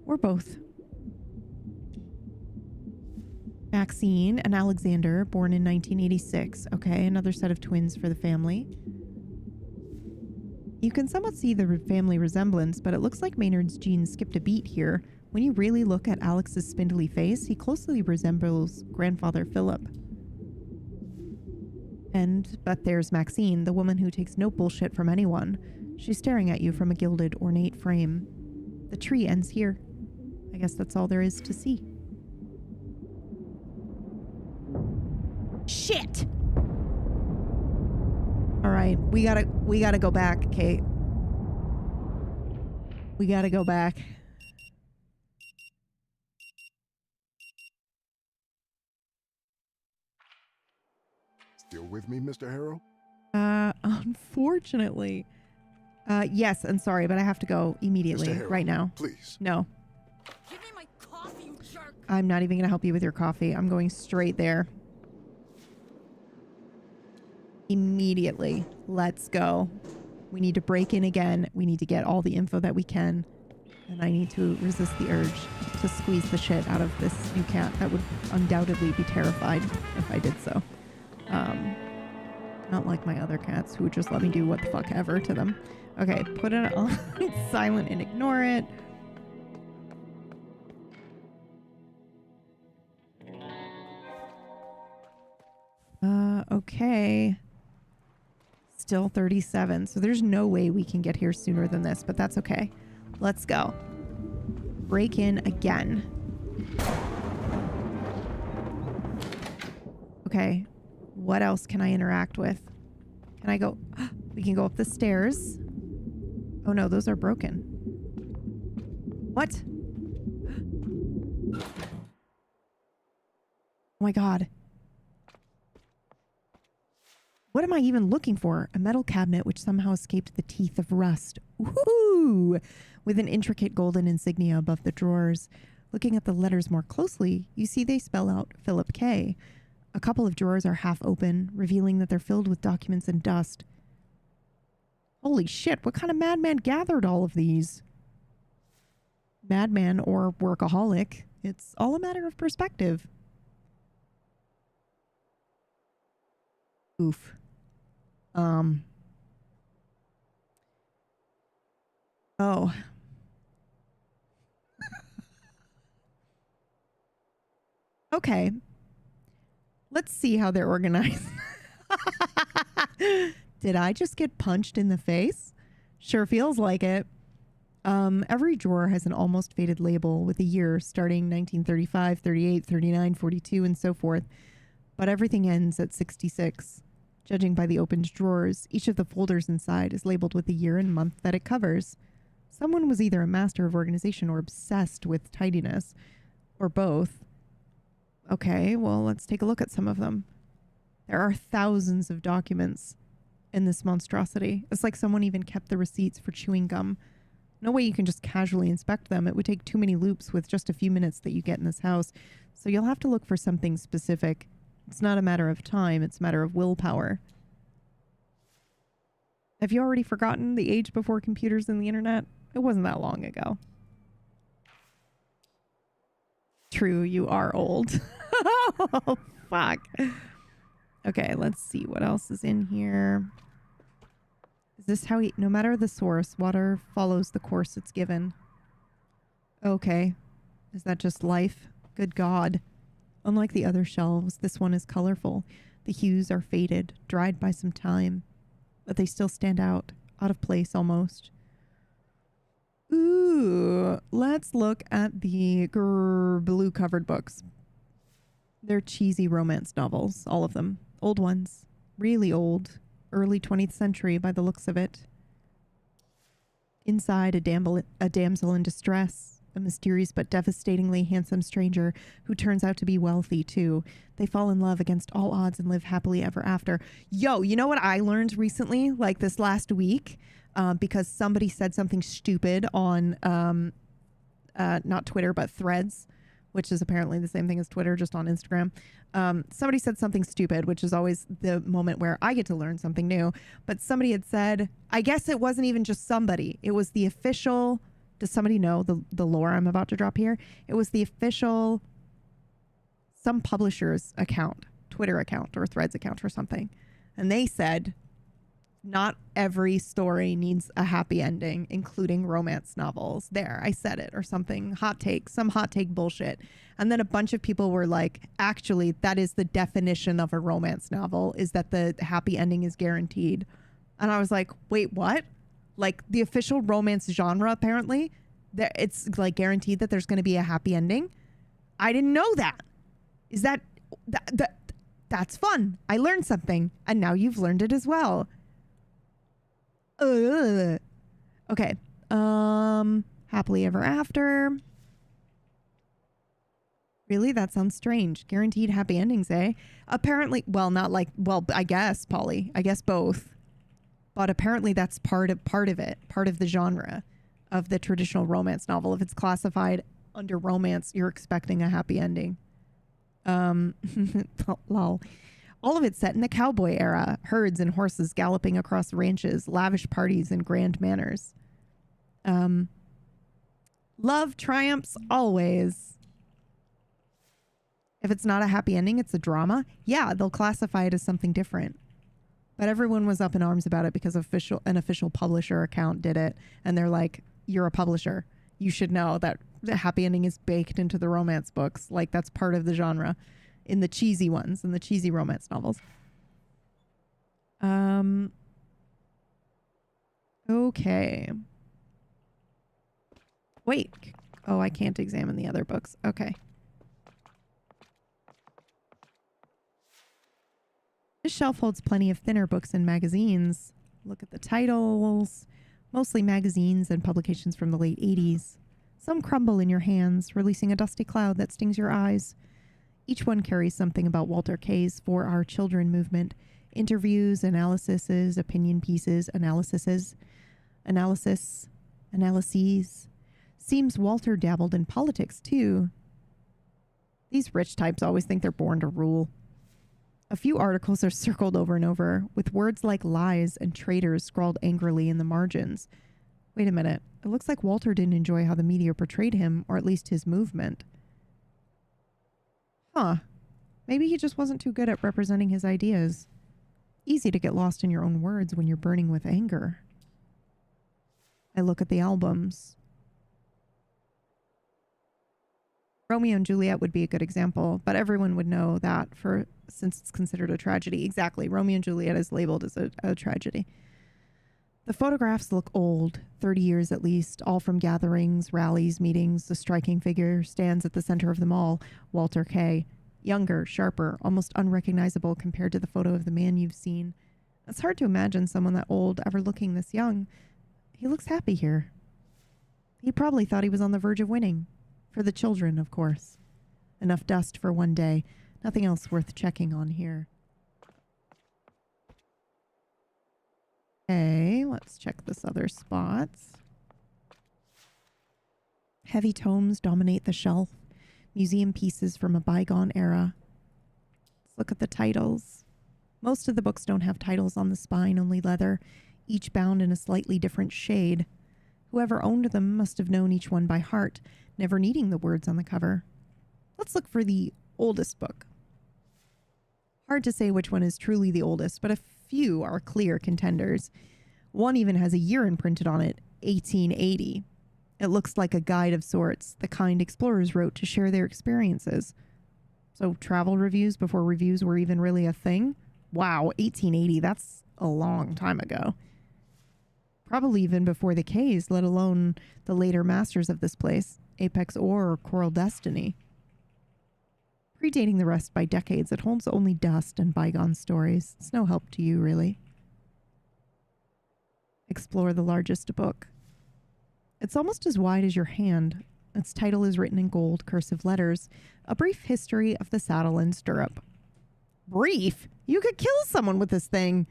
or both. Maxine and Alexander, born in 1986. Okay, another set of twins for the family. You can somewhat see the family resemblance, but it looks like Maynard's genes skipped a beat here. When you really look at Alex's spindly face, he closely resembles grandfather Philip. But there's Maxine, the woman who takes no bullshit from anyone. She's staring at you from a gilded, ornate frame. The tree ends here. I guess that's all there is to see. Shit! All right, we gotta go back, Kate. We gotta go back. Still with me, Mr. Harrow? Unfortunately. Yes, I'm sorry, but I have to go immediately, Mr. Harrow, right now. Please. No. Give me my coffee, you jerk. I'm not even gonna help you with your coffee. I'm going straight there. Immediately. Let's go. We need to break in again. We need to get all the info that we can. And I need to resist the urge to squeeze the shit out of this new cat that would undoubtedly be terrified if I did so. Not like my other cats who would just let me do what the fuck ever to them. Okay, put it on silent and ignore it. Okay. Still 37, so there's no way we can get here sooner than this, but that's okay. Let's go. Break in again. Okay. What else can I interact with? Can I go? We can go up the stairs. Oh no, those are broken. What? Oh my god. What am I even looking for? A metal cabinet which somehow escaped the teeth of rust. Ooh! With an intricate golden insignia above the drawers. Looking at the letters more closely, you see they spell out Philip K. A couple of drawers are half open, revealing that they're filled with documents and dust. Holy shit, what kind of madman gathered all of these? Madman or workaholic. It's all a matter of perspective. Oof. Oh. Okay. Let's see how they're organized. Did I just get punched in the face? Sure feels like it. Every drawer has an almost faded label with a year starting 1935, 38, 39, 42, and so forth. But everything ends at 66. Judging by the opened drawers, each of the folders inside is labeled with the year and month that it covers. Someone was either a master of organization or obsessed with tidiness, or both. Okay, well, let's take a look at some of them. There are thousands of documents in this monstrosity. It's like someone even kept the receipts for chewing gum. No way you can just casually inspect them. It would take too many loops with just a few minutes that you get in this house. So you'll have to look for something specific. It's not a matter of time, it's a matter of willpower. Have you already forgotten the age before computers and the internet? It wasn't that long ago. True, you are old. Oh, fuck. Okay, let's see what else is in here. Is this how no matter the source, water follows the course it's given? Okay. Is that just life? Good God. Unlike the other shelves, this one is colorful. The hues are faded, dried by some time, but they still stand out of place almost. Ooh, let's look at the blue covered books. They're cheesy romance novels, all of them. Old ones, really old, early 20th century by the looks of it. Inside, a damsel in distress, a mysterious but devastatingly handsome stranger who turns out to be wealthy too. They fall in love against all odds and live happily ever after. Yo, you know what I learned recently, like this last week, because somebody said something stupid on not Twitter, but Threads, which is apparently the same thing as Twitter, just on Instagram. Somebody said something stupid, which is always the moment where I get to learn something new. But somebody had said, I guess it wasn't even just somebody. It was the official, does somebody know the lore I'm about to drop here? It was the official, some publisher's account, Twitter account or Threads account or something. And they said, not every story needs a happy ending, including romance novels. There, I said it, or something. Hot take, some hot take bullshit. And then a bunch of people were like, actually, that is the definition of a romance novel, is that the happy ending is guaranteed. And I was like, wait, what? Like the official romance genre, apparently, it's like guaranteed that there's going to be a happy ending. I didn't know that. Is that's fun. I learned something, and now you've learned it as well. Okay. Happily ever after. Really? That sounds strange. Guaranteed happy endings, eh? Apparently, well, not like, well, I guess, Polly. I guess both. But apparently that's part of it, part of the genre of the traditional romance novel. If it's classified under romance, you're expecting a happy ending. Lol. All of it's set in the cowboy era, herds and horses galloping across ranches, lavish parties and grand manners. Love triumphs always. If it's not a happy ending, it's a drama. Yeah, they'll classify it as something different. But everyone was up in arms about it because an official publisher account did it. And they're like, you're a publisher. You should know that the happy ending is baked into the romance books. Like, that's part of the genre. In the cheesy ones, in the cheesy romance novels. Okay. Wait. Oh, I can't examine the other books. Okay. This shelf holds plenty of thinner books and magazines. Look at the titles. Mostly magazines and publications from the late 80s. Some crumble in your hands, releasing a dusty cloud that stings your eyes. Each one carries something about Walter Kay's For Our Children movement. Interviews, analyses, opinion pieces, analyses. Seems Walter dabbled in politics, too. These rich types always think they're born to rule. A few articles are circled over and over, with words like lies and traitors scrawled angrily in the margins. Wait a minute. It looks like Walter didn't enjoy how the media portrayed him, or at least his movement. Huh. Maybe he just wasn't too good at representing his ideas. Easy to get lost in your own words when you're burning with anger. I look at the albums. Romeo and Juliet would be a good example, but everyone would know that since it's considered a tragedy. Exactly. Romeo and Juliet is labeled as a tragedy. The photographs look old, 30 years at least, all from gatherings, rallies, meetings. The striking figure stands at the center of them all, Walter Kay. Younger, sharper, almost unrecognizable compared to the photo of the man you've seen. It's hard to imagine someone that old ever looking this young. He looks happy here. He probably thought he was on the verge of winning. For the children, of course. Enough dust for one day. Nothing else worth checking on here. Okay, let's check this other spot. Heavy tomes dominate the shelf. Museum pieces from a bygone era. Let's look at the titles. Most of the books don't have titles on the spine, only leather, each bound in a slightly different shade. Whoever owned them must have known each one by heart, never needing the words on the cover. Let's look for the oldest book. Hard to say which one is truly the oldest, but a few are clear contenders. One even has a year imprinted on it, 1880. It looks like a guide of sorts, the kind explorers wrote to share their experiences. So travel reviews before reviews were even really a thing? Wow, 1880, that's a long time ago. Probably even before the Kays, let alone the later masters of this place, Apex or Coral Destiny. Predating the rest by decades, it holds only dust and bygone stories. It's no help to you, really. Explore the largest book. It's almost as wide as your hand, Its title is written in gold cursive letters. A brief history of the saddle and stirrup. Brief? You could kill someone with this thing.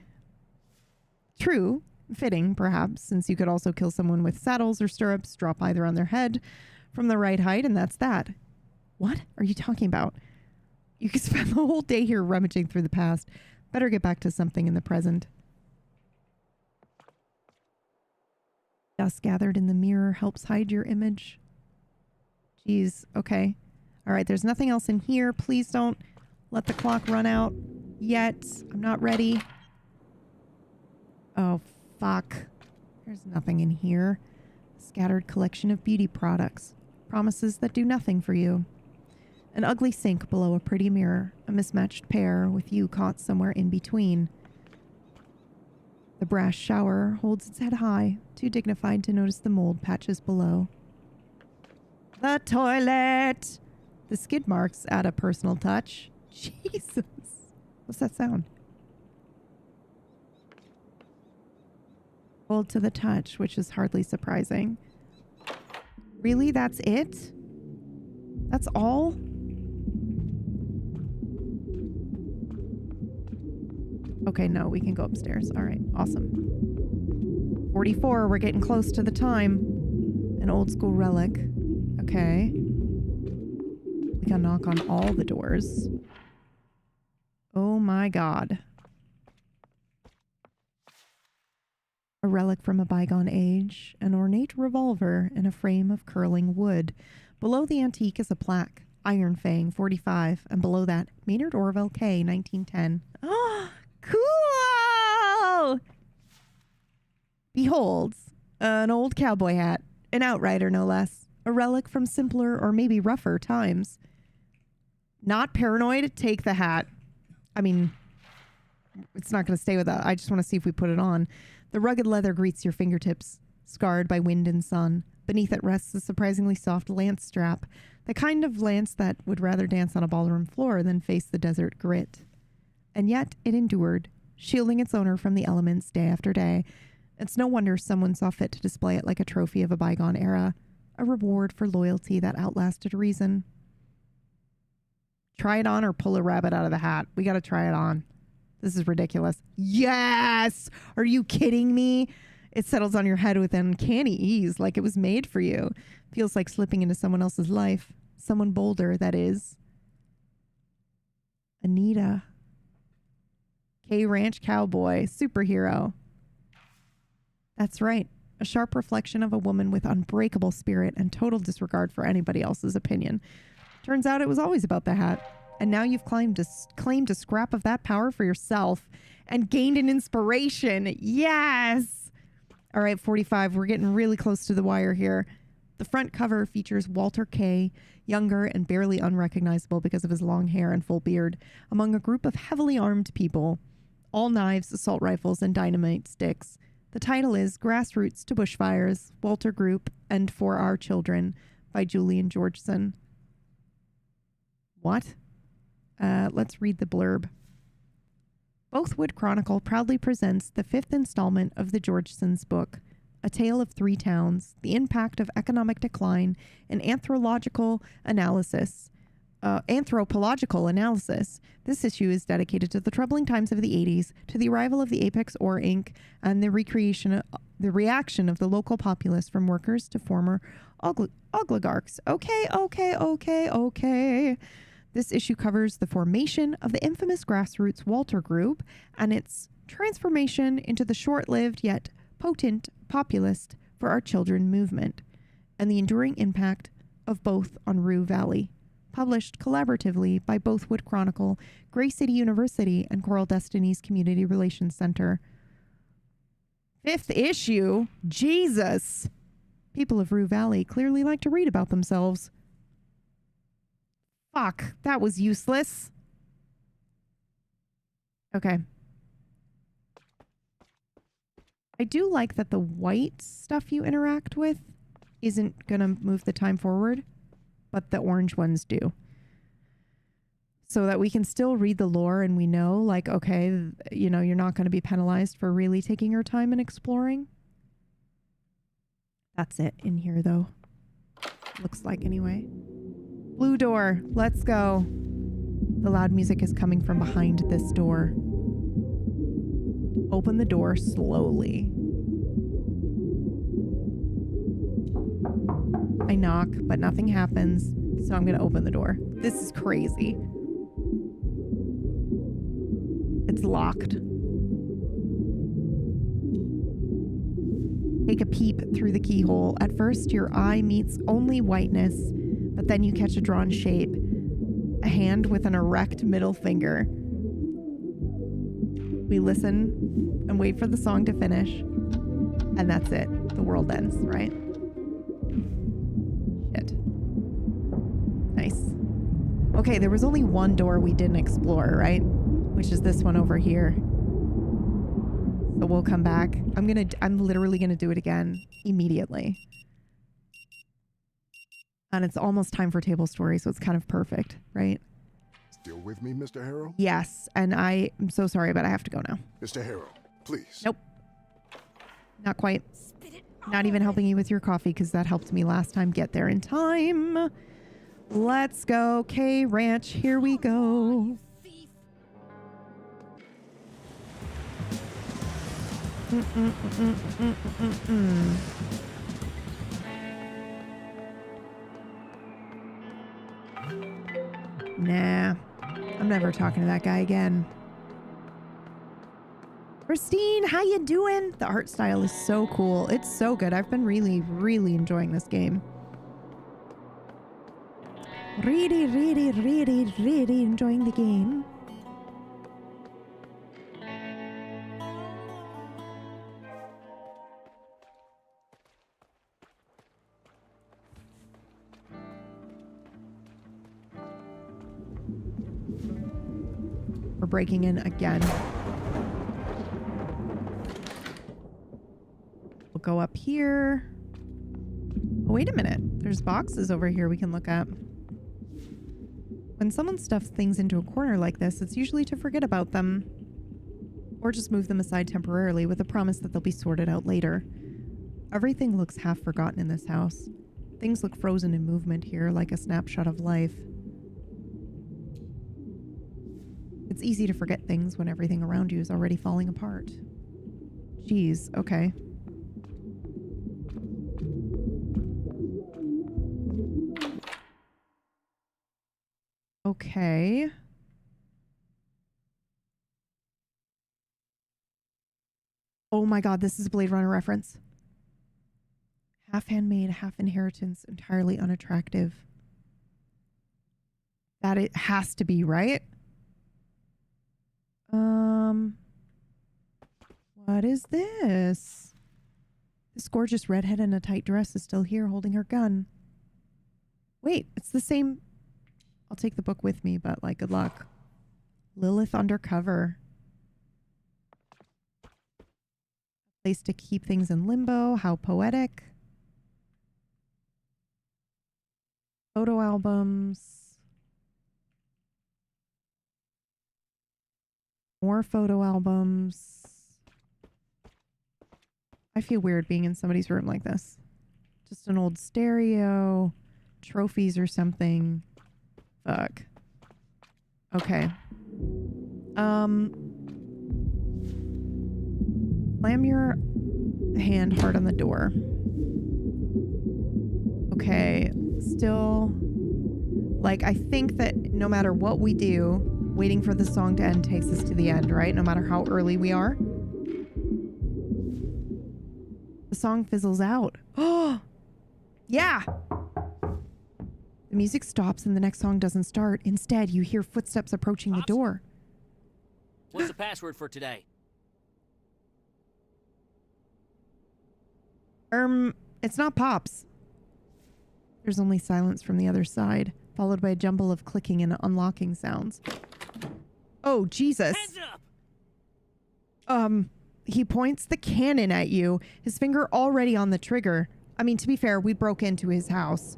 True. Fitting, perhaps, since you could also kill someone with saddles or stirrups, drop either on their head from the right height, and that's that. What are you talking about? You could spend the whole day here rummaging through the past. Better get back to something in the present. Dust gathered in the mirror helps hide your image. Jeez, okay. All right, there's nothing else in here. Please don't let the clock run out yet. I'm not ready. Oh, fuck. There's nothing in here. Scattered collection of beauty products. Promises that do nothing for you. An ugly sink below a pretty mirror. A mismatched pair with you caught somewhere in between. The brass shower holds its head high, too dignified to notice the mold patches below. The toilet! The skid marks add a personal touch. Jesus. What's that sound? Cold to the touch, which is hardly surprising. Really? That's it? That's all? Okay, no, we can go upstairs. All right, awesome. 44, we're getting close to the time. An old school relic. Okay. We can knock on all the doors. Oh my god. A relic from a bygone age, an ornate revolver in a frame of curling wood. Below the antique is a plaque, Iron Fang 45, and below that, Maynard Orville K 1910. Ah, cool! Behold, an old cowboy hat, an outrider no less, a relic from simpler or maybe rougher times. Not paranoid, take the hat. I mean, it's not going to stay with that. I just want to see if we put it on. The rugged leather greets your fingertips, scarred by wind and sun. Beneath it rests a surprisingly soft lance strap, the kind of lance that would rather dance on a ballroom floor than face the desert grit. And yet it endured, shielding its owner from the elements day after day. It's no wonder someone saw fit to display it like a trophy of a bygone era, a reward for loyalty that outlasted reason. Try it on or pull a rabbit out of the hat. We got to try it on. This is ridiculous. Yes! Are you kidding me? It settles on your head with uncanny ease, like it was made for you. Feels like slipping into someone else's life. Someone bolder, that is. Anita. K-Ranch Cowboy. Superhero. That's right. A sharp reflection of a woman with unbreakable spirit and total disregard for anybody else's opinion. Turns out it was always about the hat. And now you've claimed a scrap of that power for yourself and gained an inspiration. Yes! All right, 45. We're getting really close to the wire here. The front cover features Walter K., younger and barely unrecognizable because of his long hair and full beard, among a group of heavily armed people. All knives, assault rifles, and dynamite sticks. The title is Grassroots to Bushfires, Walter Group, and For Our Children by Julian Georgeson. What? Let's read the blurb. Bothwood Chronicle proudly presents the 5th installment of the Georgesons book, A Tale of Three Towns, the impact of economic decline, and anthropological analysis. This issue is dedicated to the troubling times of the 80s, to the arrival of the Apex Ore Inc., and the reaction of the local populace from workers to former oligarchs. Okay. This issue covers the formation of the infamous grassroots Walter Group and its transformation into the short-lived yet potent populist For Our Children movement, and the enduring impact of both on Rue Valley. Published collaboratively by Bothwood Chronicle, Grey City University, and Coral Destiny's Community Relations Center. 5th issue? Jesus! People of Rue Valley clearly like to read about themselves. Fuck, that was useless. Okay. I do like that the white stuff you interact with isn't going to move the time forward, but the orange ones do. So that we can still read the lore and we know, like, okay, you know, you're not going to be penalized for really taking your time and exploring. That's it in here, though. Looks like anyway. Blue door. Let's go. The loud music is coming from behind this door. Open the door slowly. I knock, but nothing happens, so I'm gonna open the door. This is crazy. It's locked. Take a peep through the keyhole. At first, your eye meets only whiteness, but then you catch a drawn shape. A hand with an erect middle finger. We listen and wait for the song to finish, and that's it. The world ends, right? Shit. Nice. Okay, there was only one door we didn't explore, right? Which is this one over here. So we'll come back. I'm literally gonna do it again immediately. And it's almost time for table story, so it's kind of perfect, right? Still with me, Mr. Harrow? Yes, and I'm so sorry, but I have to go now. Mr. Harrow, please. Nope. Not quite. Not even helping you with your coffee, because that helped me last time get there in time. Let's go, K Ranch. Here we go. Nah, I'm never talking to that guy again. Christine, how you doing? The art style is so cool. It's so good. I've been really, really enjoying this game. Really, really, really, really enjoying the game. We're breaking in again. We'll go up here. Oh, wait a minute. There's boxes over here we can look at. When someone stuffs things into a corner like this, it's usually to forget about them. Or just move them aside temporarily with a promise that they'll be sorted out later. Everything looks half forgotten in this house. Things look frozen in movement here, like a snapshot of life. It's easy to forget things when everything around you is already falling apart. Jeez, okay. Okay. Oh my god, this is a Blade Runner reference. Half handmade, half inheritance, entirely unattractive. That it has to be, right? What is this? This gorgeous redhead in a tight dress is still here holding her gun. Wait, it's the same. I'll take the book with me, but like, good luck. Lilith Undercover. A place to keep things in limbo. How poetic. Photo albums. More photo albums. I feel weird being in somebody's room like this. Just an old stereo, trophies or something. Fuck. Okay. Slam your hand hard on the door. Okay. Still, like, I think that no matter what we do, waiting for the song to end takes us to the end, right? No matter how early we are. The song fizzles out. Oh, yeah. The music stops and the next song doesn't start. Instead, you hear footsteps approaching the door. What's the password for today? It's not Pops. There's only silence from the other side, followed by a jumble of clicking and unlocking sounds. Oh, Jesus. Hands up! He points the cannon at you, his finger already on the trigger. I mean, to be fair, we broke into his house.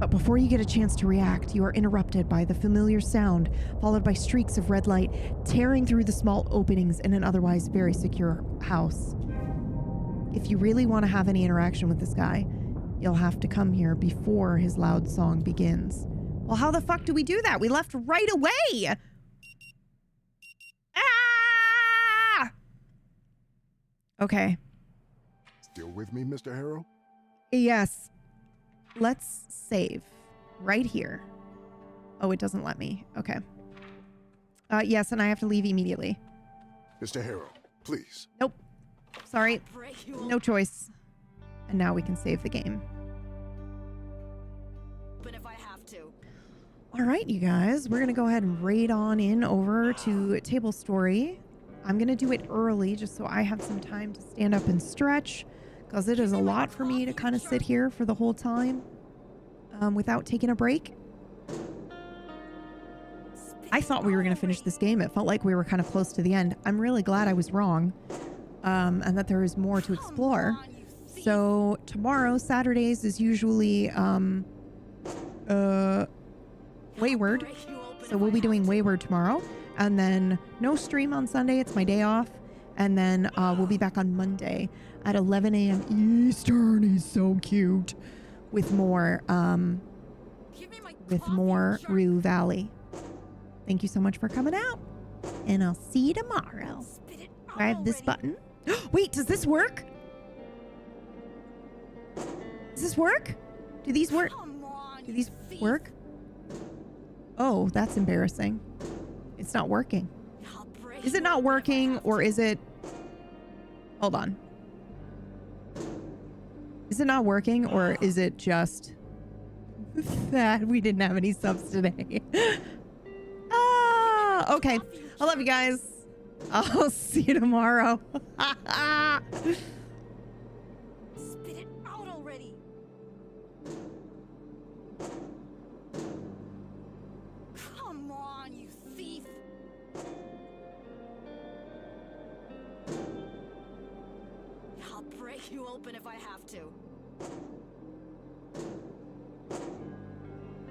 But before you get a chance to react, you are interrupted by the familiar sound, followed by streaks of red light tearing through the small openings in an otherwise very secure house. If you really want to have any interaction with this guy, you'll have to come here before his loud song begins. Well, how the fuck do we do that? We left right away! Ah! Okay. Still with me, Mr. Harrow? Yes. Let's save right here. Oh, it doesn't let me. Okay. Yes, and I have to leave immediately. Mr. Harrow, please. Nope. Sorry. No choice. And now we can save the game. But if I have to. All right, you guys. We're going to go ahead and raid on in over to Table Story. I'm going to do it early just so I have some time to stand up and stretch, because it is a lot for me to kind of sit here for the whole time without taking a break. I thought we were going to finish this game. It felt like we were kind of close to the end. I'm really glad I was wrong, and that there is more to explore. So tomorrow, Saturdays, is usually Wayward. So we'll be doing Wayward tomorrow. And then no stream on Sunday. It's my day off. And then we'll be back on Monday at 11 a.m. Eastern. He's so cute. With more Rue Valley. Thank you so much for coming out. And I'll see you tomorrow. Grab this button. Wait, does this work? Does this work? Do these work? Do these work? Oh, that's embarrassing. It's not working. Is it not working, or is it... Hold on. Is it not working, or is it just that we didn't have any subs today? Okay. I love you guys. I'll see you tomorrow. Spit it out already. Come on, you thief. I'll break you open if I have to.